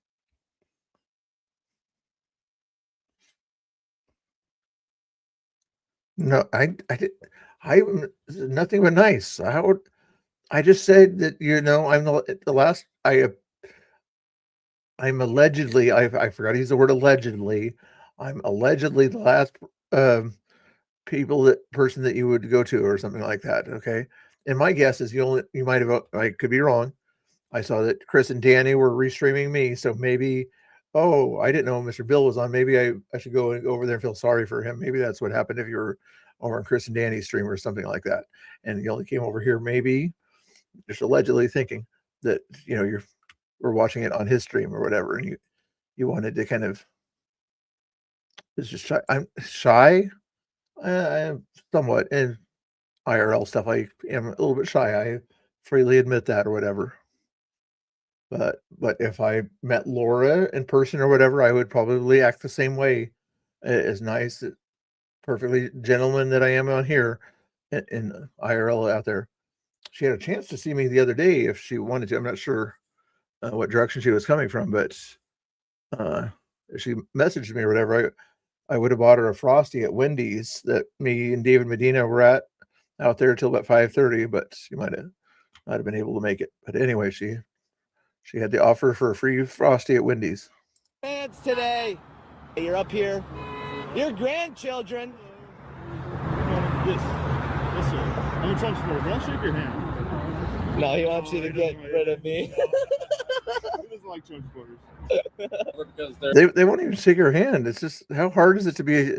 No, I'm nothing but nice. I just said that, I'm the last, I'm allegedly, I forgot to use the word allegedly. I'm allegedly the last person that you would go to or something like that. Okay. And my guess is you might have, I could be wrong. I saw that Chris and Danny were restreaming me. So maybe, I didn't know Mr. Bill was on. Maybe I should go over there and feel sorry for him. Maybe that's what happened if you were over on Chris and Danny's stream or something like that. And you only came over here, maybe just allegedly thinking that, we're watching it on his stream or whatever. And you wanted to kind of, it's just shy. I'm shy. I am somewhat in IRL stuff. I am a little bit shy. I freely admit that or whatever. But if I met Laura in person or whatever, I would probably act the same way, as nice, perfectly gentleman that I am on here in IRL out there. She had a chance to see me the other day if she wanted to. I'm not sure what direction she was coming from, but she messaged me or whatever. I would have bought her a Frosty at Wendy's that me and David Medina were at out there till about 5:30, but she might have been able to make it. But anyway, she had the offer for a free Frosty at Wendy's. Fans today, you're up here. Your grandchildren. Yes, sir. I'm a Trump supporter, but I'll shake your hand. No, he wants you to get rid of me. He doesn't like Trump supporters. They won't even shake your hand. It's just, how hard is it to be?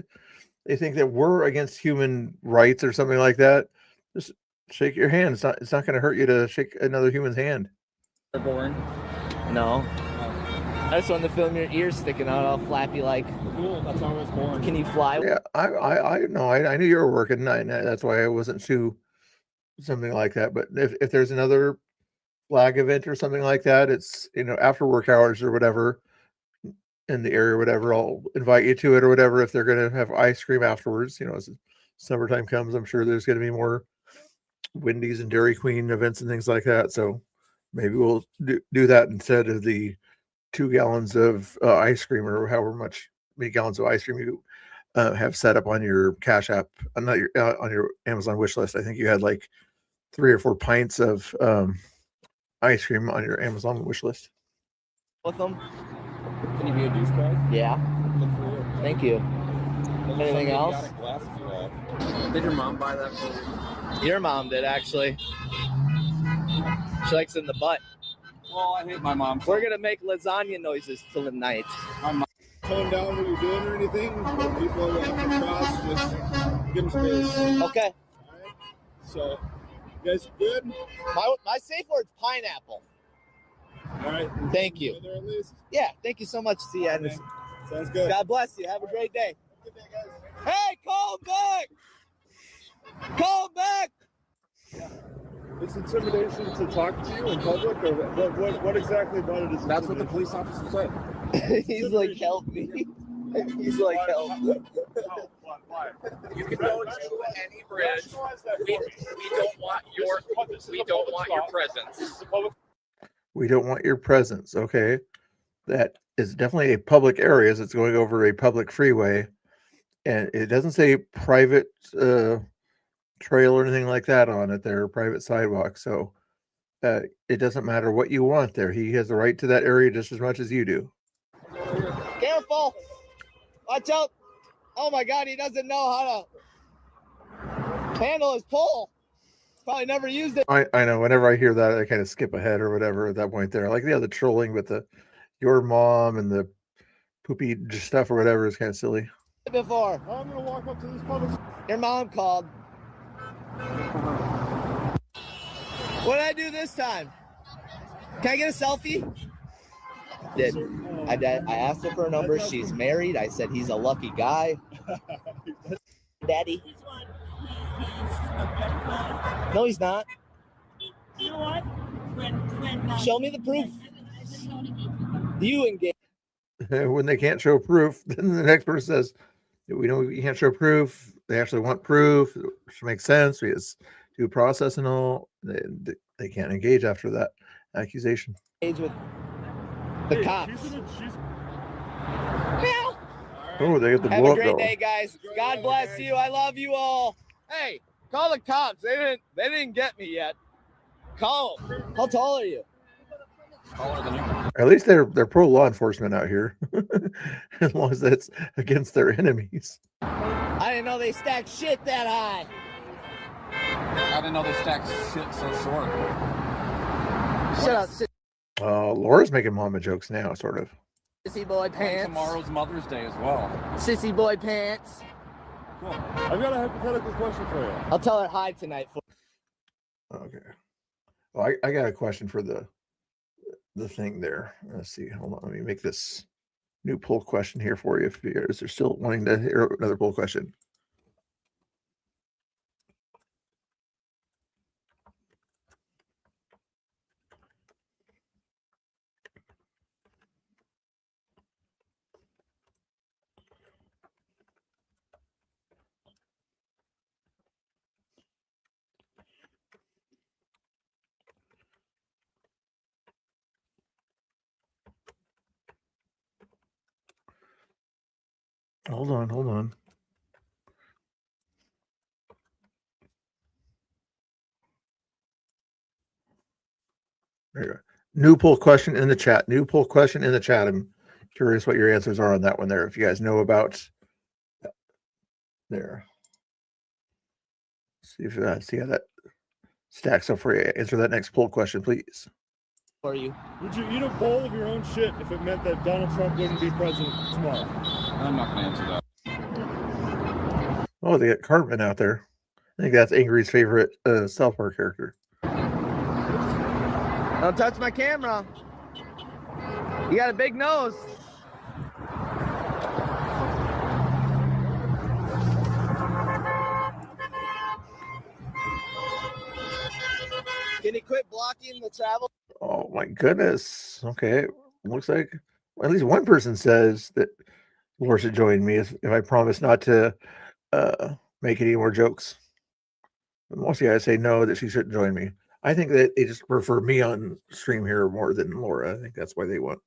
They think that we're against human rights or something like that. Just shake your hand. It's not going to hurt you to shake another human's hand. They're boring. No. I just wanted to film your ears sticking out all flappy like. Cool, that's how I was born. Can you fly? Yeah, I know. I knew you were working. That's why I wasn't too something like that. But if there's another flag event or something like that, it's after work hours or whatever in the area or whatever, I'll invite you to it or whatever. If they're gonna have ice cream afterwards, as summertime comes, I'm sure there's gonna be more Wendy's and Dairy Queen events and things like that. So maybe we'll do that instead of the 2 gallons of ice cream or however many gallons of ice cream you have set up on your Cash App, not your on your Amazon wish list. I think you had like 3 or 4 pints of ice cream on your Amazon wish list. With them? Can you be a douchebag? Yeah. Good for you. Thank you. Anything else? Did your mom buy that for you? Your mom did, actually. She likes it in the butt. Well, I hate my mom. We're going to make lasagna noises till the night. Tone down what you're doing or anything. People that come across, just give them space. Okay. All right. So, you guys good? My safe word's pineapple. All right. Thank you. There at least. Yeah, thank you so much, C. Okay. Sounds good. God bless you. Have a great day. Good day, guys. Hey, call back! Call back! It's intimidation to talk to you in public, or what exactly about it is? That's what the police officer said. He's like, help me. He's like, help. Why? You can go to any bridge. We don't want your presence. We don't want your presence. Okay. That is definitely a public area as it's going over a public freeway. And it doesn't say private trail or anything like that on it there, private sidewalk. So it doesn't matter what you want there. He has the right to that area just as much as you do. Careful. Watch out. Oh my God, he doesn't know how to handle his pole. He's probably never used it. I know. Whenever I hear that, I kind of skip ahead or whatever at that point there. Like the trolling with your mom and the poopy stuff or whatever is kind of silly. Before. I'm gonna walk up to this public. Your mom called. What did I do this time? Can I get a selfie? Did. I asked her for a number. She's married. I said he's a lucky guy. Daddy. No, he's not. You know what? When Show me the proof. You engage. When they can't show proof, then the next person says, "We know you can't show proof. They actually want proof, which makes sense. Because due process and all. They can't engage after that accusation." Engage with the cops. Oh, they get the Have blow a up great going. day, guys. God bless you. I love you all. Hey, call the cops. They didn't get me yet. Call them. How tall are you? Taller than you. At least they're pro law enforcement out here, as long as that's against their enemies. I didn't know they stacked shit that high. I didn't know they stacked shit so short. Shut up, Laura's making mama jokes now, sort of. sissy boy pants. Tomorrow's Mother's Day as well. Sissy boy pants. Cool. I've got a hypothetical question for you. I'll tell her hi tonight. Okay. Well, I got a question for the thing there. Let's see. Hold on. Let me make this new poll question here for you. If you guys are still wanting to hear another poll question. Hold on. There you go. New poll question in the chat. I'm curious what your answers are on that one there. If you guys know about there. See how that stacks up for you. Answer that next poll question, please. For you. Would you eat a bowl of your own shit if it meant that Donald Trump wouldn't be president tomorrow? I'm not going to answer that. Oh, they got Cartman out there. I think that's Angry's favorite South Park character. Don't touch my camera. You got a big nose. Can you quit blocking the travel? Oh my goodness. Okay. Looks like at least one person says that Laura should join me if I promise not to make any more jokes. But most of you guys say no, that she shouldn't join me. I think that they just prefer me on stream here more than Laura. I think that's why they don't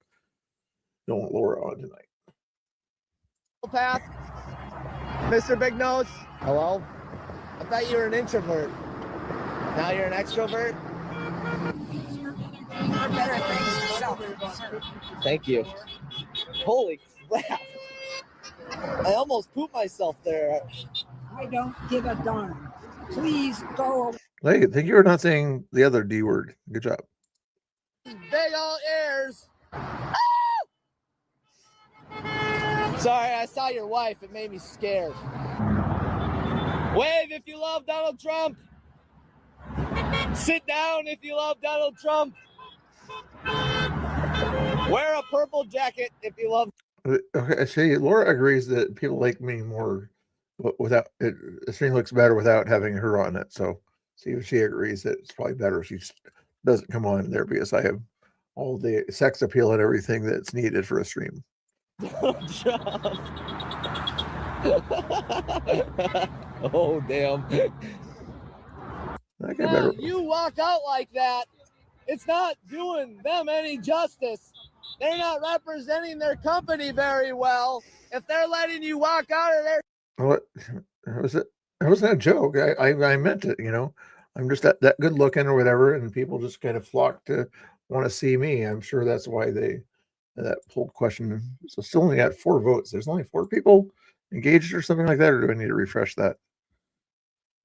want Laura on tonight. Path. Mr. Big Nose. Hello? I thought you were an introvert. Now you're an extrovert? Thank you. Holy crap. I almost pooped myself there. I don't give a darn. Please go. Hey, thank you for not saying the other D word. Good job. Big old ears. Ah! Sorry, I saw your wife. It made me scared. Wave if you love Donald Trump. Sit down if you love Donald Trump. Wear a purple jacket if you love. Okay, I see. Laura agrees that people like me more without it. The stream looks better without having her on it. So see if she agrees that it's probably better if she doesn't come on there because I have all the sex appeal and everything that's needed for a stream. Oh damn. Now, you walk out like that, it's not doing them any justice. They're not representing their company very well if they're letting you walk out of there. What was it? It wasn't a joke. I meant it, you know. I'm just that good looking or whatever, and people just kind of flock to want to see me. I'm sure that's why that poll question. So still only got 4 votes. There's only 4 people engaged or something like that, or do I need to refresh that?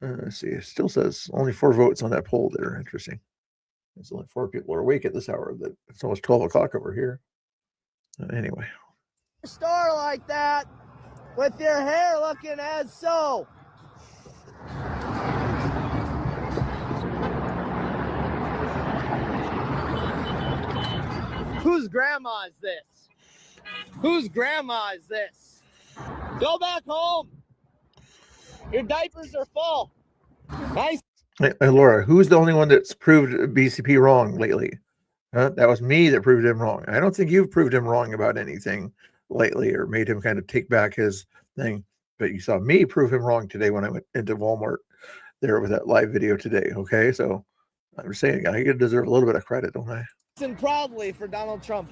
Let's see. It still says only 4 votes on that poll there. Interesting. There's only 4 people are awake at this hour. That it's almost 12 o'clock over here. Anyway. Store like that with your hair looking as so. Who Whose grandma is this? Whose grandma is this? Go back home. Your diapers are full. Nice. Hey, Laura, who's the only one that's proved BCP wrong lately? That was me that proved him wrong. I don't think you've proved him wrong about anything lately or made him kind of take back his thing. But you saw me prove him wrong today when I went into Walmart there with that live video today. Okay, so I'm saying I deserve a little bit of credit, don't I? Listen proudly for Donald Trump.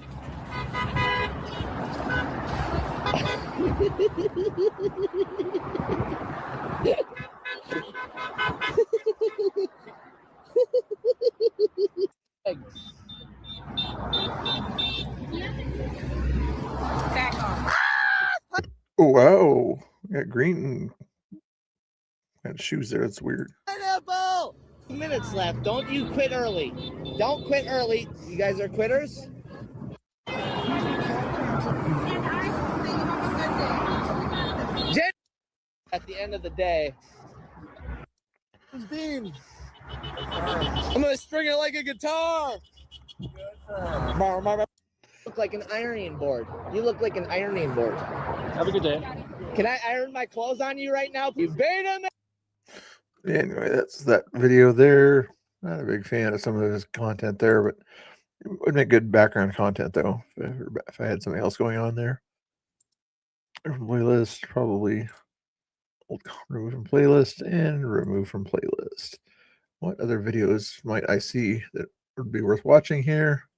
Oh, wow. Got green got shoes there. That's weird. Pineapple! 2 minutes left. Don't you quit early. Don't quit early. You guys are quitters? At the end of the day. Beans. I'm gonna string it like a guitar. You look like an ironing board. You look like an ironing board. Have a good day. Can I iron my clothes on you right now? You beta man. Anyway, that's that video there. Not a big fan of some of his content there, but it would make good background content though if I had something else going on there. Playlist, probably remove from playlist and remove from playlist. What other videos might I see that would be worth watching here?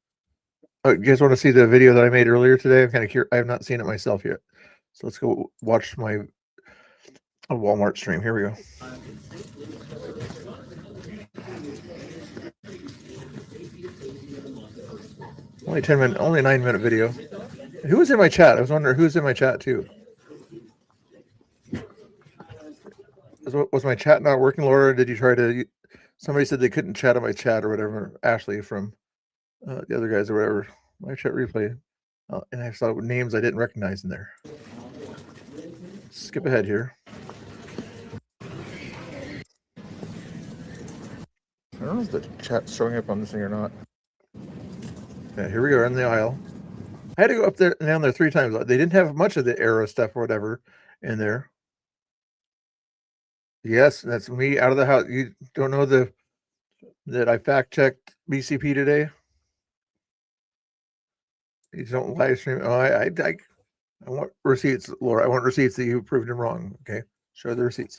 Oh, you guys want to see the video that I made earlier today? I'm kind of curious. I have not seen it myself yet. So let's go watch my Walmart stream. Here we go. Only 10-minute, only 9-minute video. And who was in my chat? I was wondering who's in my chat too. Was my chat not working, Laura? Did you try to? Somebody said they couldn't chat on my chat or whatever. Ashley from the other guys or whatever. My chat replay, and I saw names I didn't recognize in there. Skip ahead here. I don't know if the chat's showing up on this thing or not. Yeah, here we go in the aisle. I had to go up there and down there 3 times. They didn't have much of the Arrow stuff or whatever in there. Yes, that's me out of the house. You don't know that I fact checked BCP today? You don't live stream. Oh, I want receipts, Laura. I want receipts that you proved him wrong. Okay, show the receipts.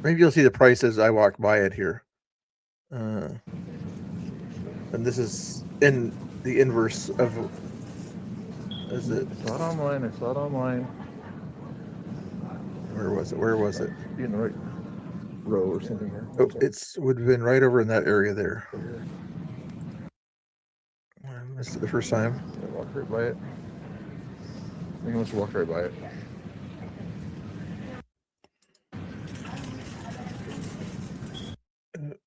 Maybe you'll see the prices I walk by it here. And this is in the inverse of. Is it? I saw it online. I saw it online. Where was it? Where was it? In the right row or something here. Oh, it's would have been right over in that area there. I missed it the first time. I walked right by it. I think I must have walked right by it.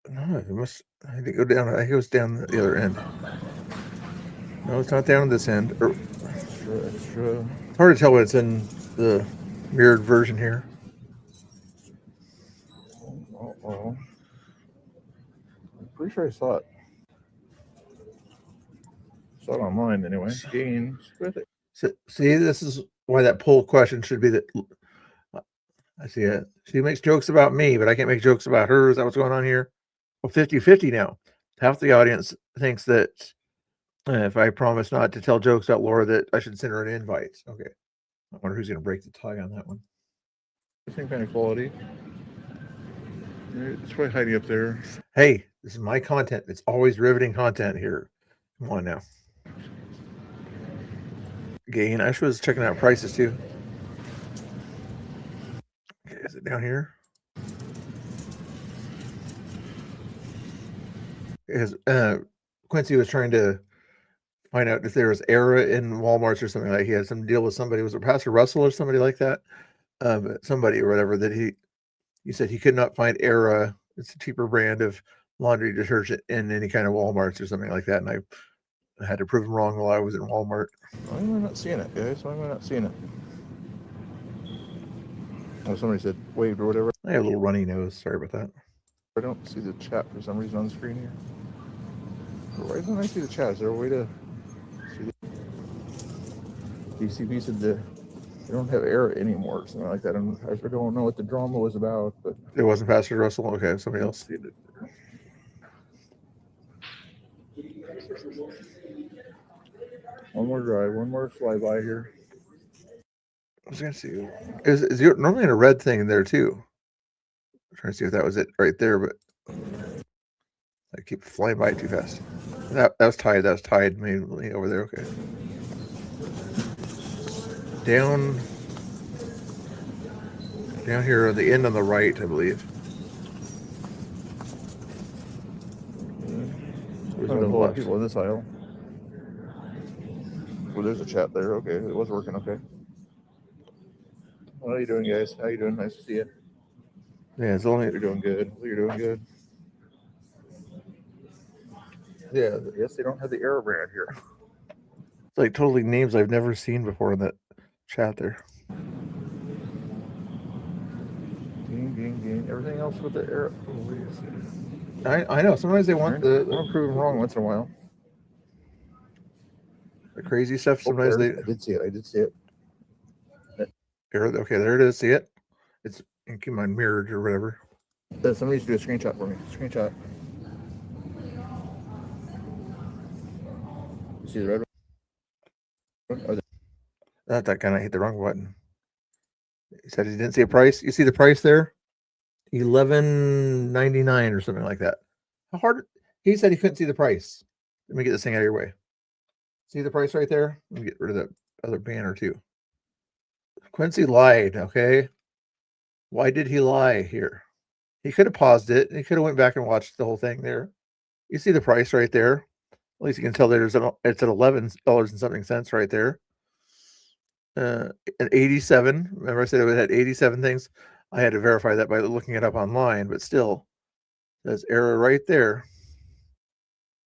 No, it must. I think go down. I think it was down the other end. No, it's not down this end. Extra. It's hard to tell when it's in the mirrored version here. I'm pretty sure I saw it. Saw it online anyway. Gains with it. See, this is why that poll question should be that. I see it. She makes jokes about me, but I can't make jokes about her. Is that what's going on here? Well, 50-50 now. Half the audience thinks that if I promise not to tell jokes about Laura, that I should send her an invite. Okay. I wonder who's going to break the tie on that one. Same kind of quality. It's probably hiding up there. Hey, this is my content. It's always riveting content here. Come on now. Gain. I was checking out prices too. Okay, is it down here? Because Quincy was trying to find out if there was error in Walmart's or something like he had some deal with somebody. Was it Pastor Russell or somebody like that? Somebody or whatever that he said he could not find Era. It's a cheaper brand of laundry detergent in any kind of Walmart's or something like that. And I had to prove him wrong while I was in Walmart. Why am I not seeing it, guys? Why am I not seeing it? Oh, somebody said waved or whatever. I have a little runny nose. Sorry about that. I don't see the chat for some reason on the screen here. Why don't I see the chat? Is there a way to see the DCP said they don't have error anymore or something like that. I don't know what the drama was about, but it wasn't Pastor Russell. Okay, somebody else did it. One more drive, one more flyby here. I was gonna see. Is there normally a red thing in there too? I'm trying to see if that was it right there, but I keep flying by too fast. That was tied. That was tied mainly over there. Okay. Down here at the end on the right, I believe. There's a whole lot of people in this aisle. Well, there's a chat there. Okay, it was working. Okay. How are you doing, guys? How you doing? Nice to see you. Yeah, it's only you're doing good. You're doing good. Yeah, yes, they don't have the error brand here. It's like totally names I've never seen before in that chat there. Ding. Everything else with the error. I know. Sometimes they want the proven wrong once in a while. The crazy stuff. Sometimes I did see it. Error. Okay, there it is. See it? It's keep mine mirrored or whatever. Somebody should do a screenshot for me. Screenshot. You see the red one? Not that kind. I hit the wrong button. He said he didn't see a price. You see the price there? $11.99 or something like that. How hard? He said he couldn't see the price. Let me get this thing out of your way. See the price right there? Let me get rid of that other banner too. Quincy lied. Okay. Why did he lie here? He could have paused it. He could have went back and watched the whole thing there. You see the price right there. At least you can tell it's at $11 and something cents right there. At 87. Remember I said it had 87 things. I had to verify that by looking it up online, but still, there's error right there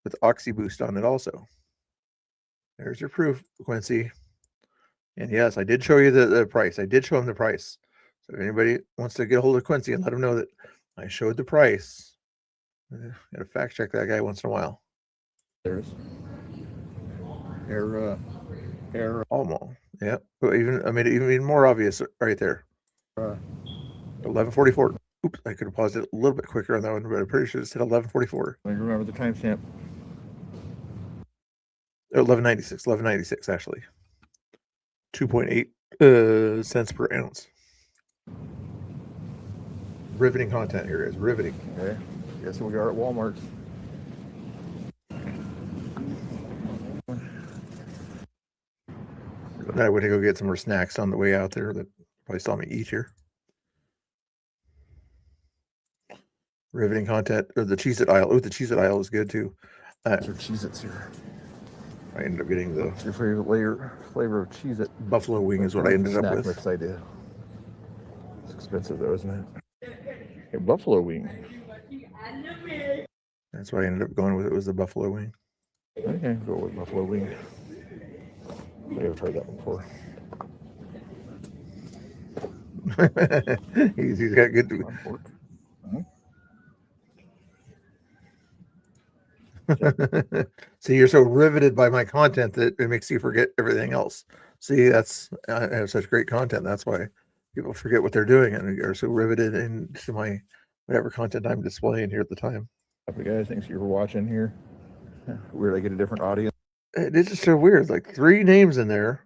with OxyBoost on it also. There's your proof, Quincy. And yes, I did show you the price. I did show him the price. So if anybody wants to get a hold of Quincy and let him know that I showed the price, got to fact check that guy once in a while. There's error. Almost. Yeah. But I made it even more obvious right there. 11:44. Oops, I could have paused it a little bit quicker on that one, but I'm pretty sure it said 11:44. I remember the timestamp. 11.96 actually. 2.8 cents per ounce. Riveting content here, guys. Riveting. Okay. Guess we are at Walmart. I went to go get some more snacks on the way out there that probably saw me eat here. Riveting content. Or the Cheez-It aisle. Oh, the Cheez-It aisle is good too. Cheez-Its here. I ended up getting the flavor of Cheez-It. Buffalo wing is what I ended up with. Mix I did. It's expensive though, isn't it? A buffalo wing. That's what I ended up going with. It was the buffalo wing. Okay, go with buffalo wing. I've tried that before. he's got good. See, you're so riveted by my content that it makes you forget everything else. See, that's I have such great content. That's why people forget what they're doing and are so riveted into my whatever content I'm displaying here at the time. Guys, thanks you for watching here. Weird, I get a different audience. It is just so weird. Like 3 names in there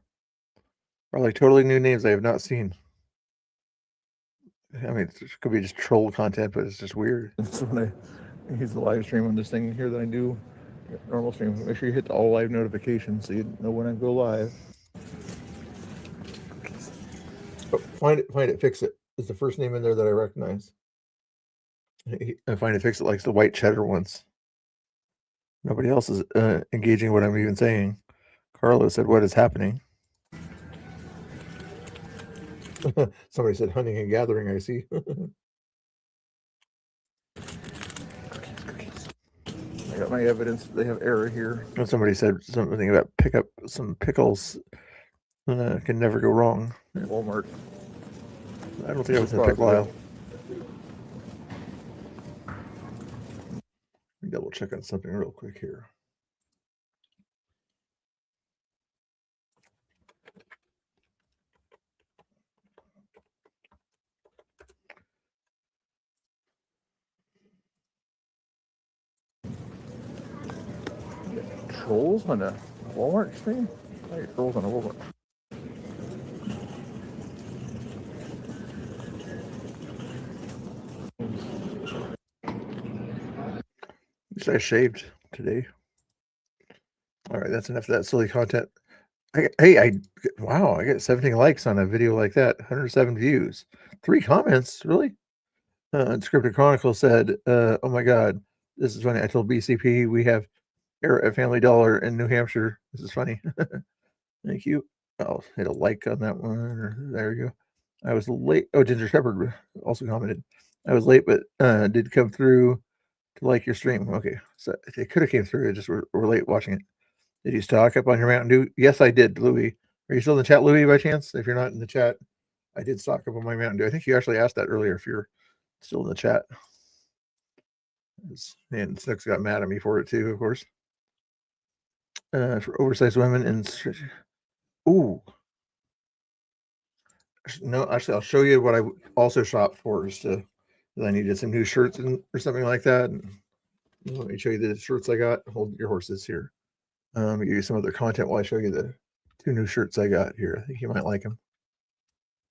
are like totally new names I have not seen. I mean, it could be just troll content, but it's just weird. That's when I use the live stream on this thing here that I do. Normal stream. Make sure you hit the all live notifications so you know when I go live. Oh, find it, fix it. Is the first name in there that I recognize? I find it, fix it likes the white cheddar ones. Nobody else is engaging what I'm even saying. Carla said, "What is happening?" Somebody said, "Hunting and gathering." I see. I got my evidence. They have error here. And somebody said something about pick up some pickles. Can never go wrong at Walmart. I don't think I was in the pickle aisle. Double check on something real quick here. Trolls on a Walmart stream? Hey, trolls on a Walmart. At least I shaved today. All right, that's enough of that silly content. Wow, I get 17 likes on a video like that, 107 views, 3 comments, really? Scripted Chronicle said, oh my God, this is funny. I told BCP we have air at Family Dollar in New Hampshire. This is funny. Thank you. I'll hit a like on that one. There you go. I was late. Oh, Ginger Shepherd also commented. I was late, but did come through to like your stream. Okay, so it could have came through. I just were late watching it. Did you stock up on your Mountain Dew? Yes, I did, Louis. Are you still in the chat, Louis, by chance? If you're not in the chat, I did stock up on my Mountain Dew. I think you actually asked that earlier if you're still in the chat. And Snooks got mad at me for it too, of course. For oversized women and ooh. No, actually, I'll show you what I also shopped for. Just to, I needed some new shirts or something like that. And let me show you the shirts I got. Hold your horses here. Give you some other content while I show you the 2 new shirts I got here. I think you might like them.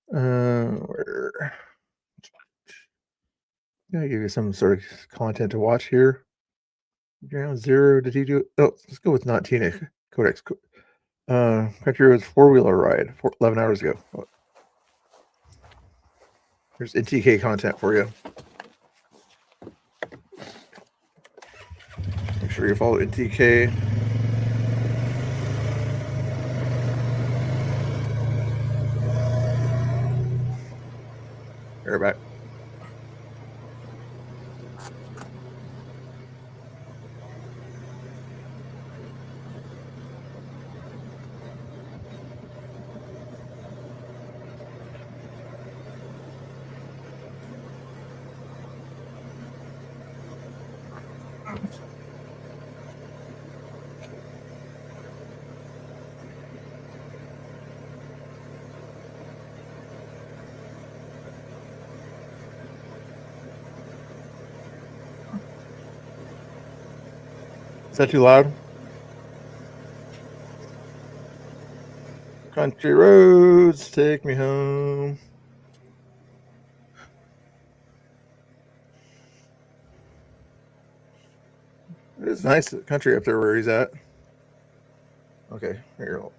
Where? Yeah, give you some sort of content to watch here. Ground Zero. Did he do it? Oh, let's go with not Tina Codex. Country Roads 4-wheeler ride 11 hours ago. Oh. Here's NTK content for you. Make sure you follow NTK. You're back. Is that too loud? Country roads take me home. It's nice country up there where he's at. Okay, here you go.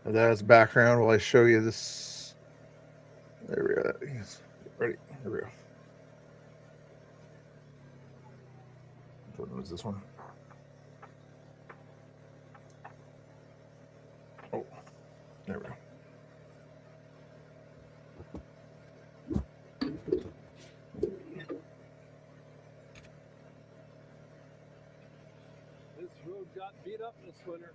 That's background while I show you this. There we go. Ready? Here we go. Which one was this one? Oh, there we go. This road got beat up this winter.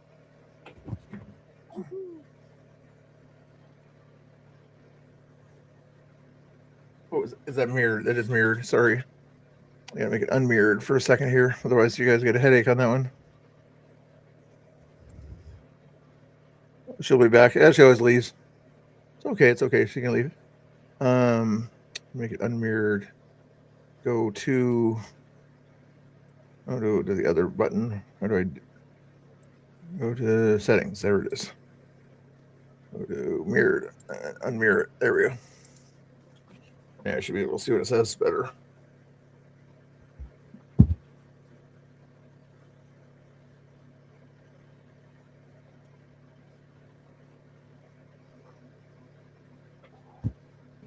Oh, is that mirrored? That is mirrored. Sorry. I gotta make it unmirrored for a second here. Otherwise, you guys get a headache on that one. She'll be back. Yeah, she always leaves. It's okay. It's okay. She can leave. Make it unmirrored. Go to. Oh, to the other button. How do I go to settings? There it is. Go to mirrored. Unmirror it. There we go. Yeah, I should be able to see what it says better.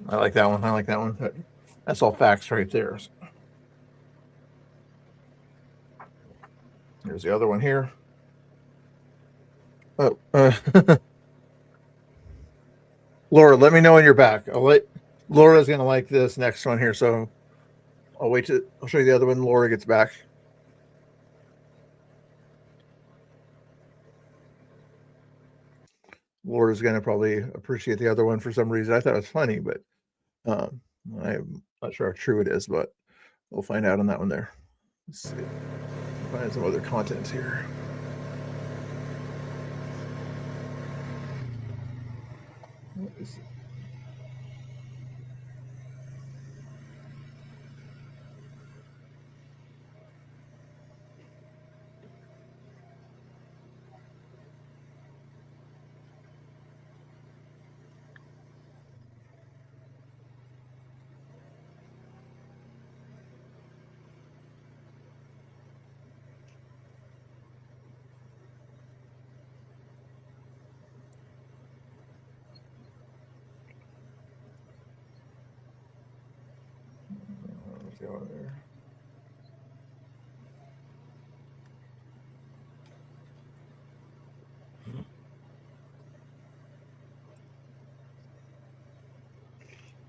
I like that one. I like that one. That's all facts right there. Here's the other one here. Oh, Laura, let me know when you're back. Laura's gonna like this next one here, so I'll show you the other one. Laura gets back. Laura's gonna probably appreciate the other one for some reason. I thought it was funny, but I'm not sure how true it is, but we'll find out on that one there. Let's see. Find some other content here. What is it?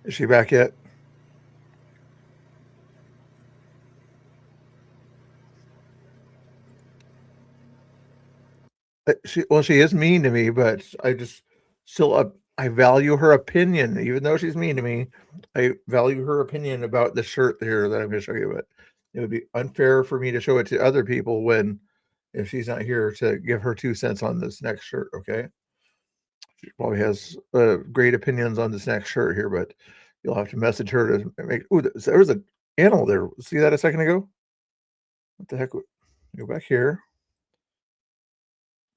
Is she back yet? She is mean to me, but I just still I value her opinion, even though she's mean to me. I value her opinion about the shirt here that I'm going to show you. But it would be unfair for me to show it to other people if she's not here to give her 2 cents on this next shirt. Okay, she probably has great opinions on this next shirt here, but you'll have to message her to make. Oh, there was an animal there. See that a second ago? What the heck? Go back here.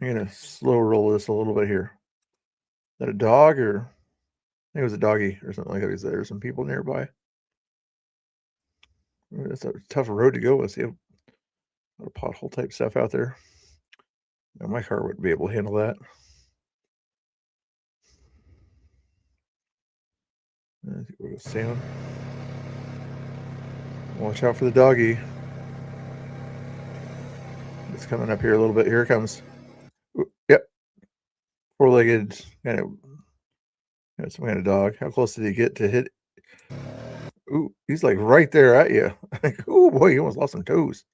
I'm gonna slow roll this a little bit here. Is that a dog or I think it was a doggy or something like that? Is there some people nearby? That's a tough road to go. Let's see a lot of pothole type stuff out there. Now, my car wouldn't be able to handle that. I think we'll go sound. Watch out for the doggy. It's coming up here a little bit. Here it comes. Ooh, yep. 4-legged kind of some kind of dog. How close did he get to hit? Ooh, he's like right there at you. Oh boy, he almost lost some toes.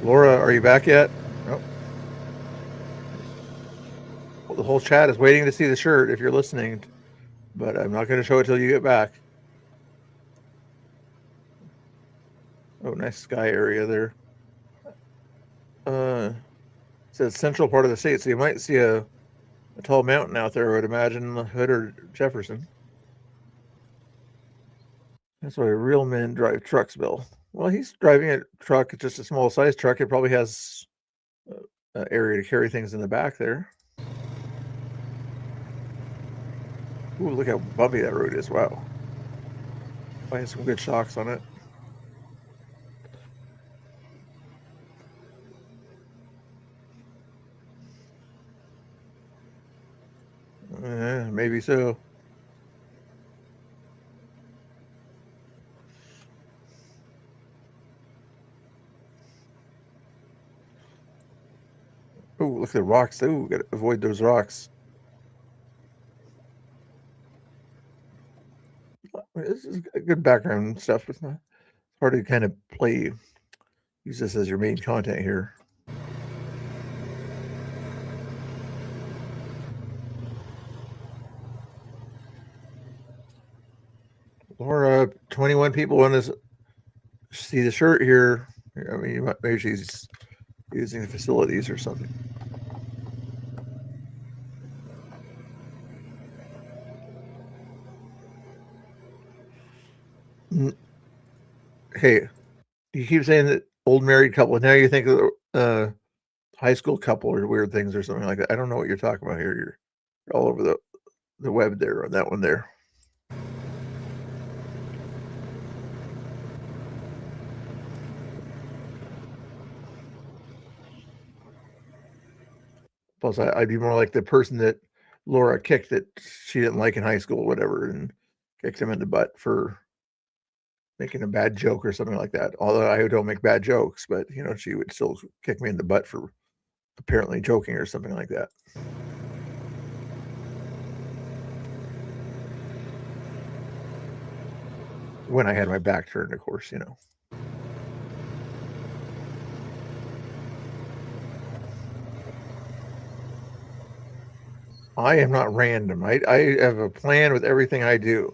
Laura, are you back yet? Nope. Well, the whole chat is waiting to see the shirt if you're listening, but I'm not going to show it till you get back. Oh, nice sky area there. It's a central part of the state, so you might see a tall mountain out there, I would imagine, Hood or Jefferson. That's why real men drive trucks, Bill. Well, he's driving a truck, just a small size truck. It probably has an area to carry things in the back there. Ooh, look how bumpy that road is. Wow. I have some good shocks on it. Maybe so. Oh, look at the rocks. Oh, gotta avoid those rocks. This is good background stuff. It's not hard to kind of use this as your main content here. Laura, 21 people want to see the shirt here. I mean, maybe she's using the facilities or something. Hey, you keep saying that old married couple. Now you think of high school couple or weird things or something like that. I don't know what you're talking about here. You're all over the web there on that one there. Plus, I'd be more like the person that Laura kicked that she didn't like in high school or whatever and kicked him in the butt for making a bad joke or something like that. Although I don't make bad jokes, but, she would still kick me in the butt for apparently joking or something like that. When I had my back turned, of course, I am not random. I have a plan with everything I do.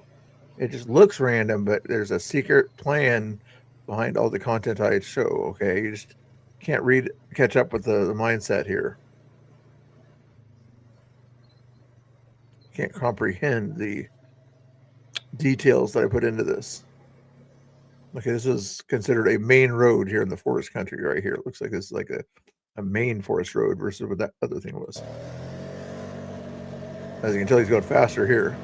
It just looks random, but there's a secret plan behind all the content I show. Okay, you just can't catch up with the mindset here. Can't comprehend the details that I put into this. Okay, this is considered a main road here in the forest country right here. It looks like this is like a main forest road versus what that other thing was. As you can tell, he's going faster here.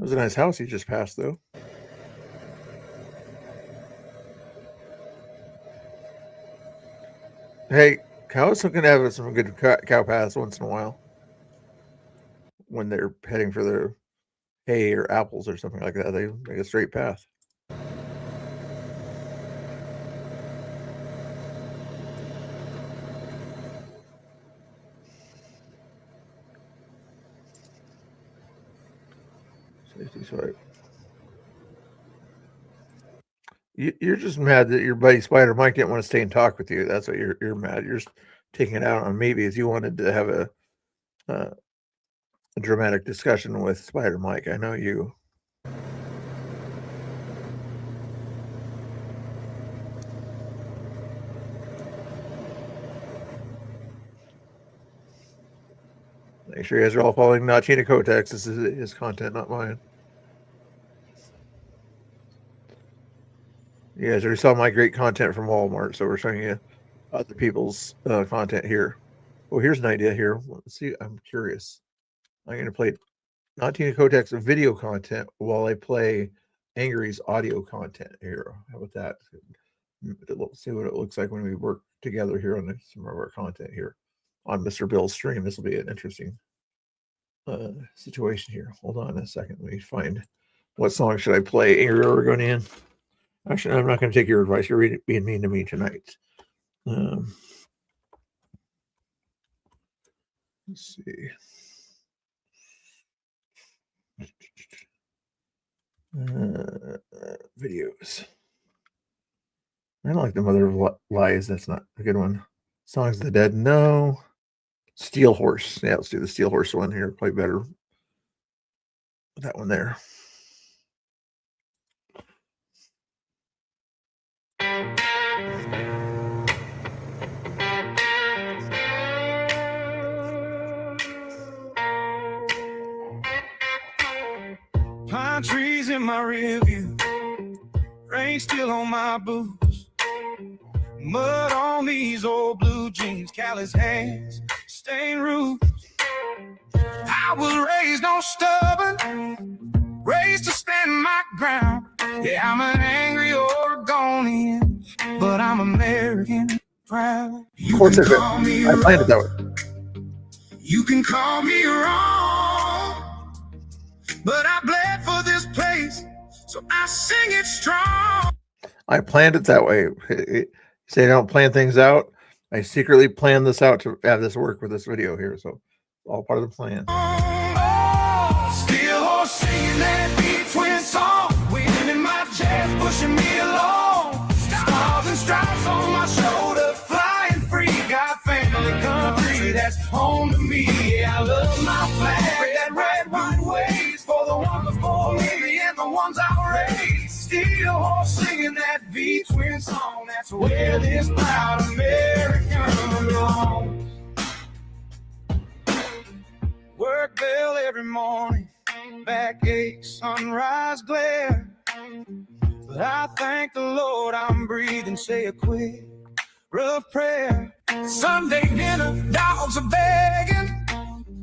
was a nice house he just passed, though. Hey, cows can have some good cow paths once in a while when they're heading for their hay or apples or something like that. They make a straight path. Safety swipe. You're just mad that your buddy Spider Mike didn't want to stay and talk with you. That's what you're mad. You're just taking it out on me because you wanted to have a dramatic discussion with Spider Mike. I know you. Make sure you guys are all following Tina Kotex. This is his content, not mine. You guys already saw my great content from Walmart, so we're showing you other people's content here. Well, here's an idea here. Let's see. I'm curious. I'm going to play Tina Kotex video content while I play Angry's audio content here. How about that? Let's see what it looks like when we work together here on some of our content here on Mr. Bill's stream. This will be an interesting situation here. Hold on a second. Let me find what song should I play. Angry Oregonian. Actually, I'm not going to take your advice. You're being mean to me tonight. Let's see. Videos. I don't like the Mother of Lies. That's not a good one. Songs of the Dead. No. Steel Horse. Yeah, let's do the Steel Horse one here. Play better. That one there. Pine trees in my rear view, rain still on my boots, mud on these old blue jeans, callous hands, stained roots. I was raised on stubborn, raised to stand my ground. Yeah, I'm an angry Oregonian, but I'm American proud. Of course I did. I planned it that way. You can call me wrong, but I bled for this place, so I sing it strong. I planned it that way. You say I don't plan things out. I secretly planned this out to have this work with this video here, so all part of the plan. Still horse singing that beat twin song, wind in my chest pushing me along, stars and stripes on my shoulder, flying free, got family country that's home to me. Yeah, I love my flag, that red, white waves for the ones before me and the ones I raised. Still horse singing that beat twin song, that's where this proud American belongs. Work bell every morning, backache, sunrise glare. But I thank the Lord I'm breathing, say a quick, rough prayer. Sunday dinner, dogs are begging,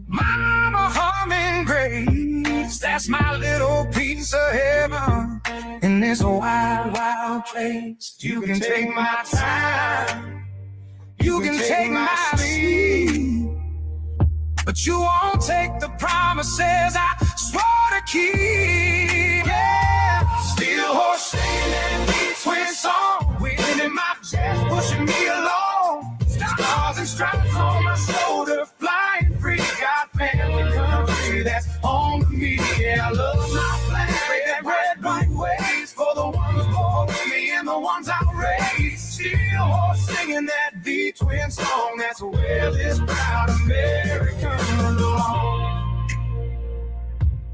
mama humming grace. That's my little piece of heaven in this wild, wild place. You can take my time, you can take my sleep, but you won't take the promises I swore to keep. Yeah, still horse singing that beat twin song, wind in my chest pushing me along, stars and stripes on my shoulder, flying free, got family country that's home to me. Yeah, I love my flag, that red, white waves for the ones born with me and the ones I raised. Still horse singing that beat twin song, that's where this proud American belongs.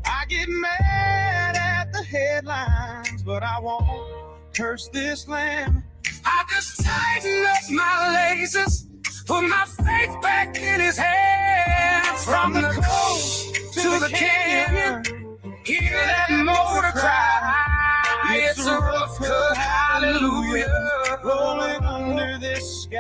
I get mad at the headlines, but I won't curse this land. I just tighten up my laces, put my faith back in his hands. From the coast to the canyon, hear that motor cry. It's a rough cut hallelujah, rolling under this sky.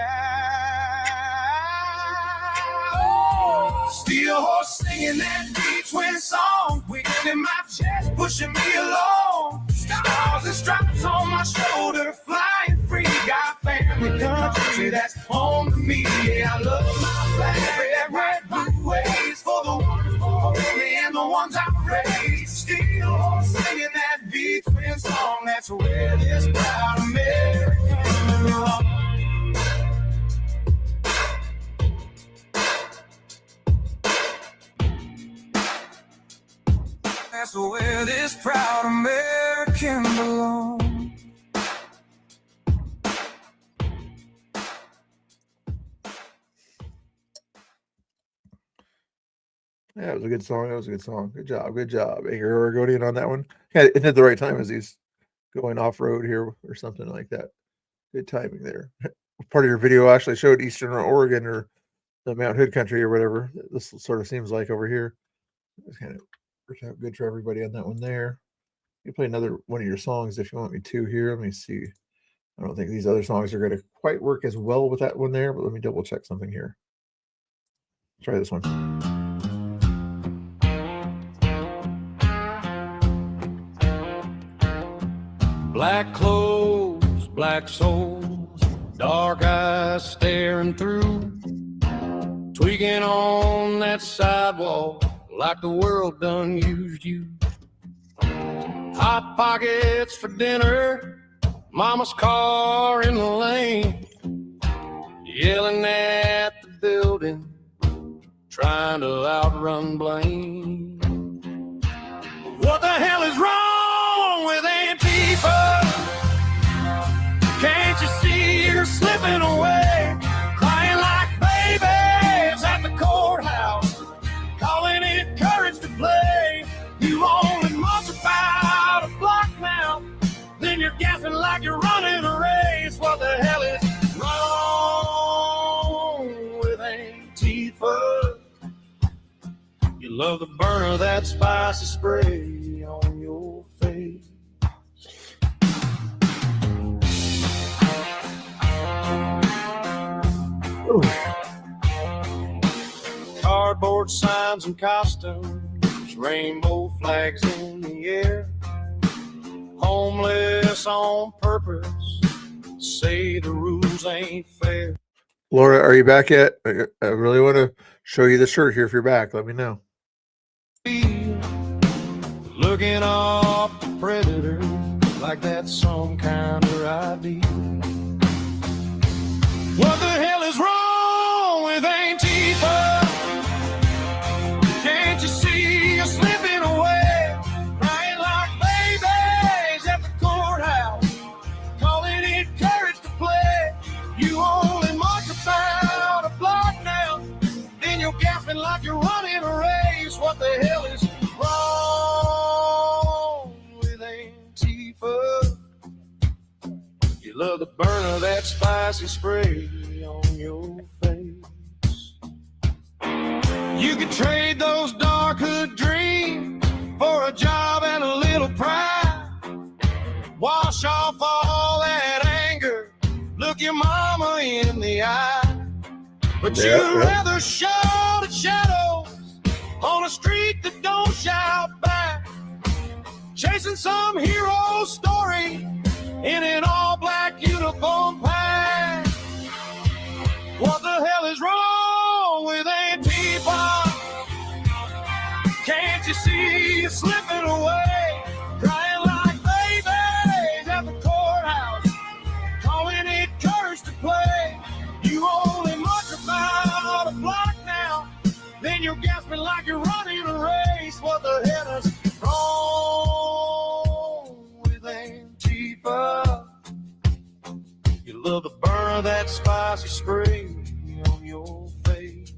Oh, Steel horse singing that V-twin song, wind in my chest, pushing me along. Stars and stripes on my shoulder, flying free. Got family, country that's home to me. Yeah, I love my flag, red, blue waves for the ones for me and the ones I raised. Steel horse singing that V-twin song, that's where this proud American belongs. That's where this proud American belongs. Yeah, it was a good song. That was a good song. Good job. Good job. You're Oregonian on that one. Yeah, it did the right time as he's going off road here or something like that. Good timing there. Part of your video actually showed Eastern Oregon or the Mount Hood country or whatever. This sort of seems like over here. It's kind of worked out good for everybody on that one there. You play another one of your songs if you want me to here. Let me see. I don't think these other songs are going to quite work as well with that one there, but let me double check something here. Try this one. Black clothes, black souls, dark eyes staring through, tweaking on that sidewalk like the world done used you. Hot pockets for dinner, mama's car in the lane, yelling at the building, trying to outrun blame. What the hell is wrong with Antifa? Can't you see you're slipping away? Crying like babies at the courthouse, calling it courage to play. You only march about a block now, then you're gasping like you're running a race. What the hell is wrong with Antifa? You love the burn of that spicy spray on your face. Ooh. Cardboard signs and costumes, rainbow flags in the air. Homeless on purpose, say the rules ain't fair. Laura, are you back yet? I really want to show you the shirt here. If you're back, let me know. Looking off the predator like that's some kind of idea. What the hell is wrong with Antifa? Can't you see you're slipping away? Crying like babies at the courthouse, calling it courage to play. You only march about a block now, then you're gasping like you're running a race. What the hell is wrong with Antifa? You love the burn of that spicy spray on your face. You could trade those dark hood dreams for a job and a little pride. Wash off all that anger, look your mama in the eye. But you'd rather shout at shadows on a street that don't shout back, chasing some hero story in an all-black uniform pack. What the hell is wrong with Antifa? Can't you see you slipping away? Crying like babies at the courthouse, calling it courage to play. You only march about a block now, then you're gasping like you're running a race. What the hell is wrong with Antifa? You love the burn of that spicy spray on your face.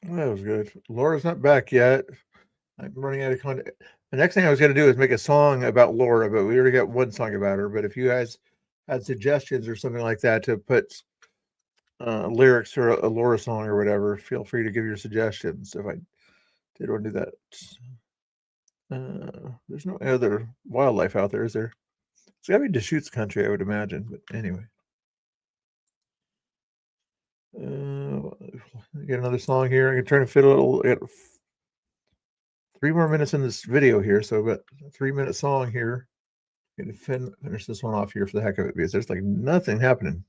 That was good. Laura's not back yet. I'm running out of content. The next thing I was going to do is make a song about Laura, but we already got one song about her. But if you guys had suggestions or something like that to put lyrics for a Laura song or whatever, feel free to give your suggestions if I did want to do that. There's no other wildlife out there, is there? It's got to be Deschutes country, I would imagine. But anyway. Get another song here. I can try to fit a little. I got 3 more minutes in this video here, so I've got a 3-minute song here. I'm gonna finish this one off here for the heck of it because there's like nothing happening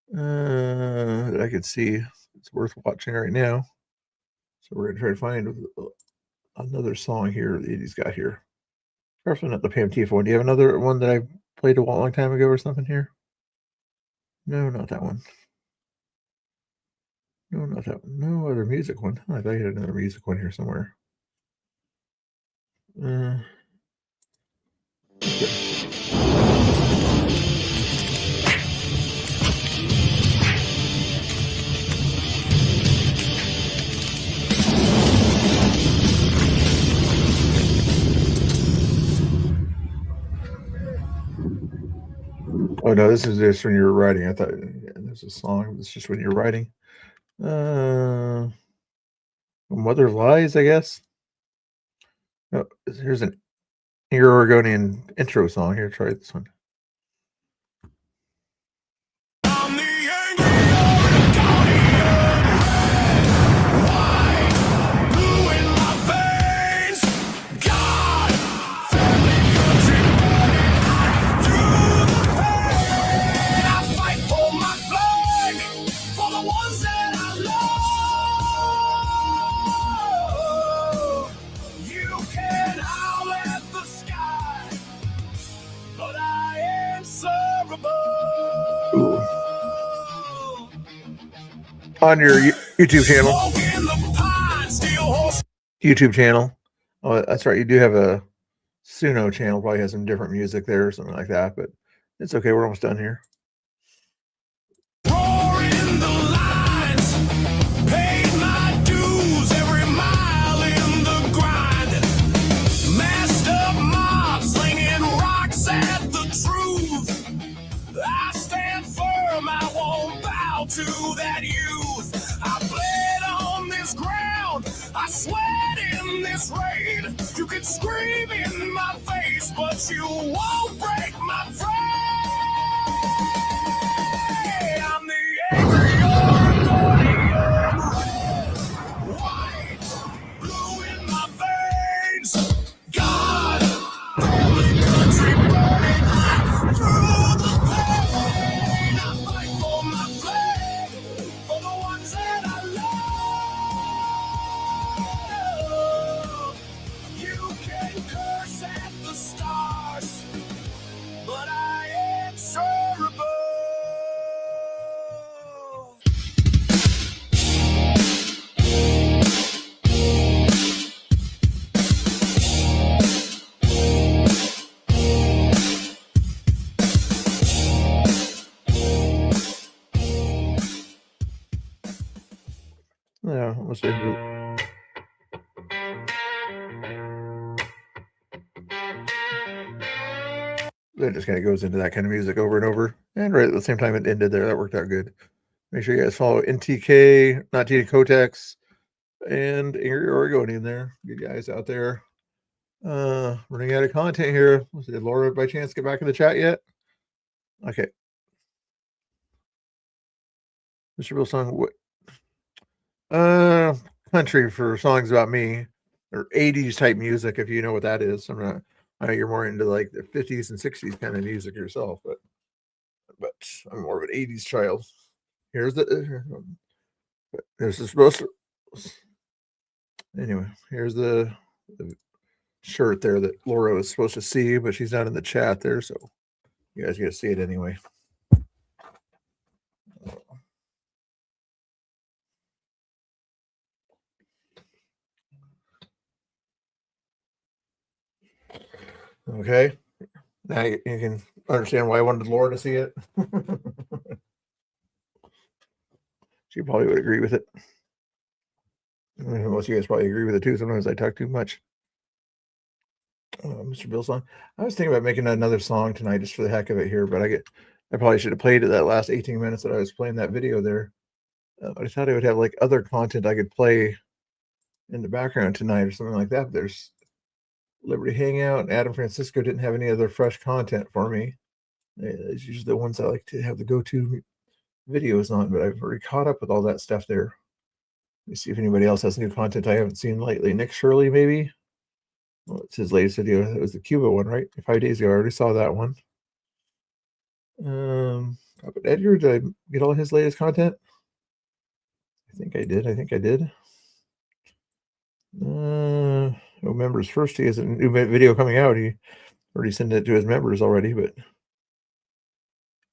that I could see. It's worth watching right now. So we're gonna try to find another song here that he's got here. Probably not the Pam Tifa one. Do you have another one that I played a long time ago or something here? No, not that one. No, not that one. No other music one. Oh, I thought you had another music one here somewhere. Oh no, this is just when you're writing. I thought there's a song. It's just when you're writing. Mother of Lies, I guess. Oh, here's an Ingrid Oregonian intro song. Here, try this one. On your YouTube channel. YouTube channel. Oh, that's right. You do have a Suno channel. Probably has some different music there or something like that, but it's okay. We're almost done here. To that youth, I bled on this ground, I sweat in this rain. You can scream in my face, but you won't break my frame. I'm the angry Oregonian, red, white, blue in my veins. God, family, country burning through the pain. I fight for my flag, for the ones that I love. You can curse at the stars, but I answer above. Yeah, let's do it. That just kind of goes into that kind of music over and over. And right at the same time it ended there. That worked out good. Make sure you guys follow NTK, not TD Kotex, and Ingrid Oregonian there. Good guys out there. Running out of content here. Did Laura by chance get back in the chat yet? Okay. Mr. Bill song, what? Country for songs about me, or 80s type music, if you know what that is. I know you're more into like the 50s and 60s kind of music yourself, but I'm more of an 80s child. Here's the there's the supposed to, anyway, here's the shirt there that Laura was supposed to see, but she's not in the chat there, so you guys get to see it anyway. Okay, now you can understand why I wanted Laura to see it. She probably would agree with it. Most of you guys probably agree with it too. Sometimes I talk too much. Mr. Bill song. I was thinking about making another song tonight just for the heck of it here, but I probably should have played it that last 18 minutes that I was playing that video there. I thought I would have like other content I could play in the background tonight or something like that. But there's Liberty Hangout and Adam Francisco didn't have any other fresh content for me. It's usually the ones I like to have the go-to videos on, but I've already caught up with all that stuff there. Let me see if anybody else has new content I haven't seen lately. Nick Shirley, maybe? Well, it's his latest video. It was the Cuba one, right? 5 days ago. I already saw that one. But Edgar, did I get all his latest content? I think I did. No members first. He has a new video coming out. He already sent it to his members already, but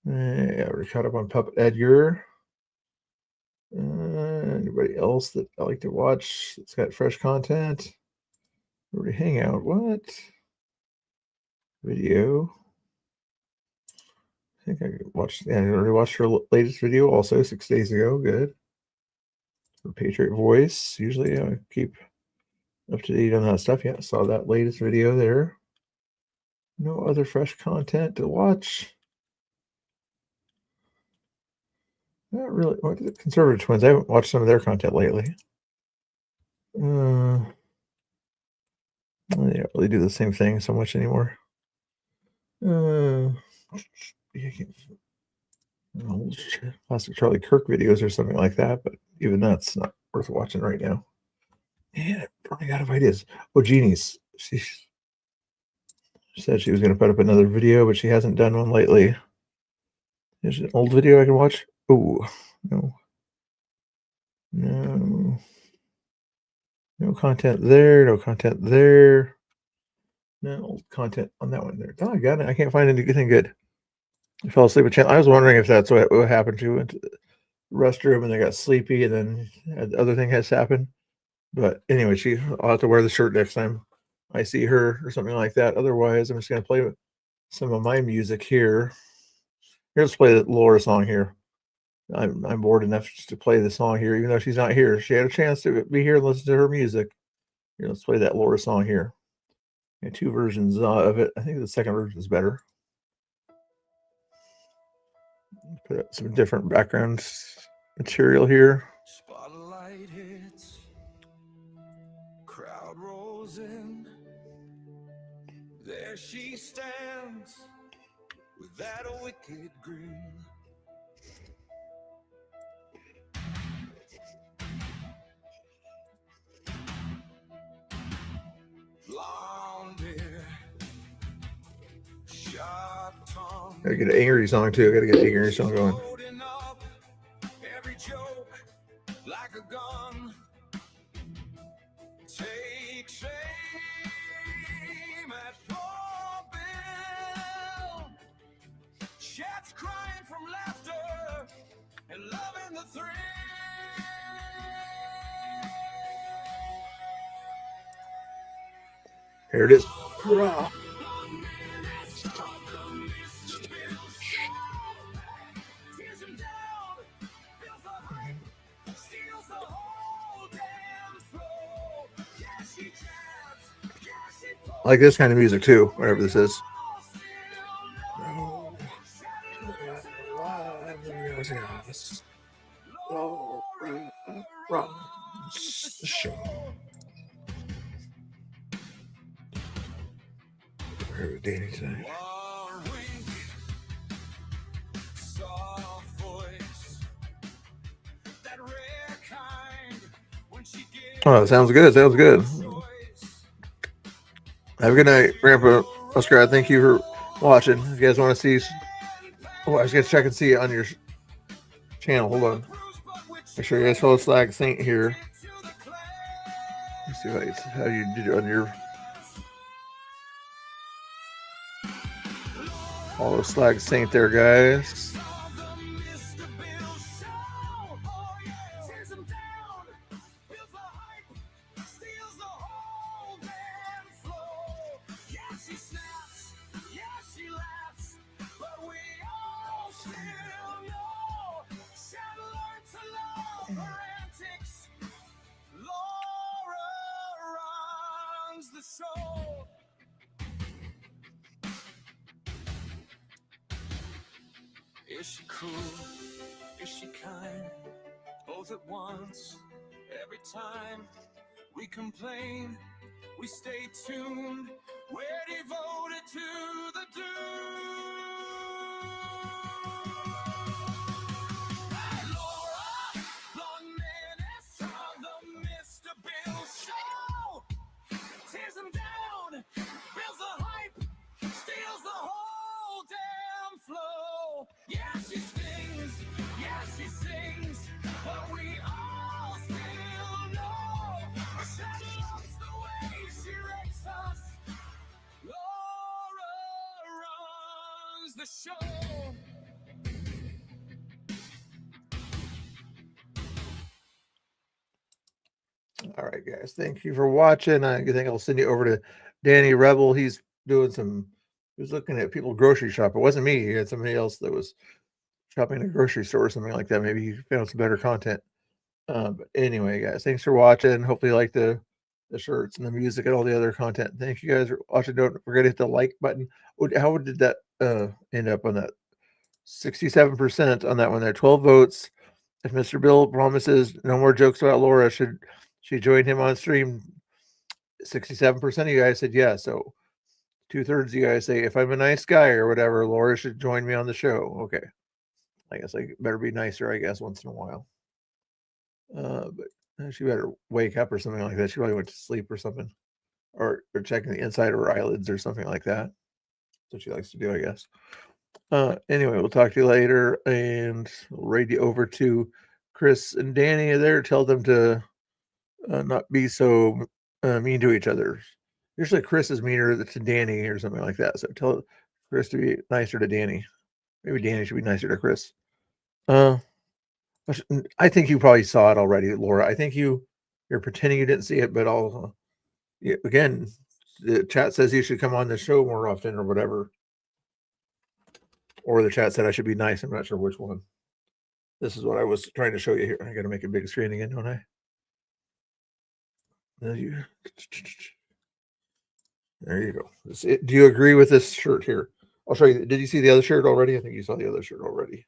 yeah, we're caught up on Puppet Edgar. Anybody else that I like to watch that's got fresh content? Already Hangout. What? Video. I think I watched. Yeah, I already watched her latest video also 6 days ago. Good. For Patriot Voice. Usually I keep up to date on that stuff. Yeah, saw that latest video there. No other fresh content to watch. Not really. What are the Conservative Twins? I haven't watched some of their content lately. They don't really do the same thing so much anymore. Plastic Charlie Kirk videos or something like that, but even that's not worth watching right now. Yeah, I'm running out of ideas. Oh, Jeannie's. She said she was going to put up another video, but she hasn't done one lately. There's an old video I can watch. Oh, no. No content there. No content there. No content on that one there. Oh, I got it. I can't find anything good. I fell asleep at channel. I was wondering if that's what happened to went to the restroom and they got sleepy and then the other thing has happened. But anyway, I'll have to wear the shirt next time I see her or something like that. Otherwise, I'm just going to play some of my music here. Let's play the Laura song here. I'm bored enough just to play the song here, even though she's not here. She had a chance to be here and listen to her music. Here, let's play that Laura song here. Got two versions of it. I think the second version is better. Put up some different background material here. Spotlight hits, crowd rolls in. There she stands with that wicked grin. Blonde hair, sharp tongue. Gotta get an angry song too. Gotta get an angry song going. Every joke like a gun. Take shame at poor Bill. Chats crying from laughter and loving the thrill. Here it is. I like this kind of music too, whatever this is. Danny tonight. Oh, sounds good. Sounds good. Have a good night, Grandpa Oscar. Thank you for watching. If you guys want to see, I was gonna check and see it on your channel. Hold on. Make sure you guys follow Slag Saint here. Let's see how you did it on your. Follow Slag Saint there, guys. Is she cruel? Is she kind? Both at once. Every time we complain, we stay tuned. We're devoted to the do. Laura, blonde menace on the Mr. Bill Show. Tears him down, builds the hype, steals the whole damn flow. Yeah, she stings, yeah, she sings, but we all still know she loves the way she wrecks us. Laura runs the show. All right, guys. Thank you for watching. I think I'll send you over to Danny Rebel. He's doing he was looking at people grocery shop. It wasn't me. He had somebody else that was shopping in a grocery store or something like that. Maybe he found some better content. But anyway, guys, thanks for watching. Hopefully you like the shirts and the music and all the other content. Thank you guys for watching. Don't forget to hit the like button. How did that end up on that? 67% on that one there. 12 votes. If Mr. Bill promises no more jokes about Laura, should she join him on stream? 67% of you guys said yes. So 2/3 of you guys say, if I'm a nice guy or whatever, Laura should join me on the show. Okay. I guess I better be nicer, I guess, once in a while. But she better wake up or something like that. She probably went to sleep or something. Or checking the inside of her eyelids or something like that. That's what she likes to do, I guess. Anyway, we'll talk to you later. And we'll raid you over to Chris and Danny there. Tell them to not be so mean to each other. Usually Chris is meaner to Danny or something like that. So tell Chris to be nicer to Danny. Maybe Danny should be nicer to Chris. I think you probably saw it already, Laura. I think you're pretending you didn't see it, but again, the chat says you should come on the show more often or whatever. Or the chat said I should be nice. I'm not sure which one. This is what I was trying to show you here. I got to make a big screen again, don't I? There you go. Do you agree with this shirt here? I'll show you. Did you see the other shirt already? I think you saw the other shirt already.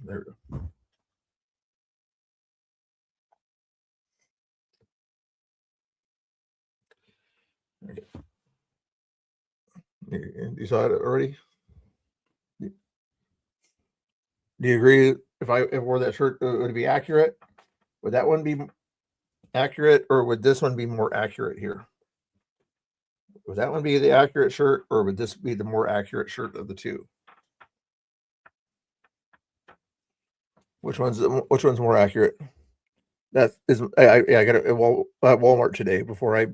There we go. Okay. You saw it already? Do you agree if I wore that shirt, would it be accurate? Would that one be accurate, or would this one be more accurate here? Would that one be the accurate shirt, or would this be the more accurate shirt of the two? Which one's more accurate? That is, I got it at Walmart today before I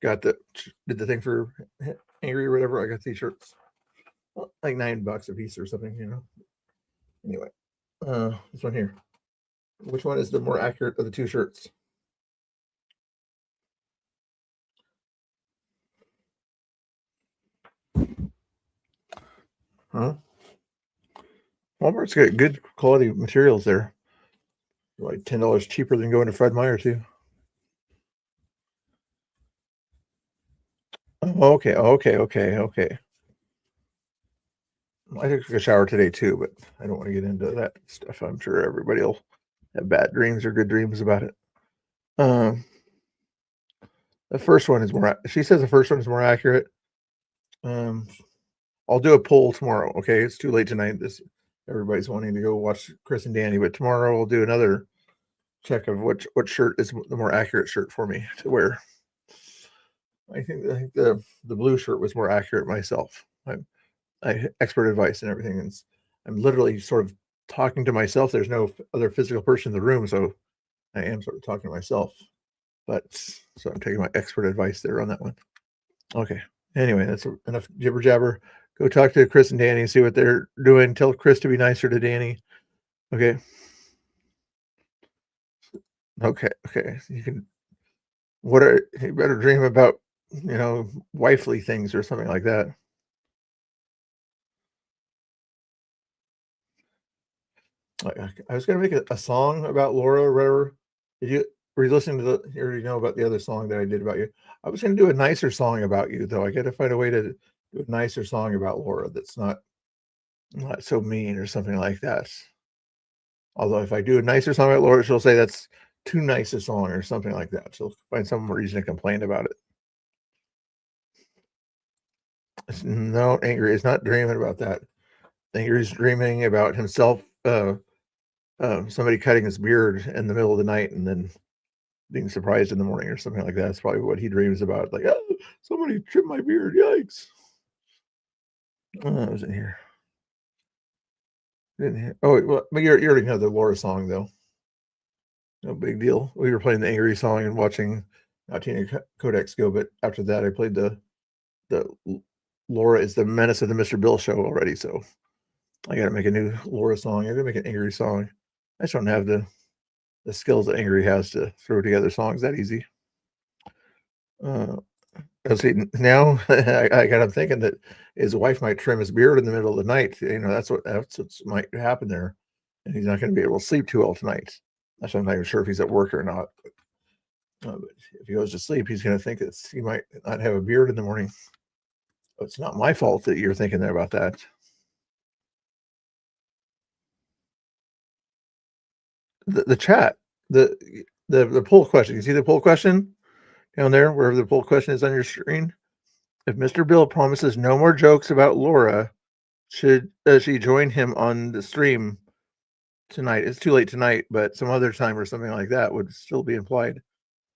did the thing for Angry or whatever. I got these shirts like $9 a piece or something, you know. Anyway, this one here. Which one is the more accurate of the two shirts? Huh? Walmart's got good quality materials there. Like $10 cheaper than going to Fred Meyer too. Oh, okay. I took a shower today too, but I don't want to get into that stuff. I'm sure everybody will have bad dreams or good dreams about it. The first one is more. She says the first one is more accurate. I'll do a poll tomorrow. Okay, it's too late tonight. Everybody's wanting to go watch Chris and Danny, but tomorrow we'll do another check of what shirt is the more accurate shirt for me to wear. I think the blue shirt was more accurate myself. I expert advice and everything, and I'm literally sort of talking to myself. There's no other physical person in the room, so I am sort of talking to myself. But so I'm taking my expert advice there on that one. Okay. Anyway, that's enough jibber jabber. Go talk to Chris and Danny, see what they're doing. Tell Chris to be nicer to Danny. Okay. Okay. You better dream about, wifely things or something like that. I was going to make a song about Laura or whatever. Were you listening to about the other song that I did about you? I was going to do a nicer song about you, though. I got to find a way to do a nicer song about Laura that's not not so mean or something like that. Although if I do a nicer song about Laura, she'll say that's too nice a song or something like that. She'll find some reason to complain about it. No, Angry is not dreaming about that. Angry is dreaming about himself, somebody cutting his beard in the middle of the night and then being surprised in the morning or something like that. That's probably what he dreams about. Like, oh, somebody trimmed my beard. Yikes. I was in here. Oh, well, you already know the Laura song, though. No big deal. We were playing the Angry song and watching Tina Codex go, but after that, I played the Laura is the Menace of the Mr. Bill show already, so I got to make a new Laura song. I got to make an Angry song. I just don't have the skills that Angry has to throw together songs that easy. Let's see, now I got him thinking that his wife might trim his beard in the middle of the night. You know, that's what might happen there, and he's not going to be able to sleep too well tonight. Actually, I'm not even sure if he's at work or not. But if he goes to sleep, he's going to think that he might not have a beard in the morning. It's not my fault that you're thinking about that. The chat, the poll question. You see the poll question down there, wherever the poll question is on your screen? If Mr. Bill promises no more jokes about Laura, should she join him on the stream tonight? It's too late tonight, but some other time or something like that would still be implied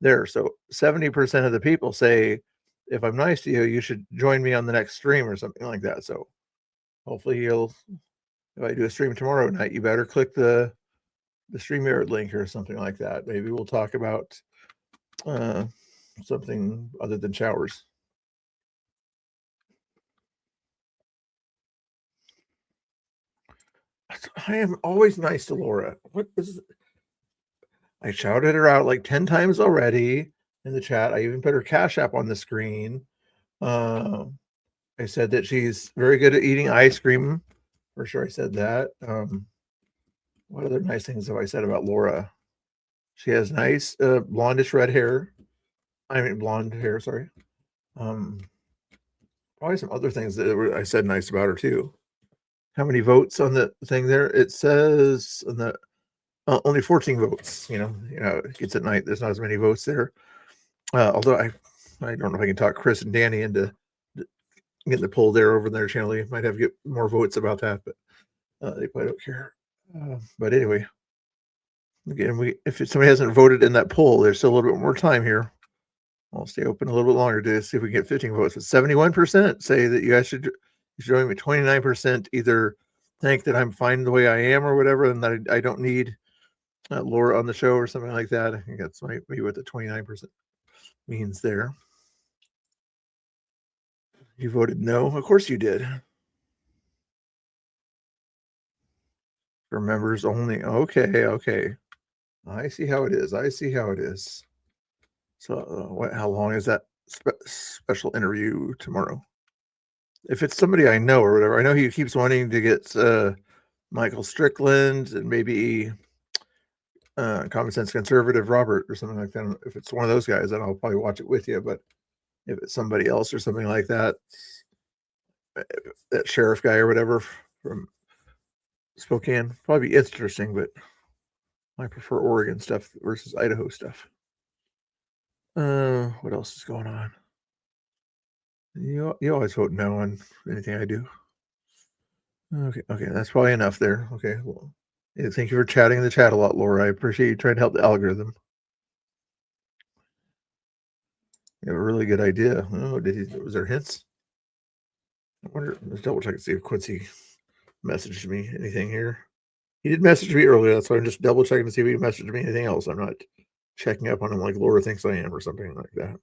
there. So 70% of the people say, if I'm nice to you, you should join me on the next stream or something like that. So hopefully if I do a stream tomorrow night, you better click the StreamYard link or something like that. Maybe we'll talk about something other than showers. I am always nice to Laura. I shouted her out like 10 times already in the chat. I even put her Cash App on the screen. I said that she's very good at eating ice cream. For sure, I said that. What other nice things have I said about Laura? She has nice blondish red hair. I mean, blonde hair, sorry. Probably some other things that I said nice about her too. How many votes on the thing there? It says on the only 14 votes. You know, it's at night. There's not as many votes there. Although I don't know if I can talk Chris and Danny into getting the poll there over their channel. You might have to get more votes about that, but they probably don't care. But anyway, again, if somebody hasn't voted in that poll, there's still a little bit more time here. I'll stay open a little bit longer to see if we can get 15 votes. But 71% say that you guys should join me. 29% either think that I'm fine the way I am or whatever, and that I don't need Laura on the show or something like that. I think that's maybe what the 29% means there. You voted no? Of course you did. For members only. Okay. I see how it is. So how long is that special interview tomorrow? If it's somebody I know or whatever, I know he keeps wanting to get Michael Strickland and maybe Common Sense Conservative Robert or something like that. If it's one of those guys, then I'll probably watch it with you. But if it's somebody else or something like that, that sheriff guy or whatever from Spokane, probably be interesting, but I prefer Oregon stuff versus Idaho stuff. What else is going on? You always vote no on anything I do. Okay, that's probably enough there. Okay, well, thank you for chatting in the chat a lot, Laura. I appreciate you trying to help the algorithm. You have a really good idea. Oh, was there hints? I wonder, let's double check and see if Quincy messaged me anything here. He did message me earlier, that's why I'm just double checking to see if he messaged me anything else. I'm not checking up on him like Laura thinks I am or something like that.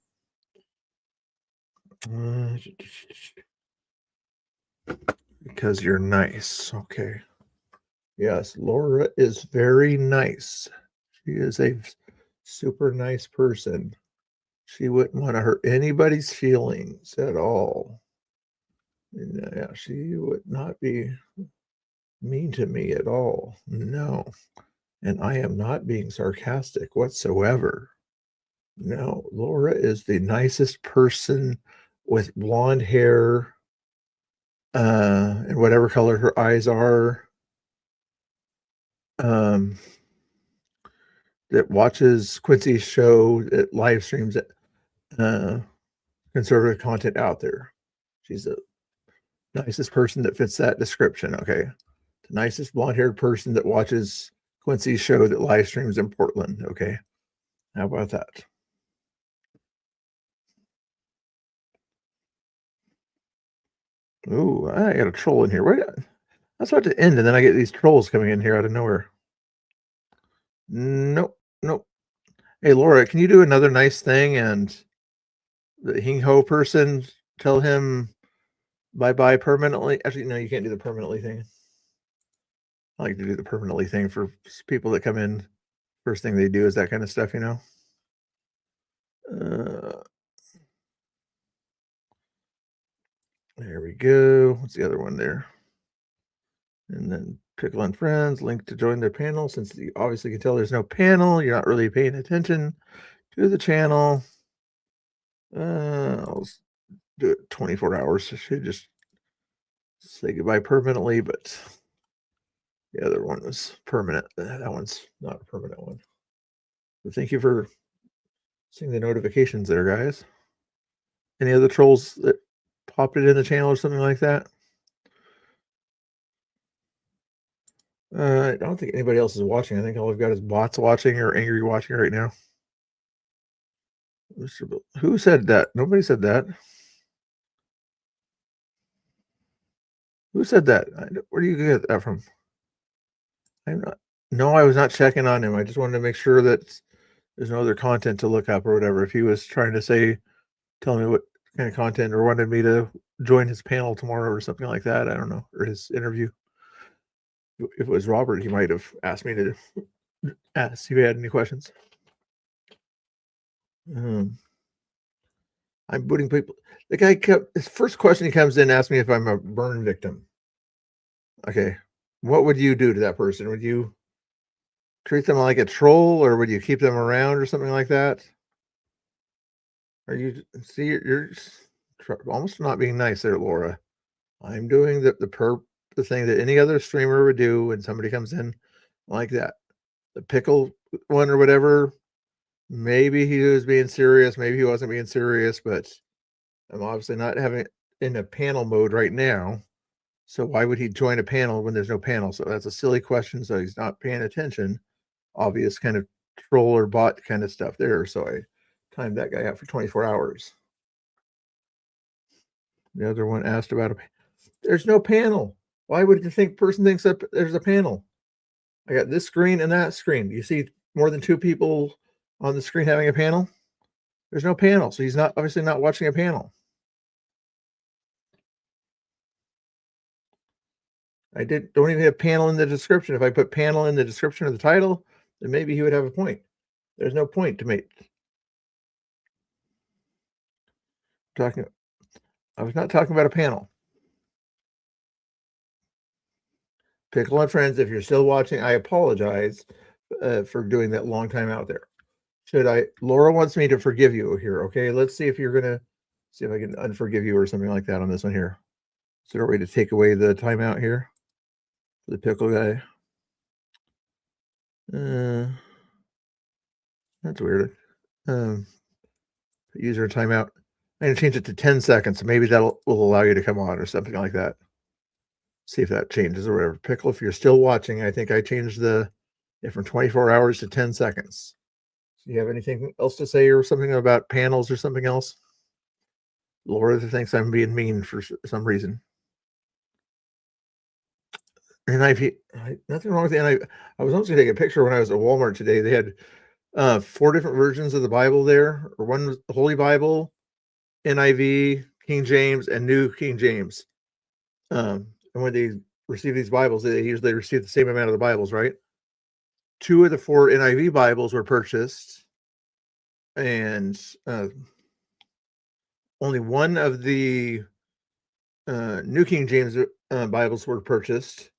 Because you're nice. Okay. Yes, Laura is very nice. She is a super nice person. She wouldn't want to hurt anybody's feelings at all. Yeah, she would not be mean to me at all. No. And I am not being sarcastic whatsoever. No, Laura is the nicest person with blonde hair and whatever color her eyes are, that watches Quincy's show, that live streams it, conservative content out there. She's the nicest person that fits that description. Okay. The nicest blonde-haired person that watches Quincy's show that live streams in Portland. Okay. How about that? Ooh, I got a troll in here. That's about to end, and then I get these trolls coming in here out of nowhere. Nope. Hey, Laura, can you do another nice thing and the Hing Ho person tell him bye-bye permanently? Actually, no, you can't do the permanently thing. I like to do the permanently thing for people that come in. First thing they do is that kind of stuff, you know? There we go. What's the other one there? And then Pickle and Friends, link to join their panel. Since you obviously can tell there's no panel, you're not really paying attention to the channel. I'll do it 24 hours. I should just say goodbye permanently, but the other one was permanent. That one's not a permanent one. But thank you for seeing the notifications there, guys. Any other trolls that popped it in the channel or something like that? I don't think anybody else is watching. I think all we've got is bots watching or angry watching right now. Who said that? Nobody said that. Who said that? Where do you get that from? No, I was not checking on him. I just wanted to make sure that there's no other content to look up or whatever. If he was trying to tell me what kind of content or wanted me to join his panel tomorrow or something like that, I don't know, or his interview. If it was Robert, he might have asked me to ask if he had any questions. I'm booting people. The guy his first question he comes in asks me if I'm a burn victim. Okay. What would you do to that person? Would you treat them like a troll, or would you keep them around or something like that? Are you you're almost not being nice there, Laura. I'm doing the thing that any other streamer would do when somebody comes in like that. The pickle one or whatever, maybe he was being serious, maybe he wasn't being serious, but I'm obviously not having it in a panel mode right now. So why would he join a panel when there's no panel? So that's a silly question. So he's not paying attention. Obvious kind of troll or bot kind of stuff there. So I timed that guy out for 24 hours. The other one asked about there's no panel. Why would the person thinks that there's a panel? I got this screen and that screen. You see more than two people on the screen having a panel? There's no panel. So he's obviously not watching a panel. Don't even have panel in the description. If I put panel in the description of the title, then maybe he would have a point. There's no point to make. I was not talking about a panel. Pickle and Friends, if you're still watching, I apologize for doing that long time out there. Laura wants me to forgive you here. Okay, let's see if you're going to see if I can unforgive you or something like that on this one here. Is there a way to take away the timeout here? The pickle guy. That's weird. User timeout. I'm going to change it to 10 seconds. So maybe that will allow you to come on or something like that. See if that changes or whatever. Pickle, if you're still watching, I think I changed it from 24 hours to 10 seconds. Do you have anything else to say or something about panels or something else? Laura thinks I'm being mean for some reason. NIV, nothing wrong with the NIV. I was also going to take a picture when I was at Walmart today. They had 4 different versions of the Bible there, or one was the Holy Bible, NIV, King James, and New King James. And when they receive these Bibles, they usually receive the same amount of the Bibles, right? 2 of the 4 NIV Bibles were purchased, and only one of the New King James Bibles were purchased,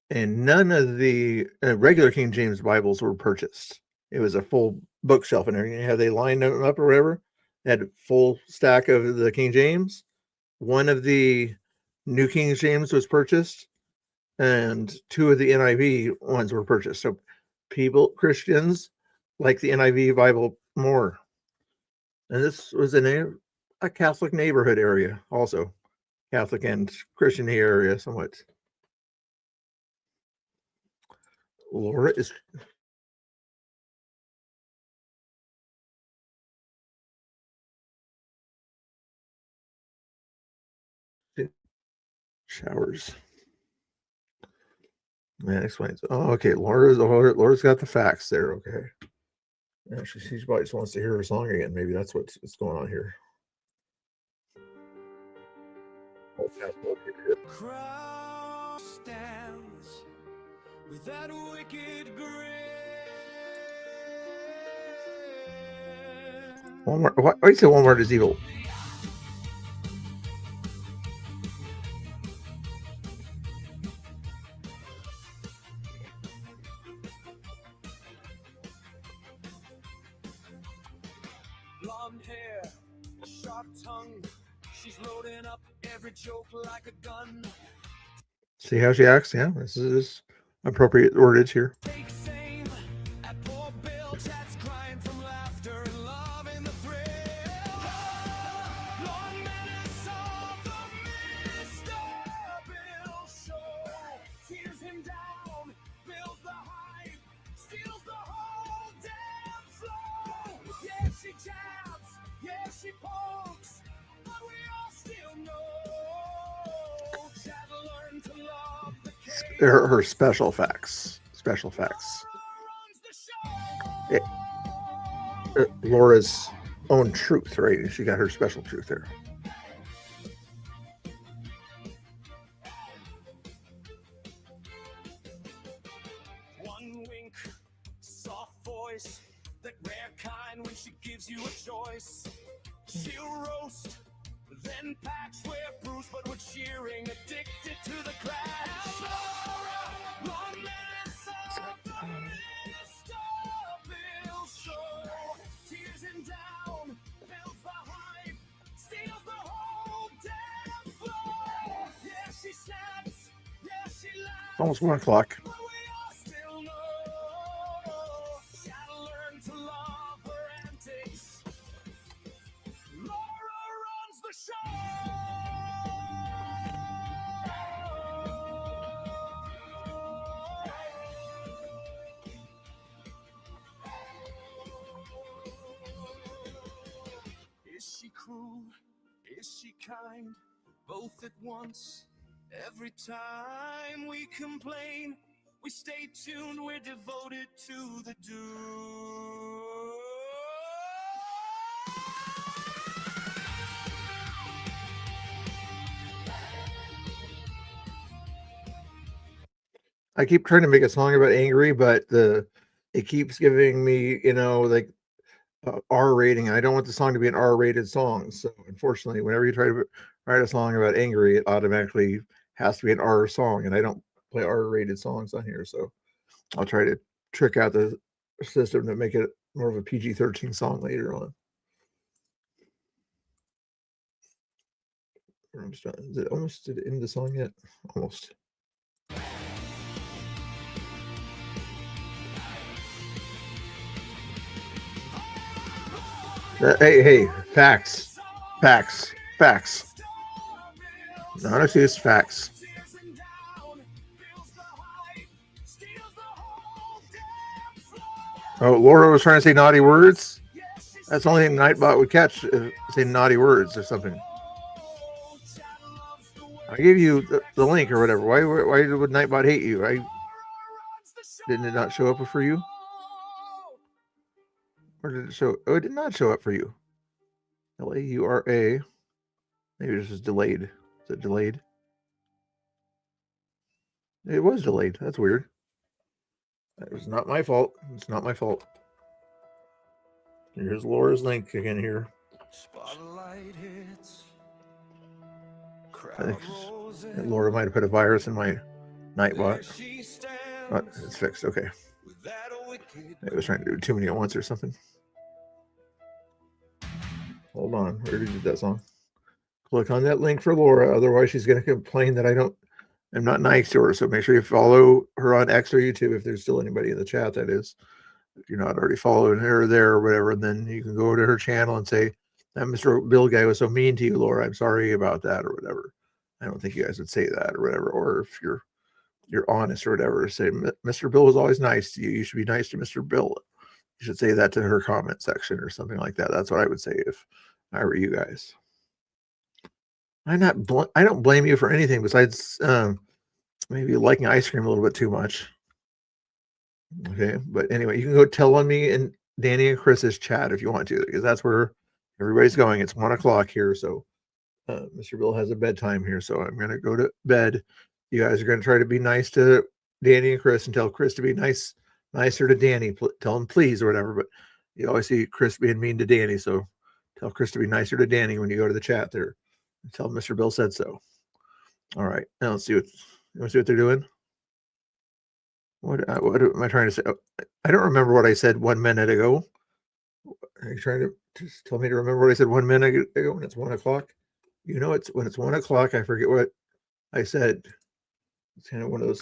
and none of the regular King James Bibles were purchased. It was a full bookshelf and everything. How they lined them up or whatever. They had a full stack of the King James. One of the New King James was purchased, and 2 of the NIV ones were purchased. So Christians like the NIV Bible more. And this was in a Catholic neighborhood area, also Catholic and Christian area, somewhat. Laura is showers. Man explains. Oh, okay. Laura's got the facts there. Okay. Yeah, she probably just wants to hear her song again. Maybe that's what's going on here. Cross stands with that wicked grin. Walmart. Why do you say Walmart is evil? Blonde hair, sharp tongue. She's loading up every joke like a gun. See how she acts? Yeah, this is appropriate wordage here. Her special facts. Laura's own truth, right? She got her special truth there. One wink, soft voice, that rare kind when she gives you a choice. She'll roast, then patch where Bruce, but we're cheering, addicted to the crash. Almost 1 o'clock. Is she cruel? Is she kind? Both at once. Every time we complain, we stay tuned, we're devoted to the do. I keep trying to make a song about angry, but it keeps giving me, like R rating. I don't want the song to be an R-rated song. So unfortunately, whenever you try to write a song about angry, it automatically has to be an R song, and I don't play R-rated songs on here. So I'll try to trick out the system to make it more of a PG-13 song later on. Is it almost did it end the song yet? Almost. Hey, facts. Not excuse, facts. Oh, Laura was trying to say naughty words. That's the only thing Nightbot would catch, say naughty words or something. I gave you the link or whatever. Why would Nightbot hate you? Didn't it not show up for you? Or did it show? Oh, it did not show up for you. Laura. Maybe this is delayed. Is it delayed? It was delayed. That's weird. That was not my fault. It's not my fault. Here's Laura's link again here. Spotlight hits. I think Laura might have put a virus in my Nightbot. But it's fixed. Okay. I was trying to do too many at once or something. Hold on. Where did you do that song? Click on that link for Laura. Otherwise, she's going to complain that I'm not nice to her. So make sure you follow her on X or YouTube if there's still anybody in the chat, that is. If you're not already following her there or whatever, then you can go to her channel and say, that Mr. Bill guy was so mean to you, Laura. I'm sorry about that or whatever. I don't think you guys would say that or whatever. Or if you're honest or whatever, say, Mr. Bill was always nice to you. You should be nice to Mr. Bill. You should say that to her comment section or something like that. That's what I would say if I were you guys. I don't blame you for anything besides maybe liking ice cream a little bit too much. Okay, but anyway, you can go tell on me in Danny and Chris's chat if you want to, because that's where everybody's going. It's 1 o'clock here, so Mr. Bill has a bedtime here, so I'm going to go to bed. You guys are going to try to be nice to Danny and Chris and tell Chris to be nicer to Danny. Tell him please or whatever, but you always see Chris being mean to Danny, so tell Chris to be nicer to Danny when you go to the chat there. Tell Mr. Bill said so. All right, now let's see what they're doing. What am I trying to say? Oh, I don't remember what I said 1 minute ago. Are you trying to just tell me to remember what I said 1 minute ago when it's 1 o'clock? You know, it's when it's 1 o'clock, I forget what I said. It's kind of one of those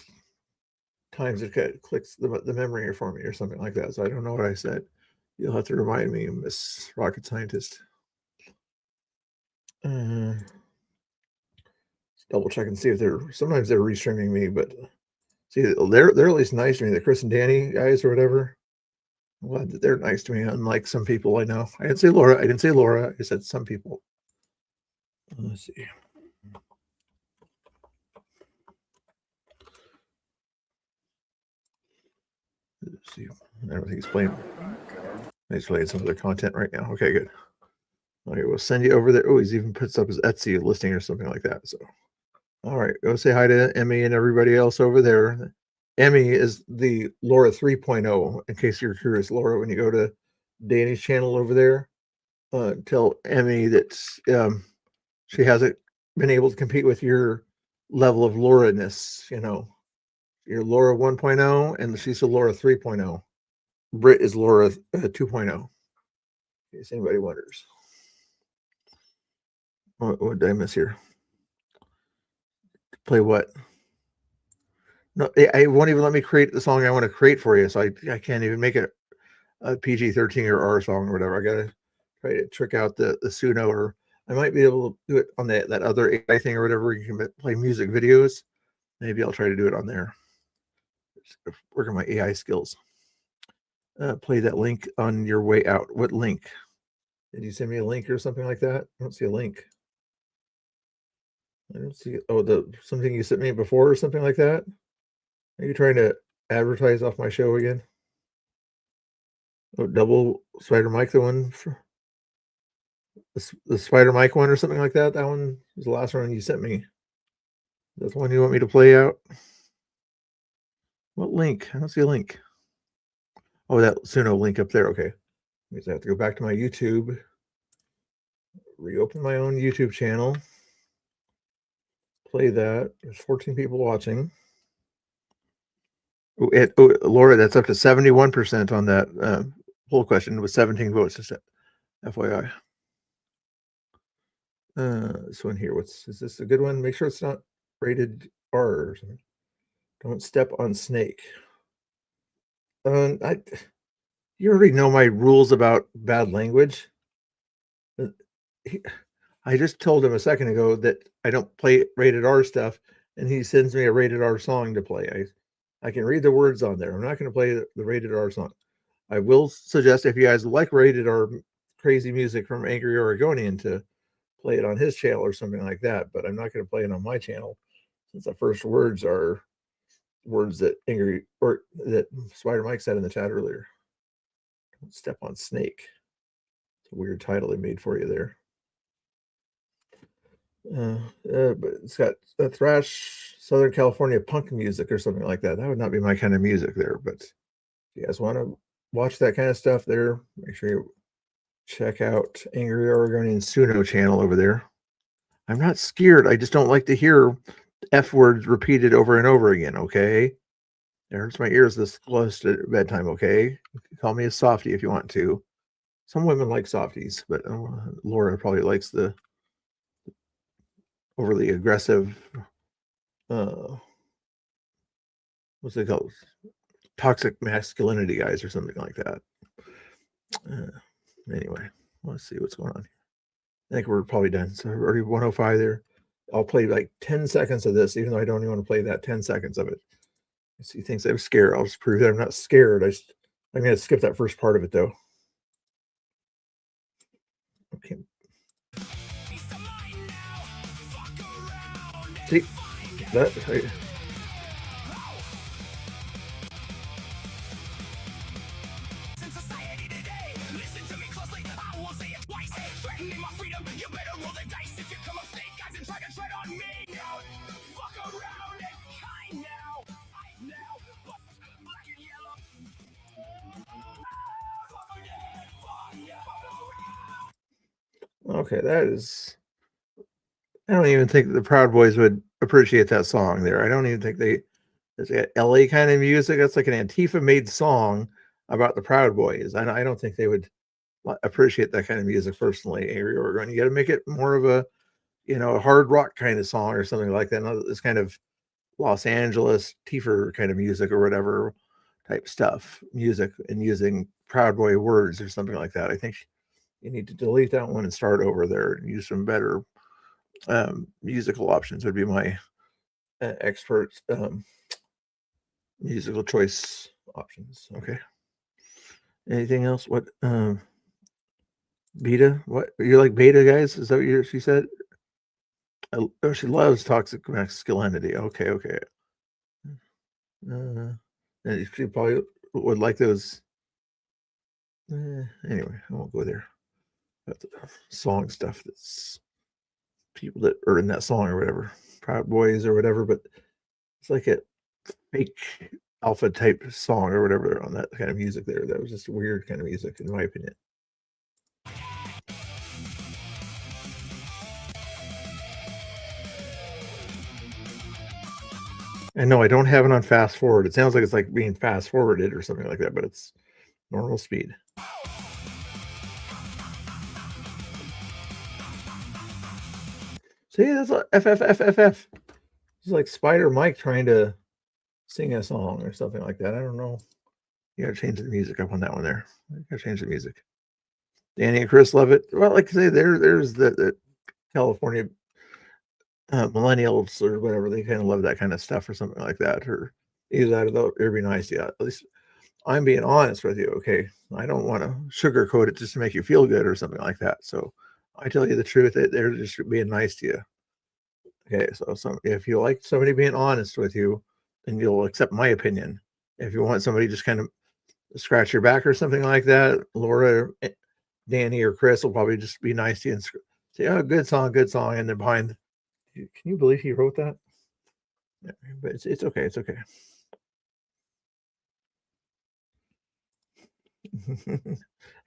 times it clicks the memory for me or something like that. So I don't know what I said. You'll have to remind me, Miss Rocket Scientist. Double check and see if sometimes they're restreaming me, but see, they're at least nice to me. The Chris and Danny guys or whatever. I'm glad that they're nice to me, unlike some people I know. I didn't say Laura. I said some people. Let's see. Let's see. I don't think he's playing. He's playing some of their content right now. Okay, good. Okay, we'll send you over there. Oh, he's even puts up his Etsy listing or something like that. So, all right, go say hi to Emmy and everybody else over there. Emmy is the Laura 3.0. In case you're curious, Laura, when you go to Danny's channel over there, tell Emmy that she hasn't been able to compete with your level of Laura-ness. You know, you're Laura 1.0, and she's a Laura 3.0. Britt is Laura 2.0. In case anybody wonders. What did I miss here? Play what? No, it won't even let me create the song I want to create for you, so I can't even make it a PG-13 or R song or whatever. I gotta try to trick out the Suno, or I might be able to do it on that other AI thing or whatever. You can play music videos. Maybe I'll try to do it on there. Just work on my AI skills. Play that link on your way out. What link? Did you send me a link or something like that? I don't see a link. I don't see. Oh, something you sent me before or something like that. Are you trying to advertise off my show again? Oh, double Spider Mike, the one for the Spider Mike one or something like that. That one was the last one you sent me. That's the one you want me to play out. What link? I don't see a link. Oh, that Suno link up there. Okay. Means I have to go back to my YouTube. Reopen my own YouTube channel. Play that. There's 14 people watching. Laura, that's up to 71% on that poll question with 17 votes. Just FYI. This one here. Is this a good one? Make sure it's not rated R or something. Don't step on snake. You already know my rules about bad language. I just told him a second ago that I don't play rated R stuff, and he sends me a rated R song to play. I can read the words on there. I'm not going to play the rated R song. I will suggest if you guys like rated R crazy music from Angry Oregonian to play it on his channel or something like that, but I'm not going to play it on my channel since the first words are words that that Spider Mike said in the chat earlier. Don't step on snake. It's a weird title they made for you there. But it's got a thrash Southern California punk music or something like that. That would not be my kind of music there, but if you guys want to watch that kind of stuff there, make sure you check out Angry Oregonian Suno channel over there. I'm not scared. I just don't like to hear F words repeated over and over again, okay? It hurts my ears this close to bedtime, okay? You can call me a softie if you want to. Some women like softies, but Laura probably likes the overly aggressive, what's it called? Toxic masculinity guys or something like that. Anyway, let's see what's going on here. I think we're probably done. So already 105 there. I'll play like 10 seconds of this, even though I don't even want to play that 10 seconds of it. If he thinks I'm scared, I'll just prove that I'm not scared. I'm going to skip that first part of it, though. Okay. See, that... Okay, that is... I don't even think the Proud Boys would appreciate that song there. I don't even think it's got LA kind of music. That's like an Antifa-made song about the Proud Boys. I don't think they would appreciate that kind of music personally. Avery Oregon, you got to make it more of a, a hard rock kind of song or something like that. Not this kind of Los Angeles Tifa kind of music or whatever type stuff, music, and using Proud Boy words or something like that. I think you need to delete that one and start over there and use some better musical options would be my expert musical choice options. Okay. Anything else? What Beta? What you like beta guys? Is that what she said? Oh, she loves toxic masculinity. Okay. And she probably would like those. Anyway, I won't go there. That's song stuff that's people that are in that song or whatever, Proud Boys or whatever, but it's like a fake alpha type song or whatever on that kind of music there. That was just weird kind of music, in my opinion. And no, I don't have it on fast forward. It sounds like it's like being fast forwarded or something like that, but it's normal speed. See, that's like FFFFF. It's like Spider Mike trying to sing a song or something like that. I don't know. You gotta change the music up on that one there. You gotta change the music. Danny and Chris love it. Well, like I say, there's the California millennials or whatever. They kind of love that kind of stuff or something like that. Or either that or that, it'd be nice. Yeah, at least I'm being honest with you. Okay, I don't want to sugarcoat it just to make you feel good or something like that. So I tell you the truth. They're just being nice to you. Okay, so if you like somebody being honest with you, then you'll accept my opinion. If you want somebody just kind of scratch your back or something like that, Laura, Danny, or Chris will probably just be nice to you and say, "Oh, good song," and then behind. Can you believe he wrote that? Yeah, but it's okay. It's okay.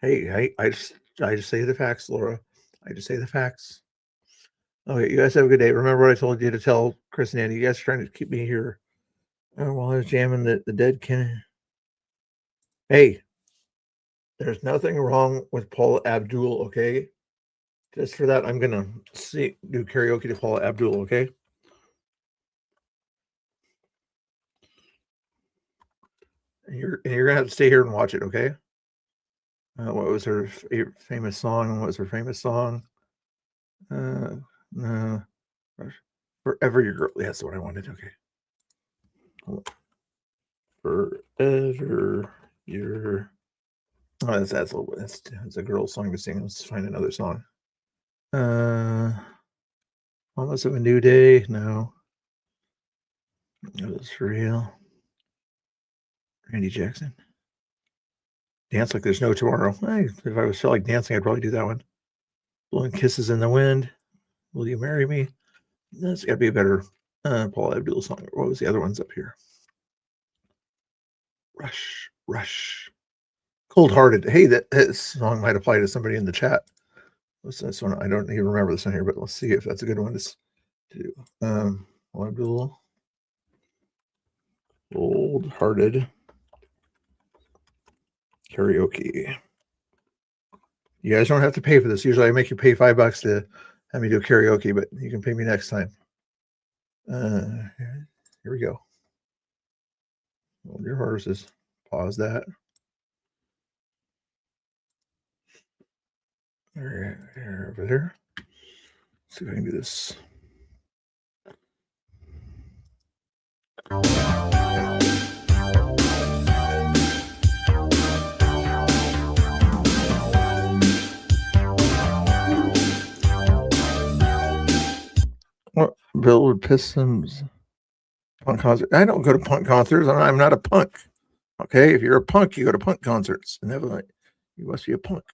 Hey, I just say the facts, Laura. I just say the facts. Okay, you guys have a good day. Remember what I told you to tell Chris and Andy. You guys are trying to keep me here while I was jamming the dead Ken. Hey, there's nothing wrong with Paula Abdul, okay? Just for that, I'm gonna do karaoke to Paula Abdul, okay? And you're gonna have to stay here and watch it, okay? What was her famous song? What was her famous song? Forever Your Girl. That's what I wanted. Okay. Forever Your. Oh, that's a girl song to sing. Let's find another song. Almost of a New Day. No. It was for real. Randy Jackson. Dance Like There's No Tomorrow. If I was felt like dancing, I'd probably do that one. Blowing Kisses in the Wind. Will You Marry Me? That's got to be a better Paula Abdul song. What was the other ones up here? Rush. Cold Hearted. Hey, that song might apply to somebody in the chat. What's this one? I don't even remember this one here, but let's see if that's a good one to do. Paula Abdul. Cold Hearted. Karaoke. You guys don't have to pay for this. Usually I make you pay $5 to have me do karaoke, but you can pay me next time. Here we go. Hold your horses. Pause that. There, over there. Let's see if I can do this. Well, Bill would piss some punk concert. I don't go to punk concerts. I'm not a punk. Okay, if you're a punk, you go to punk concerts. And like, you must be a punk.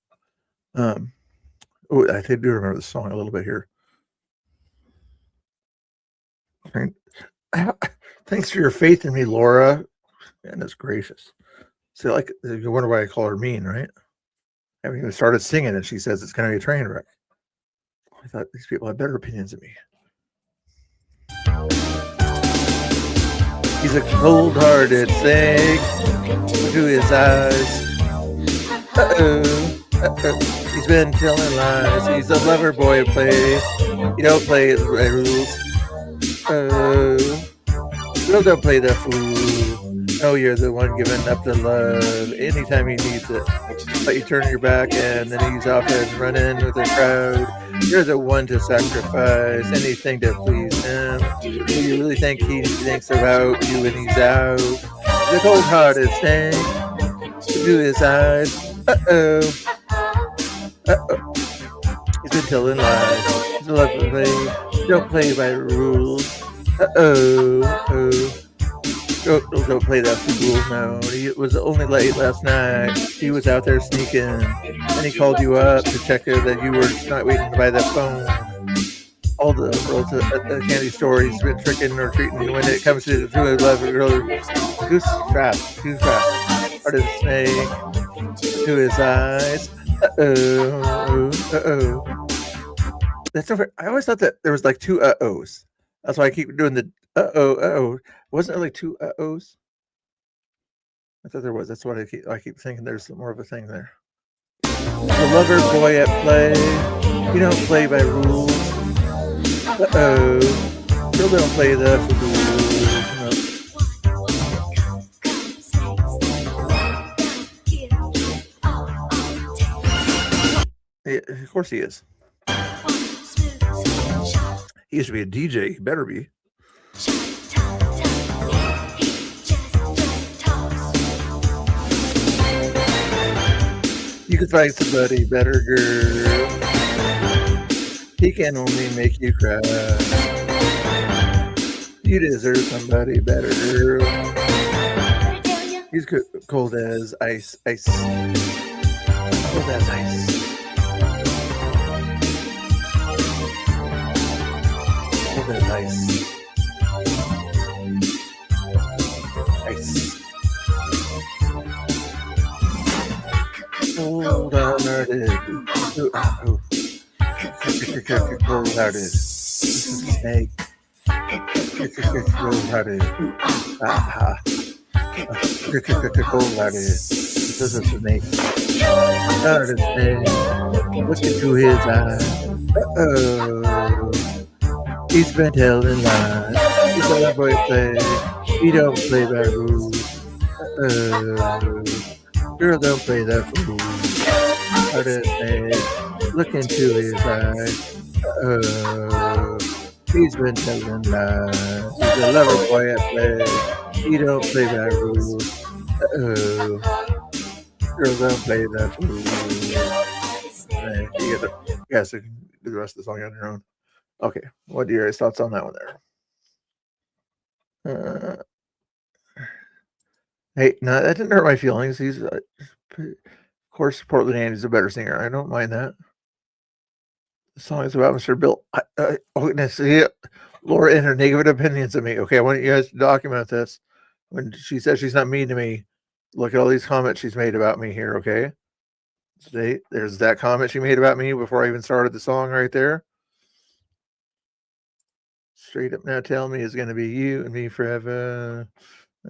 Oh, I do remember the song a little bit here. Thanks for your faith in me, Laura. Goodness gracious. So, like, you wonder why I call her mean, right? I haven't even started singing, and she says it's going to be a train wreck. I thought these people had better opinions than me. He's a cold-hearted thing. To his eyes. He's been telling lies. He's a lover boy at play. You don't play the right rules. Bill don't play the fool. No, you're the one giving up the love anytime he needs it. But you turn your back and then he's off and running with the crowd. You're the one to sacrifice anything to please him. Do you really think he thinks about you when he's out? The cold-hearted thing to his eyes. He's been telling lies. He's a lover boy. Don't play by the rules. Don't play that fool now. It was only late last night. He was out there sneaking. And he called you up to check that you were not waiting by the phone. All the girls at the candy store, he's been tricking or treating when it comes to a love girl. Goose trap. Heart of the snake. To his eyes. That's over. I always thought that there was like two uh-ohs. That's why I keep doing the uh-oh. Wasn't there like two uh-ohs? I thought there was. That's what I keep thinking there's more of a thing there. The lover boy at play. You don't play by rules. Uh-oh. Still don't play the Yeah, of course he is. He used to be a DJ. He better be. You could find somebody better, girl. He can only make you cry. You deserve somebody better, girl. He's cold as ice. Cold as ice. Cold as ice. Ice. Cold-hearted. Cold-hearted. This is a snake. Cold-hearted. Cold-hearted. This is a snake. Cold-hearted snake. Look into his eyes. Uh-oh. He's been telling lies. He's a boy play. He don't play by rules. Uh-oh. Girl, don't play that fool. Hearted snake. Look into his eyes. He's been telling lies. He's a lover boy at play. He don't play by rules. Girl, don't play that fool. You guys can do the rest of the song on your own. Okay, what are your thoughts on that one there? Hey, no, that didn't hurt my feelings. He's, of course, Portland Andy's a better singer. I don't mind that. The song is about Mr. Bill. Laura and her negative opinions of me. Okay, I want you guys to document this. When she says she's not mean to me, look at all these comments she's made about me here, okay? There's that comment she made about me before I even started the song right there. Straight up now tell me it's going to be you and me forever.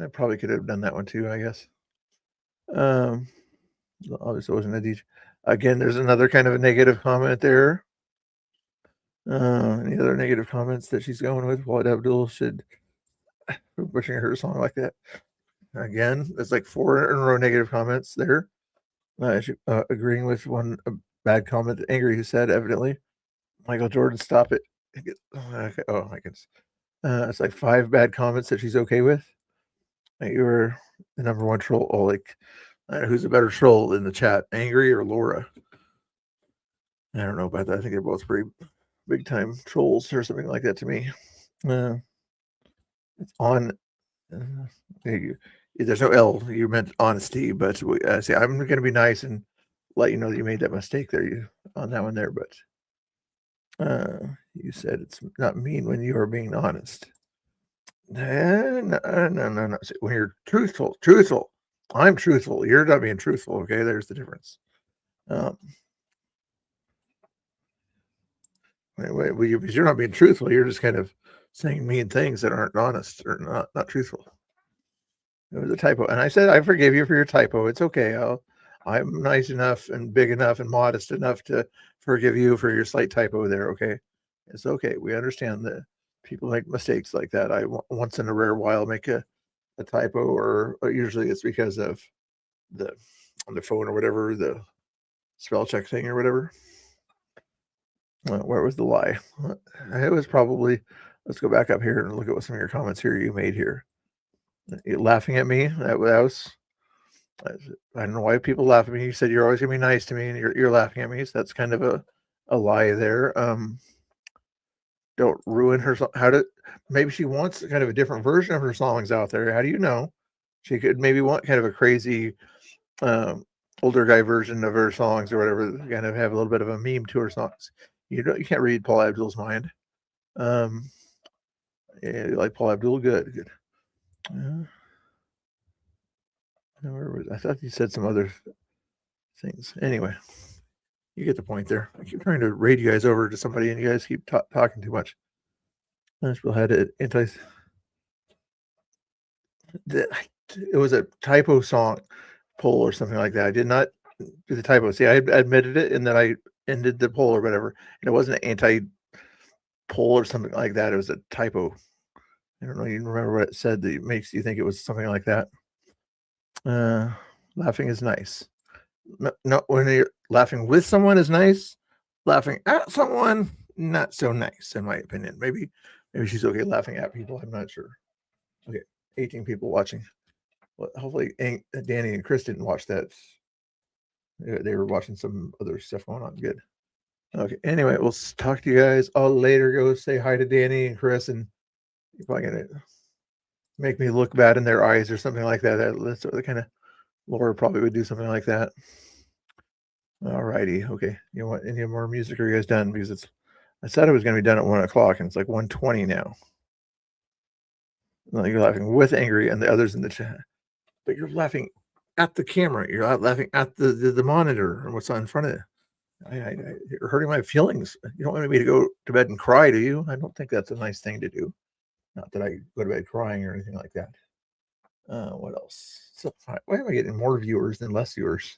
I probably could have done that one too, I guess. Obviously, it wasn't a DJ. Again, there's another kind of a negative comment there. Any other negative comments that she's going with? Waleed Abdul should pushing her song like that. Again, there's like 4 in a row negative comments there. Agreeing with one bad comment that Angry who said, evidently, Michael Jordan, stop it. Okay. Oh my goodness. It's like 5 bad comments that she's okay with. You were the number one troll. Oh, like, who's a better troll in the chat, Angry or Laura? I don't know about that. I think they're both pretty big time trolls or something like that to me. It's on. There's no L. You meant honesty, but see, I'm going to be nice and let you know that you made that mistake there. On that one there, but you said it's not mean when you are being honest. No. See, when you're truthful. I'm truthful. You're not being truthful. Okay, there's the difference. Because you're not being truthful. You're just kind of saying mean things that aren't honest or not truthful. It was a typo, and I said I forgive you for your typo. It's okay. I'm nice enough and big enough and modest enough to forgive you for your slight typo there. Okay, it's okay. We understand that people make mistakes like that. I once in a rare while make a typo, or usually it's because of on the phone or whatever, the spell check thing or whatever. Where was the lie? It was probably, let's go back up here and look at what some of your comments here you made here. You're laughing at me. That was, I don't know why people laugh at me. You said you're always gonna be nice to me, and you're laughing at me. So that's kind of a lie there. Don't ruin her. Maybe she wants kind of a different version of her songs out there. How do you know? She could maybe want kind of a crazy older guy version of her songs or whatever, kind of have a little bit of a meme to her songs. You can't read Paul Abdul's mind. Yeah, you like Paul Abdul? Good. I thought you said some other things. Anyway, you get the point there. I keep trying to raid you guys over to somebody, and you guys keep talking too much. I still had it. It was a typo song poll or something like that. I did not do the typo. See, I admitted it, and then I ended the poll or whatever. And it wasn't an anti-poll or something like that. It was a typo. I don't know. You remember what it said that makes you think it was something like that? Laughing is nice. No, when you're laughing with someone is nice. Laughing at someone, not so nice, in my opinion. Maybe she's okay laughing at people. I'm not sure. Okay, 18 people watching. Well, hopefully Danny and Chris didn't watch that. They were watching some other stuff going on. Good. Okay. Anyway, we'll talk to you guys all later. Go say hi to Danny and Chris, and you're probably gonna make me look bad in their eyes or something like that. That's the kind of Laura probably would do something like that. All righty. Okay. You know what? Any more music? Are you guys done? Because I said it was going to be done at 1 o'clock, and it's like 1:20 now. Well, you're laughing with Angry and the others in the chat, but you're laughing at the camera. You're not laughing at the monitor and what's on in front of you. You're hurting my feelings. You don't want me to go to bed and cry, do you? I don't think that's a nice thing to do. Not that I go to bed crying or anything like that. What else? So why am I getting more viewers than less viewers?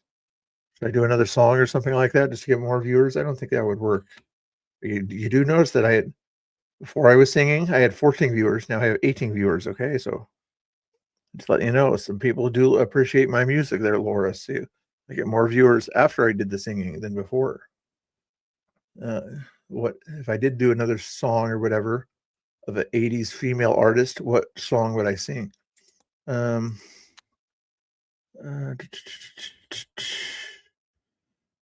Should I do another song or something like that just to get more viewers? I don't think that would work. You do notice that before I was singing, I had 14 viewers. Now I have 18 viewers. Okay, so just letting you know, some people do appreciate my music there, Laura. See, I get more viewers after I did the singing than before. What if I did do another song or whatever of an 80s female artist? What song would I sing? No,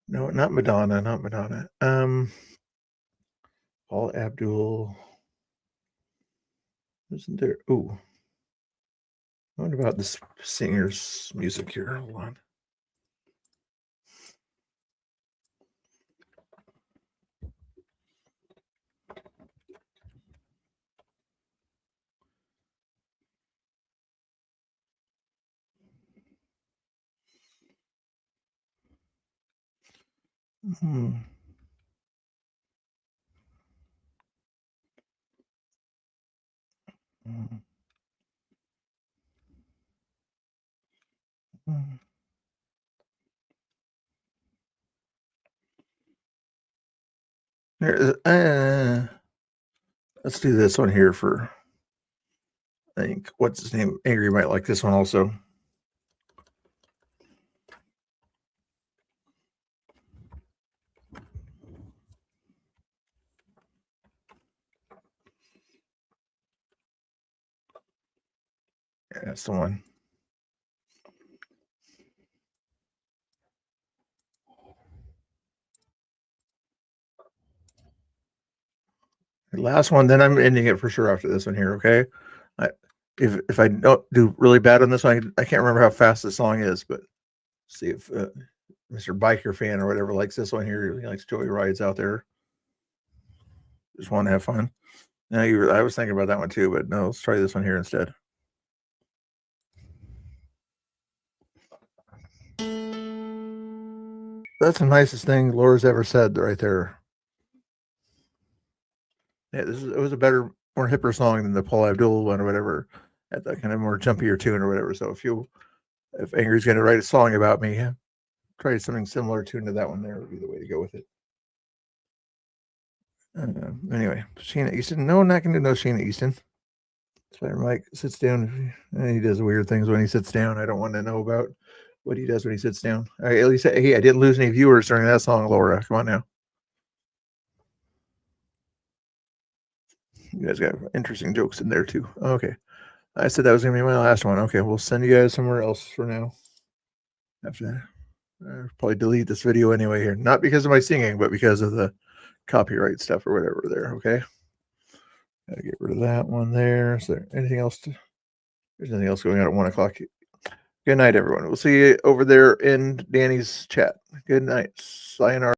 not Madonna. Paul Abdul. Isn't there? Ooh. I wonder about this singer's music here. Hold on. There, Let's do this one here for, I think, what's his name? Angry might like this one also. Yeah, that's the one. The last one, then I'm ending it for sure after this one here, okay? If I don't do really bad on this one, I can't remember how fast the song is, but see if Mr. Biker fan or whatever likes this one here. He likes Joey Rides out there. Just want to have fun. Now I was thinking about that one too, but no, let's try this one here instead. That's the nicest thing Laura's ever said right there. Yeah, it was a better, more hipper song than the Paul Abdul one or whatever. Had that kind of more jumpier tune or whatever. So if Angry's going to write a song about me, try something similar tune to that one. There would be the way to go with it. Anyway, Sheena Easton. No, I'm not going to do no Sheena Easton. Spider Mike sits down. He does weird things when he sits down. I don't want to know about what he does when he sits down. All right, at least, hey, I didn't lose any viewers during that song, Laura. Come on now. You guys got interesting jokes in there too. Okay. I said that was going to be my last one. Okay, we'll send you guys somewhere else for now. After that, I'll probably delete this video anyway here. Not because of my singing, but because of the copyright stuff or whatever there. Okay. Gotta get rid of that one there. Is there anything else? There's nothing else going on at 1 o'clock. Good night, everyone. We'll see you over there in Danny's chat. Good night. Sayonara.